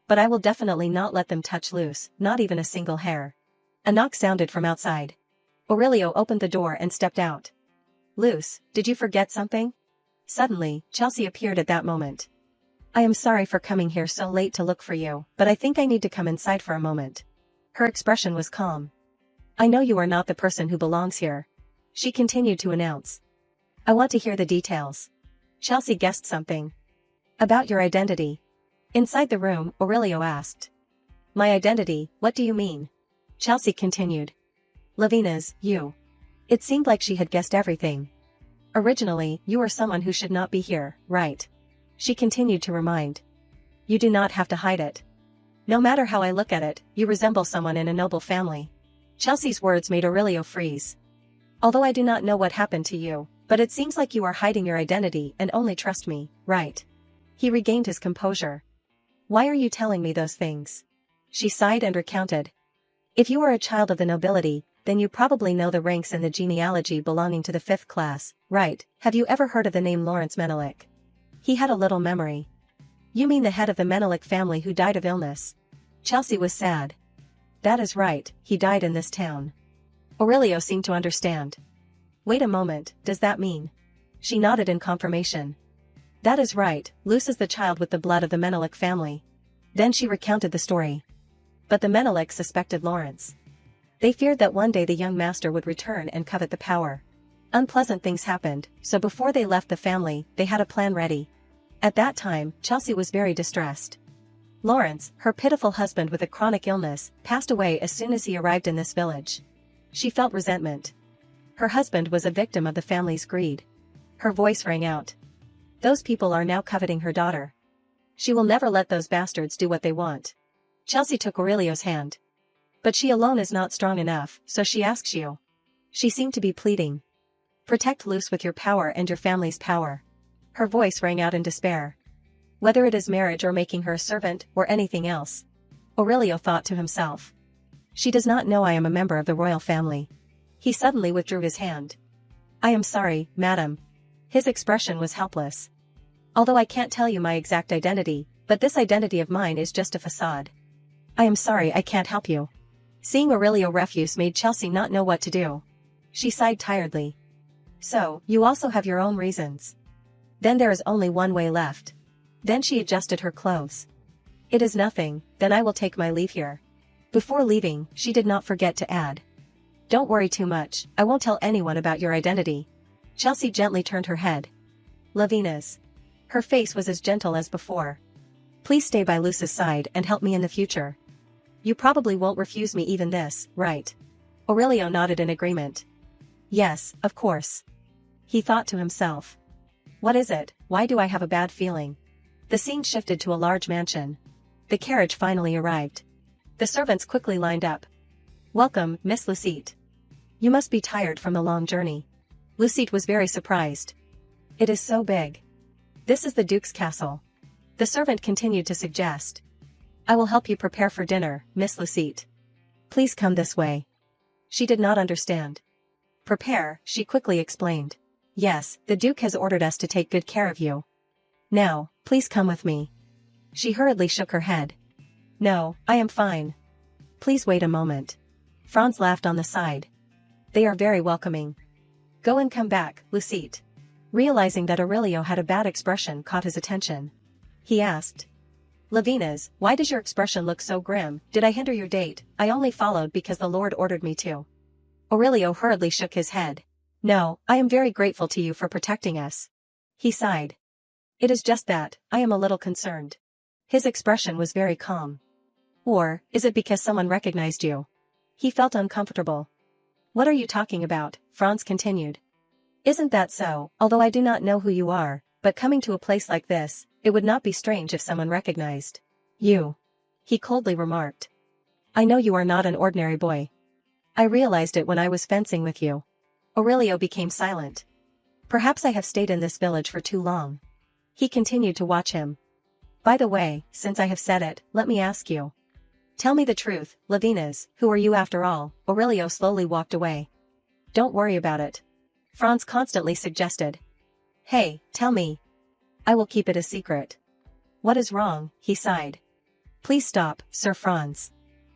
But I will definitely not let them touch Luce, not even a single hair. A knock sounded from outside. Aurelio opened the door and stepped out. Luce, did you forget something? Suddenly, Chelsea appeared at that moment. I am sorry for coming here so late to look for you, but I think I need to come inside for a moment. Her expression was calm. I know you are not the person who belongs here. She continued to announce. I want to hear the details. Chelsea guessed something. About your identity. Inside the room, Aurelio asked. My identity, what do you mean? Chelsea continued. Lavina's, you. It seemed like she had guessed everything. Originally, you are someone who should not be here, right? She continued to remind. You do not have to hide it. No matter how I look at it, you resemble someone in a noble family. Chelsea's words made Aurelio freeze. Although I do not know what happened to you, but it seems like you are hiding your identity and only trust me, right? He regained his composure. Why are you telling me those things? She sighed and recounted. If you are a child of the nobility, then you probably know the ranks and the genealogy belonging to the 5th class, right? Have you ever heard of the name Lawrence Menelik? He had a little memory. You mean the head of the Menelik family who died of illness? Chelsea was sad. That is right, he died in this town. Aurelio seemed to understand. Wait a moment, does that mean? She nodded in confirmation. That is right, Luce is the child with the blood of the Menelik family. Then she recounted the story. But the Menelik suspected Lawrence. They feared that one day the young master would return and covet the power. Unpleasant things happened, so before they left the family, they had a plan ready. At that time, Chelsea was very distressed. Lawrence, her pitiful husband with a chronic illness, passed away as soon as he arrived in this village. She felt resentment. Her husband was a victim of the family's greed. Her voice rang out. Those people are now coveting her daughter. She will never let those bastards do what they want. Chelsea took Aurelio's hand. But she alone is not strong enough, so she asks you. She seemed to be pleading. Protect Luce with your power and your family's power. Her voice rang out in despair. Whether it is marriage or making her a servant, or anything else. Aurelio thought to himself. She does not know I am a member of the royal family. He suddenly withdrew his hand. I am sorry, madam. His expression was helpless. Although I can't tell you my exact identity, but this identity of mine is just a facade. I am sorry I can't help you. Seeing Aurelio refuse made Chelsea not know what to do. She sighed tiredly. So, you also have your own reasons. Then there is only one way left. Then she adjusted her clothes. It is nothing, then I will take my leave here. Before leaving, she did not forget to add. Don't worry too much, I won't tell anyone about your identity. Chelsea gently turned her head. Lavina's. Her face was as gentle as before. Please stay by Luce's side and help me in the future. You probably won't refuse me even this, right? Aurelio nodded in agreement. Yes, of course. He thought to himself. What is it, why do I have a bad feeling? The scene shifted to a large mansion. The carriage finally arrived. The servants quickly lined up. Welcome, Miss Lucette. You must be tired from the long journey. Lucette was very surprised. It is so big. This is the Duke's castle. The servant continued to suggest. I will help you prepare for dinner, Miss Lucette. Please come this way. She did not understand. Prepare, she quickly explained. Yes, the Duke has ordered us to take good care of you. Now, please come with me. She hurriedly shook her head. No, I am fine. Please wait a moment. Franz laughed on the side. They are very welcoming. Go and come back, Lucette. Realizing that Aurelio had a bad expression caught his attention. He asked. Lavina's, why does your expression look so grim? Did I hinder your date? I only followed because the Lord ordered me to. Aurelio hurriedly shook his head. No, I am very grateful to you for protecting us. He sighed. It is just that, I am a little concerned. His expression was very calm. Or, is it because someone recognized you? He felt uncomfortable. What are you talking about? Franz continued. Isn't that so, although I do not know who you are, but coming to a place like this, it would not be strange if someone recognized you. He coldly remarked. I know you are not an ordinary boy. I realized it when I was fencing with you. Aurelio became silent. Perhaps I have stayed in this village for too long. He continued to watch him. By the way, since I have said it, let me ask you. Tell me the truth, Lavina's, who are you after all? Aurelio slowly walked away. Don't worry about it. Franz constantly suggested. Hey, tell me. I will keep it a secret. What is wrong? He sighed. Please stop, Sir Franz.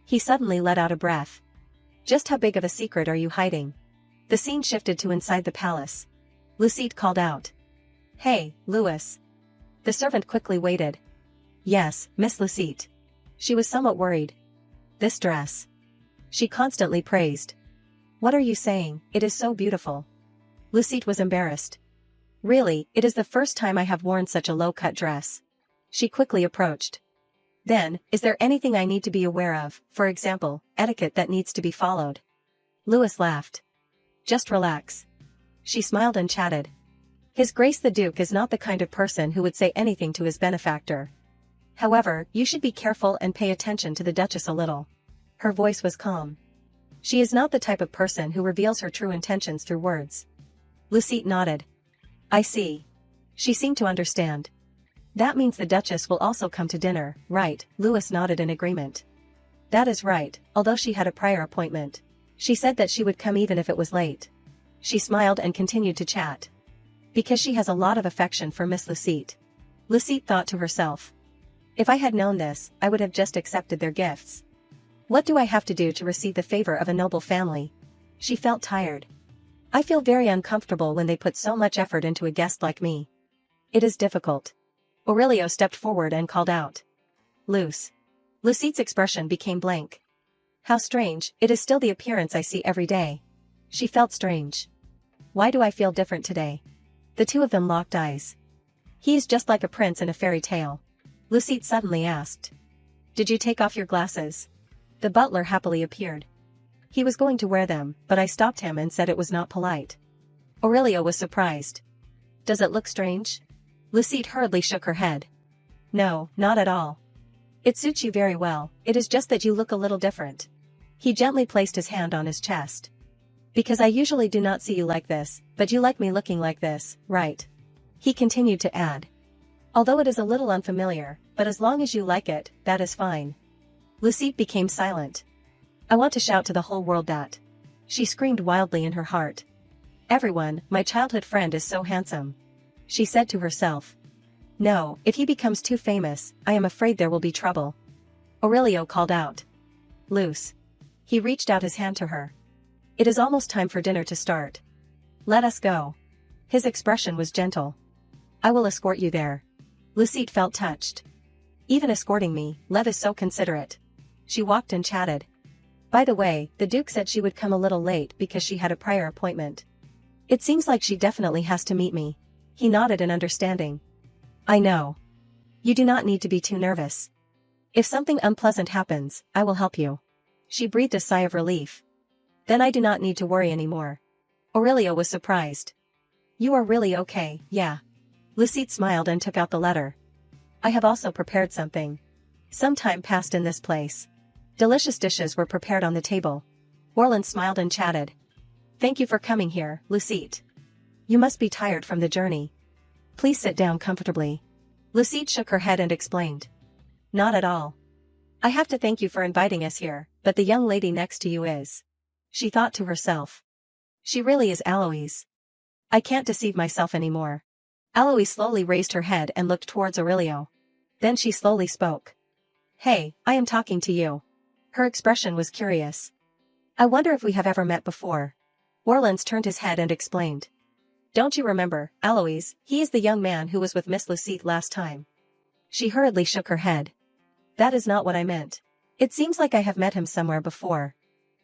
He suddenly let out a breath. Just how big of a secret are you hiding? The scene shifted to inside the palace. Lucette called out. Hey, Louis. The servant quickly waited. Yes, Miss Lucette. She was somewhat worried. This dress. She constantly praised. What are you saying? It is so beautiful. Lucette was embarrassed. Really, it is the first time I have worn such a low-cut dress. She quickly approached. Then, is there anything I need to be aware of, for example, etiquette that needs to be followed? Louis laughed. Just relax. She smiled and chatted. His Grace the Duke is not the kind of person who would say anything to his benefactor. However, you should be careful and pay attention to the Duchess a little. Her voice was calm. She is not the type of person who reveals her true intentions through words. Lucette nodded. I see. She seemed to understand. That means the Duchess will also come to dinner, right? Louis nodded in agreement. That is right, although she had a prior appointment. She said that she would come even if it was late. She smiled and continued to chat. Because she has a lot of affection for Miss Lucette. Lucette thought to herself. If I had known this, I would have just accepted their gifts. What do I have to do to receive the favor of a noble family? She felt tired. I feel very uncomfortable when they put so much effort into a guest like me. It is difficult. Aurelio stepped forward and called out. Luce. Lucette's expression became blank. How strange, it is still the appearance I see every day. She felt strange. Why do I feel different today? The two of them locked eyes. He is just like a prince in a fairy tale. Lucette suddenly asked. Did you take off your glasses? The butler happily appeared. He was going to wear them, but I stopped him and said it was not polite. Aurelio was surprised. Does it look strange? Lucette hurriedly shook her head. No, not at all. It suits you very well, it is just that you look a little different. He gently placed his hand on his chest. Because I usually do not see you like this, but you like me looking like this, right? He continued to add. Although it is a little unfamiliar, but as long as you like it, that is fine. Lucette became silent. I want to shout to the whole world that. She screamed wildly in her heart. Everyone, my childhood friend is so handsome. She said to herself. No, if he becomes too famous, I am afraid there will be trouble. Aurelio called out. Luce. He reached out his hand to her. It is almost time for dinner to start. Let us go. His expression was gentle. I will escort you there. Lucette felt touched. Even escorting me, Lev is so considerate. She walked and chatted. By the way, the Duke said she would come a little late because she had a prior appointment. It seems like she definitely has to meet me. He nodded in understanding. I know. You do not need to be too nervous. If something unpleasant happens, I will help you. She breathed a sigh of relief. Then I do not need to worry anymore. Aurelio was surprised. You are really okay, yeah. Lucette smiled and took out the letter. I have also prepared something. Some time passed in this place. Delicious dishes were prepared on the table. Orlan smiled and chatted. Thank you for coming here, Lucette. You must be tired from the journey. Please sit down comfortably. Lucette shook her head and explained. Not at all. I have to thank you for inviting us here, but the young lady next to you is. She thought to herself. She really is Alois. I can't deceive myself anymore. Alois slowly raised her head and looked towards Aurelio. Then she slowly spoke. Hey, I am talking to you. Her expression was curious. I wonder if we have ever met before. Orleans turned his head and explained. Don't you remember, Alois, he is the young man who was with Miss Lucette last time. She hurriedly shook her head. That is not what I meant. It seems like I have met him somewhere before.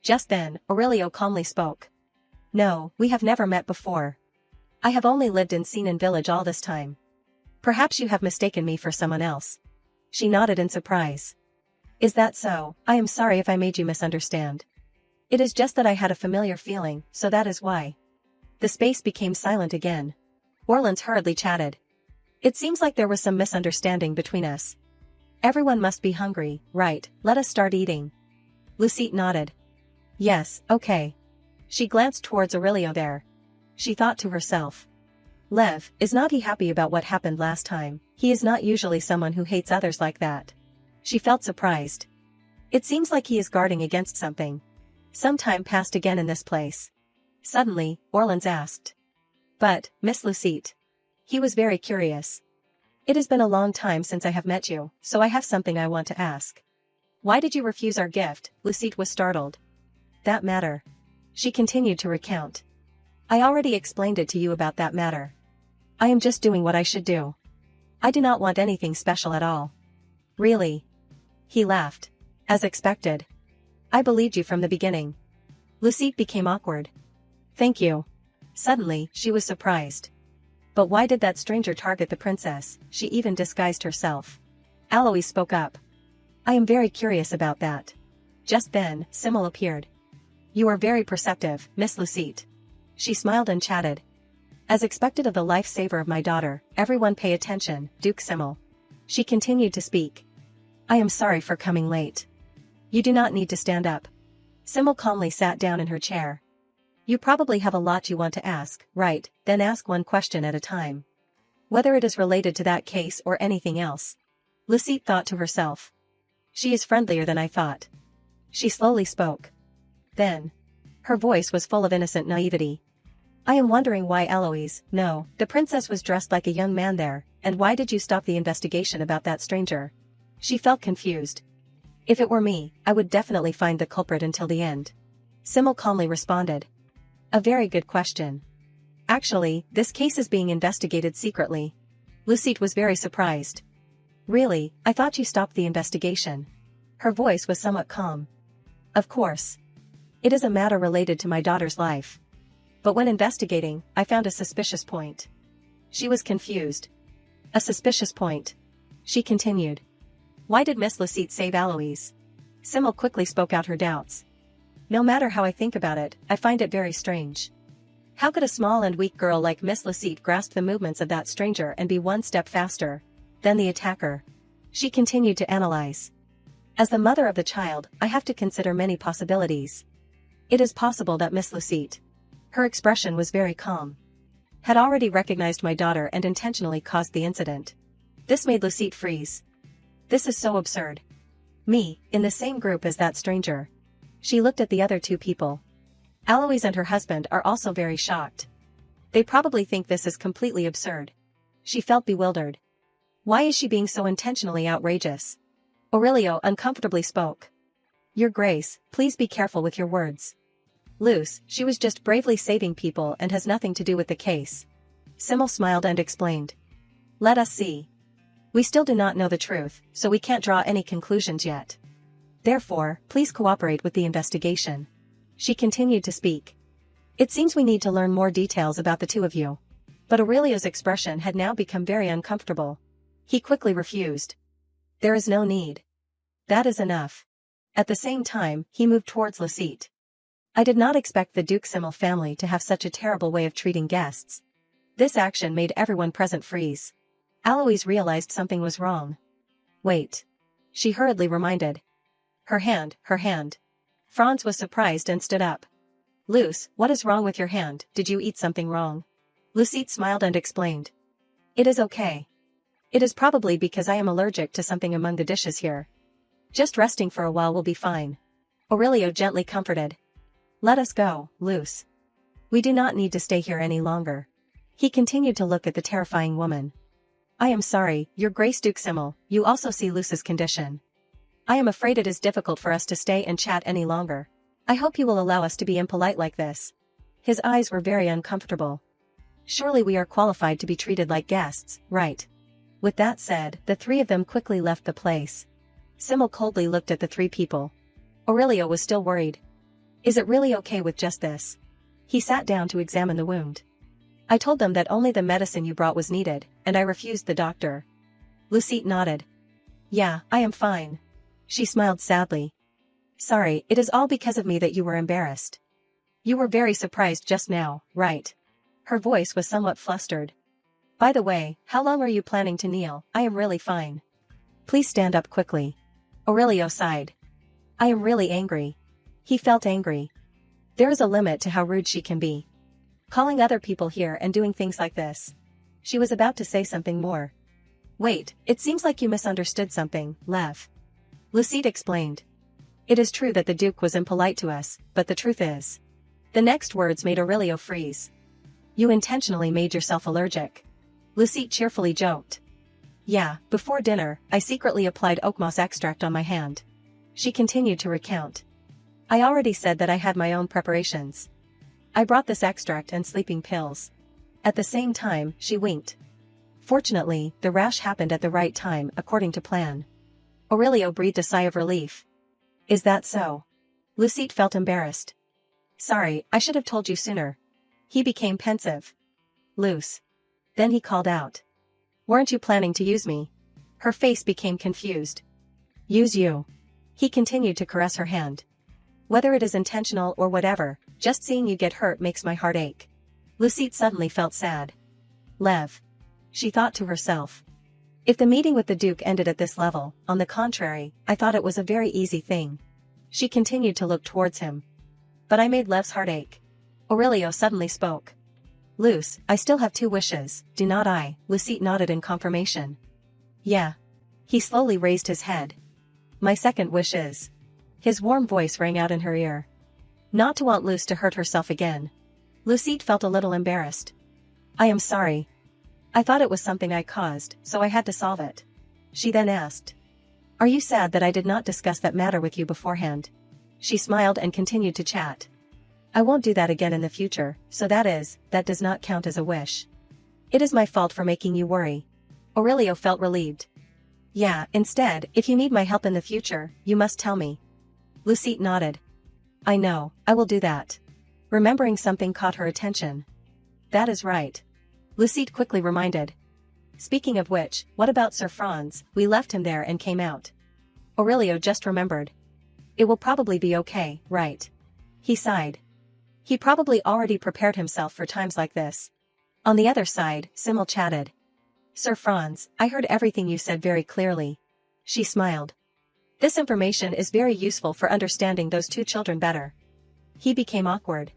Just then, Aurelio calmly spoke. No, we have never met before. I have only lived in Sinan village all this time. Perhaps you have mistaken me for someone else. She nodded in surprise. Is that so? I am sorry if I made you misunderstand. It is just that I had a familiar feeling, so that is why. The space became silent again. Orleans hurriedly chatted. It seems like there was some misunderstanding between us. Everyone must be hungry, right? Let us start eating. Lucette nodded. Yes, okay. She glanced towards Aurelio there. She thought to herself. Lev, is not he happy about what happened last time? He is not usually someone who hates others like that. She felt surprised. It seems like he is guarding against something. Some time passed again in this place. Suddenly, Orleans asked. But, Miss Lucette. He was very curious. It has been a long time since I have met you, so I have something I want to ask. Why did you refuse our gift? Lucette was startled. That matter. She continued to recount. I already explained it to you about that matter. I am just doing what I should do. I do not want anything special at all. Really? He laughed. As expected. I believed you from the beginning. Lucette became awkward. Thank you. Suddenly, she was surprised. But why did that stranger target the princess? She even disguised herself. Alois spoke up. I am very curious about that. Just then, Simmel appeared. You are very perceptive, Miss Lucette. She smiled and chatted. As expected of the lifesaver of my daughter, everyone pay attention, Duke Simmel. She continued to speak. I am sorry for coming late. You do not need to stand up. Simmel calmly sat down in her chair. You probably have a lot you want to ask, right? Then ask one question at a time. Whether it is related to that case or anything else. Lucette thought to herself. She is friendlier than I thought. She slowly spoke. Then. Her voice was full of innocent naivety. I am wondering why Alois, no, the princess was dressed like a young man there, and why did you stop the investigation about that stranger? She felt confused. If it were me, I would definitely find the culprit until the end. Simmel calmly responded. A very good question. Actually, this case is being investigated secretly. Lucette was very surprised. Really, I thought you stopped the investigation. Her voice was somewhat calm. Of course. It is a matter related to my daughter's life. But when investigating, I found a suspicious point. She was confused. A suspicious point. She continued. Why did Miss Lucette save Alois? Simmel quickly spoke out her doubts. No matter how I think about it, I find it very strange. How could a small and weak girl like Miss Lucette grasp the movements of that stranger and be one step faster than the attacker? She continued to analyze. As the mother of the child, I have to consider many possibilities. It is possible that Miss Lucette, her expression was very calm, had already recognized my daughter and intentionally caused the incident. This made Lucette freeze. This is so absurd. Me, in the same group as that stranger. She looked at the other two people. Alois and her husband are also very shocked. They probably think this is completely absurd. She felt bewildered. Why is she being so intentionally outrageous? Aurelio uncomfortably spoke. Your Grace, please be careful with your words. Luce, she was just bravely saving people and has nothing to do with the case. Simmel smiled and explained. Let us see. We still do not know the truth, so we can't draw any conclusions yet. Therefore, please cooperate with the investigation. She continued to speak. It seems we need to learn more details about the two of you. But Aurelio's expression had now become very uncomfortable. He quickly refused. There is no need. That is enough. At the same time, he moved towards Lucite. I did not expect the Duke Simmel family to have such a terrible way of treating guests. This action made everyone present freeze. Aloise realized something was wrong. Wait. She hurriedly reminded. Her hand. Franz was surprised and stood up. Luce, what is wrong with your hand? Did you eat something wrong? Lucite smiled and explained. It is okay. It is probably because I am allergic to something among the dishes here. Just resting for a while will be fine. Aurelio gently comforted. Let us go, Luce. We do not need to stay here any longer. He continued to look at the terrifying woman. I am sorry, Your Grace Duke Simmel, you also see Luce's condition. I am afraid it is difficult for us to stay and chat any longer. I hope you will allow us to be impolite like this. His eyes were very uncomfortable. Surely we are qualified to be treated like guests, right? With that said, the three of them quickly left the place. Simmel coldly looked at the three people. Aurelio was still worried. Is it really okay with just this? He sat down to examine the wound. I told them that only the medicine you brought was needed, and I refused the doctor. Lucite nodded. Yeah, I am fine. She smiled sadly. Sorry, it is all because of me that you were embarrassed. You were very surprised just now, right? Her voice was somewhat flustered. By the way, how long are you planning to kneel? I am really fine. Please stand up quickly. Aurelio sighed. I am really angry. He felt angry. There is a limit to how rude she can be. Calling other people here and doing things like this. She was about to say something more. Wait, it seems like you misunderstood something, Lev. Lucite explained. It is true that the Duke was impolite to us, but the truth is. The next words made Aurelio freeze. You intentionally made yourself allergic. Lucite cheerfully joked. Yeah, before dinner, I secretly applied oak moss extract on my hand. She continued to recount. I already said that I had my own preparations. I brought this extract and sleeping pills. At the same time, she winked. Fortunately, the rash happened at the right time, according to plan. Aurelio breathed a sigh of relief. Is that so? Lucite felt embarrassed. Sorry, I should have told you sooner. He became pensive. Luce. Then he called out. Weren't you planning to use me? Her face became confused. Use you. He continued to caress her hand. Whether it is intentional or whatever, just seeing you get hurt makes my heart ache. Lucite suddenly felt sad. Lev. She thought to herself. If the meeting with the Duke ended at this level, on the contrary, I thought it was a very easy thing. She continued to look towards him. But I made Lev's heart ache. Aurelio suddenly spoke. Luce, I still have 2 wishes, do not I? Lucite nodded in confirmation. Yeah. He slowly raised his head. My second wish is. His warm voice rang out in her ear. Not to want Luce to hurt herself again. Lucite felt a little embarrassed. I am sorry. I thought it was something I caused, so I had to solve it. She then asked. Are you sad that I did not discuss that matter with you beforehand? She smiled and continued to chat. I won't do that again in the future, so that does not count as a wish. It is my fault for making you worry. Aurelio felt relieved. Yeah, instead, if you need my help in the future, you must tell me. Lucite nodded. I know, I will do that. Remembering something caught her attention. That is right. Lucite quickly reminded. Speaking of which, what about Sir Franz? We left him there and came out. Aurelio just remembered. It will probably be okay, right? He sighed. He probably already prepared himself for times like this. On the other side, Simmel chatted. Sir Franz, I heard everything you said very clearly. She smiled. This information is very useful for understanding those 2 children better. He became awkward.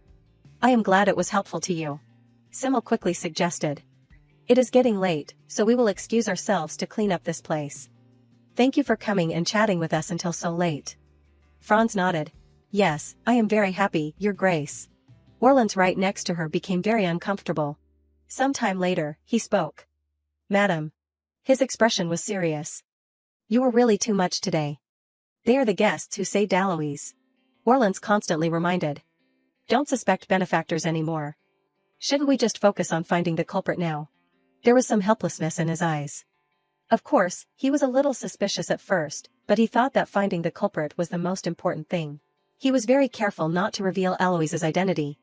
I am glad it was helpful to you. Simmel quickly suggested. It is getting late, so we will excuse ourselves to clean up this place. Thank you for coming and chatting with us until so late. Franz nodded. Yes, I am very happy, Your Grace. Orlan's right next to her became very uncomfortable. Some time later, he spoke. Madam. His expression was serious. You were really too much today. They are the guests who saved Alois. Orleans constantly reminded. Don't suspect benefactors anymore. Shouldn't we just focus on finding the culprit now? There was some helplessness in his eyes. Of course, he was a little suspicious at first, but he thought that finding the culprit was the most important thing. He was very careful not to reveal Alois's identity.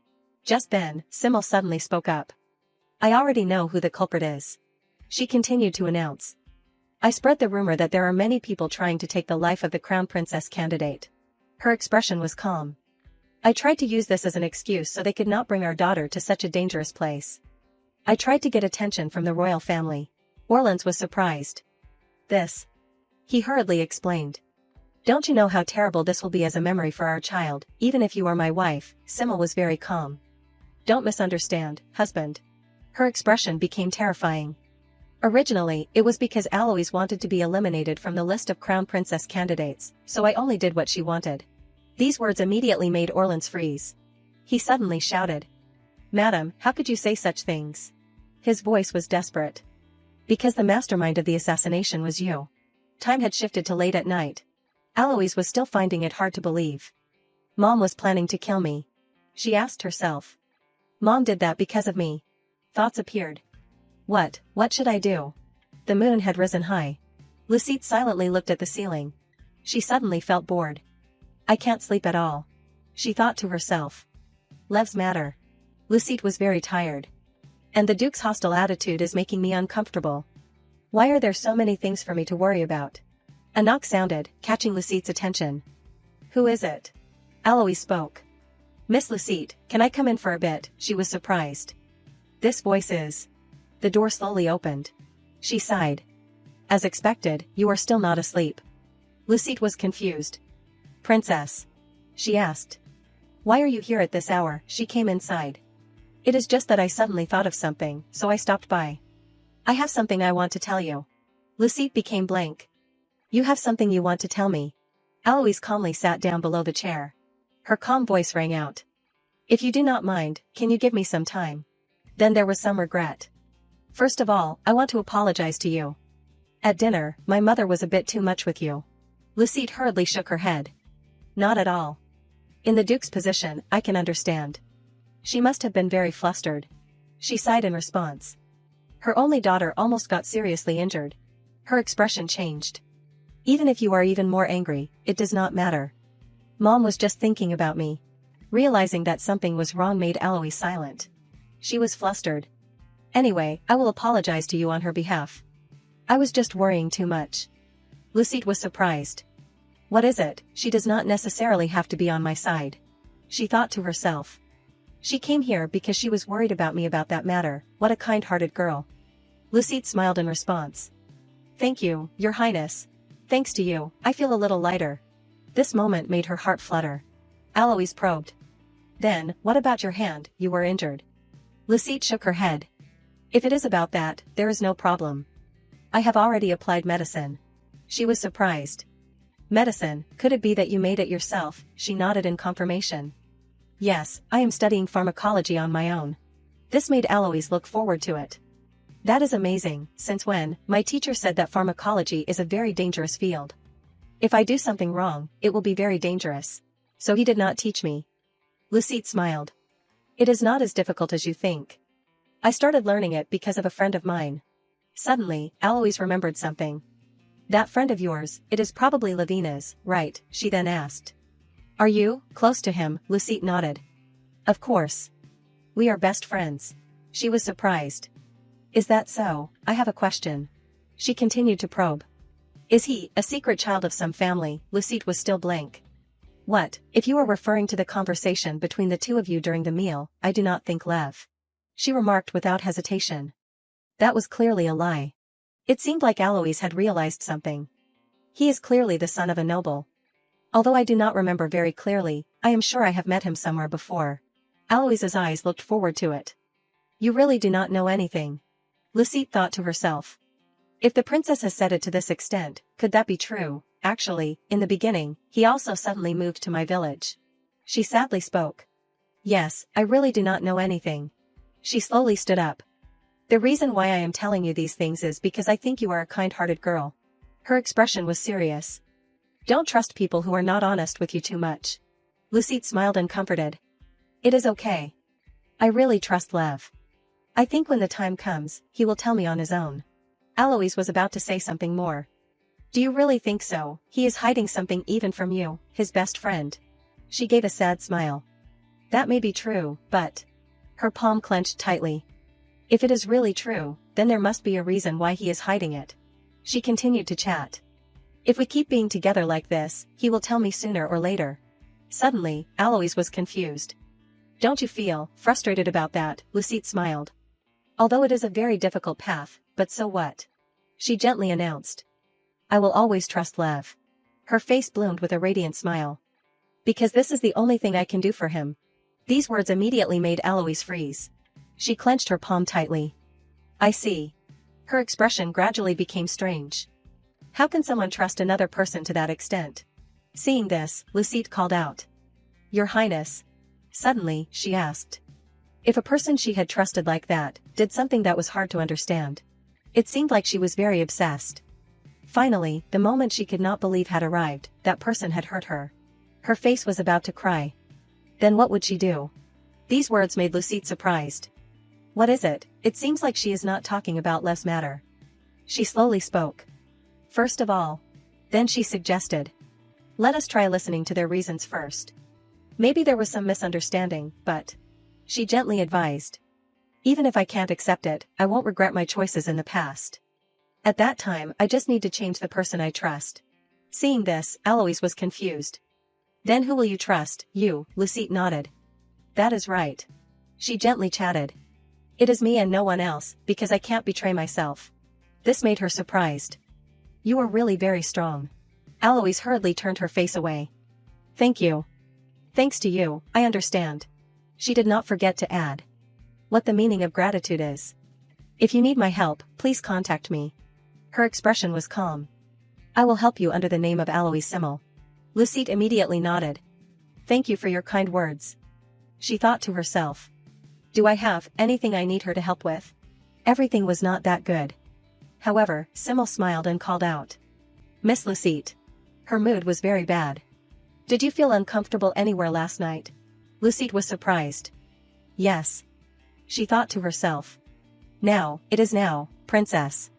Just then, Simmel suddenly spoke up. I already know who the culprit is. She continued to announce. I spread the rumor that there are many people trying to take the life of the crown princess candidate. Her expression was calm. I tried to use this as an excuse so they could not bring our daughter to such a dangerous place. I tried to get attention from the royal family. Orleans was surprised. This. He hurriedly explained. Don't you know how terrible this will be as a memory for our child, even if you are my wife? Simmel was very calm. Don't misunderstand, husband. Her expression became terrifying. Originally, it was because Alois wanted to be eliminated from the list of crown princess candidates, so I only did what she wanted. These words immediately made Orleans freeze. He suddenly shouted. Madam, how could you say such things? His voice was desperate. Because the mastermind of the assassination was you. Time had shifted to late at night. Alois was still finding it hard to believe. Mom was planning to kill me. She asked herself. Mom did that because of me. Thoughts appeared. What should I do? The moon had risen high. Lucette silently looked at the ceiling. She suddenly felt bored. I can't sleep at all. She thought to herself. Lives matter. Lucette was very tired. And the Duke's hostile attitude is making me uncomfortable. Why are there so many things for me to worry about? A knock sounded, catching Lucette's attention. Who is it? Alois spoke. Miss Lucette, can I come in for a bit? She was surprised. This voice is. The door slowly opened. She sighed. As expected, you are still not asleep. Lucette was confused. Princess? She asked. Why are you here at this hour? She came inside. It is just that I suddenly thought of something, so I stopped by. I have something I want to tell you. Lucette became blank. You have something you want to tell me? Alois calmly sat down below the chair. Her calm voice rang out. If you do not mind, can you give me some time? Then there was some regret. First of all, I want to apologize to you. At dinner, my mother was a bit too much with you. Lucette hurriedly shook her head. Not at all. In the Duke's position, I can understand. She must have been very flustered. She sighed in response. Her only daughter almost got seriously injured. Her expression changed. Even if you are even more angry, it does not matter. Mom was just thinking about me. Realizing that something was wrong made Alois silent. She was flustered. Anyway, I will apologize to you on her behalf. I was just worrying too much. Lucette was surprised. What is it? She does not necessarily have to be on my side. She thought to herself. She came here because she was worried about me about that matter. What a kind-hearted girl. Lucette smiled in response. Thank you, Your Highness. Thanks to you, I feel a little lighter. This moment made her heart flutter. Alois probed. Then, what about your hand? You were injured. Lucette shook her head. If it is about that, there is no problem. I have already applied medicine. She was surprised. Medicine, could it be that you made it yourself? She nodded in confirmation. Yes, I am studying pharmacology on my own. This made Alois look forward to it. That is amazing, since when, my teacher said that pharmacology is a very dangerous field. If I do something wrong, it will be very dangerous. So he did not teach me. Lucette smiled. It is not as difficult as you think. I started learning it because of a friend of mine. Suddenly, Alois remembered something. That friend of yours, it is probably Lavina's, right? She then asked. Are you close to him? Lucette nodded. Of course. We are best friends. She was surprised. Is that so? I have a question. She continued to probe. Is he a secret child of some family? Lucette was still blank. What, if you are referring to the conversation between the two of you during the meal, I do not think Lev. She remarked without hesitation. That was clearly a lie. It seemed like Alois had realized something. He is clearly the son of a noble. Although I do not remember very clearly, I am sure I have met him somewhere before. Alois's eyes looked forward to it. You really do not know anything. Lucette thought to herself. If the princess has said it to this extent, could that be true? Actually, in the beginning, he also suddenly moved to my village. She sadly spoke. Yes, I really do not know anything. She slowly stood up. The reason why I am telling you these things is because I think you are a kind-hearted girl. Her expression was serious. Don't trust people who are not honest with you too much. Lucite smiled and comforted. It is okay. I really trust Lev. I think when the time comes, he will tell me on his own. Alois was about to say something more. Do you really think so? He is hiding something even from you, his best friend. She gave a sad smile. That may be true, but... Her palm clenched tightly. If it is really true, then there must be a reason why he is hiding it. She continued to chat. If we keep being together like this, he will tell me sooner or later. Suddenly, Alois was confused. Don't you feel frustrated about that? Lucite smiled. Although it is a very difficult path, but so what? She gently announced. I will always trust Lev. Her face bloomed with a radiant smile. Because this is the only thing I can do for him. These words immediately made Alois freeze. She clenched her palm tightly. I see. Her expression gradually became strange. How can someone trust another person to that extent? Seeing this, Lucite called out. Your Highness. Suddenly, she asked. If a person she had trusted like that, did something that was hard to understand. It seemed like she was very obsessed. Finally, the moment she could not believe had arrived, that person had hurt her. Her face was about to cry. Then what would she do? These words made Lucite surprised. What is it? It seems like she is not talking about Lev's matter. She slowly spoke. First of all. Then she suggested. Let us try listening to their reasons first. Maybe there was some misunderstanding, but... She gently advised. Even if I can't accept it, I won't regret my choices in the past. At that time, I just need to change the person I trust. Seeing this, Alois was confused. Then who will you trust? You, Lucite nodded. That is right. She gently chatted. It is me and no one else, because I can't betray myself. This made her surprised. You are really very strong. Alois hurriedly turned her face away. Thank you. Thanks to you, I understand. She did not forget to add. What the meaning of gratitude is. If you need my help, please contact me. Her expression was calm. I will help you under the name of Alois Simmel. Lucite immediately nodded. Thank you for your kind words. She thought to herself. Do I have anything I need her to help with? Everything was not that good. However, Simmel smiled and called out. Miss Lucite. Her mood was very bad. Did you feel uncomfortable anywhere last night? Lucite was surprised. Yes. She thought to herself. Now, it is now, princess.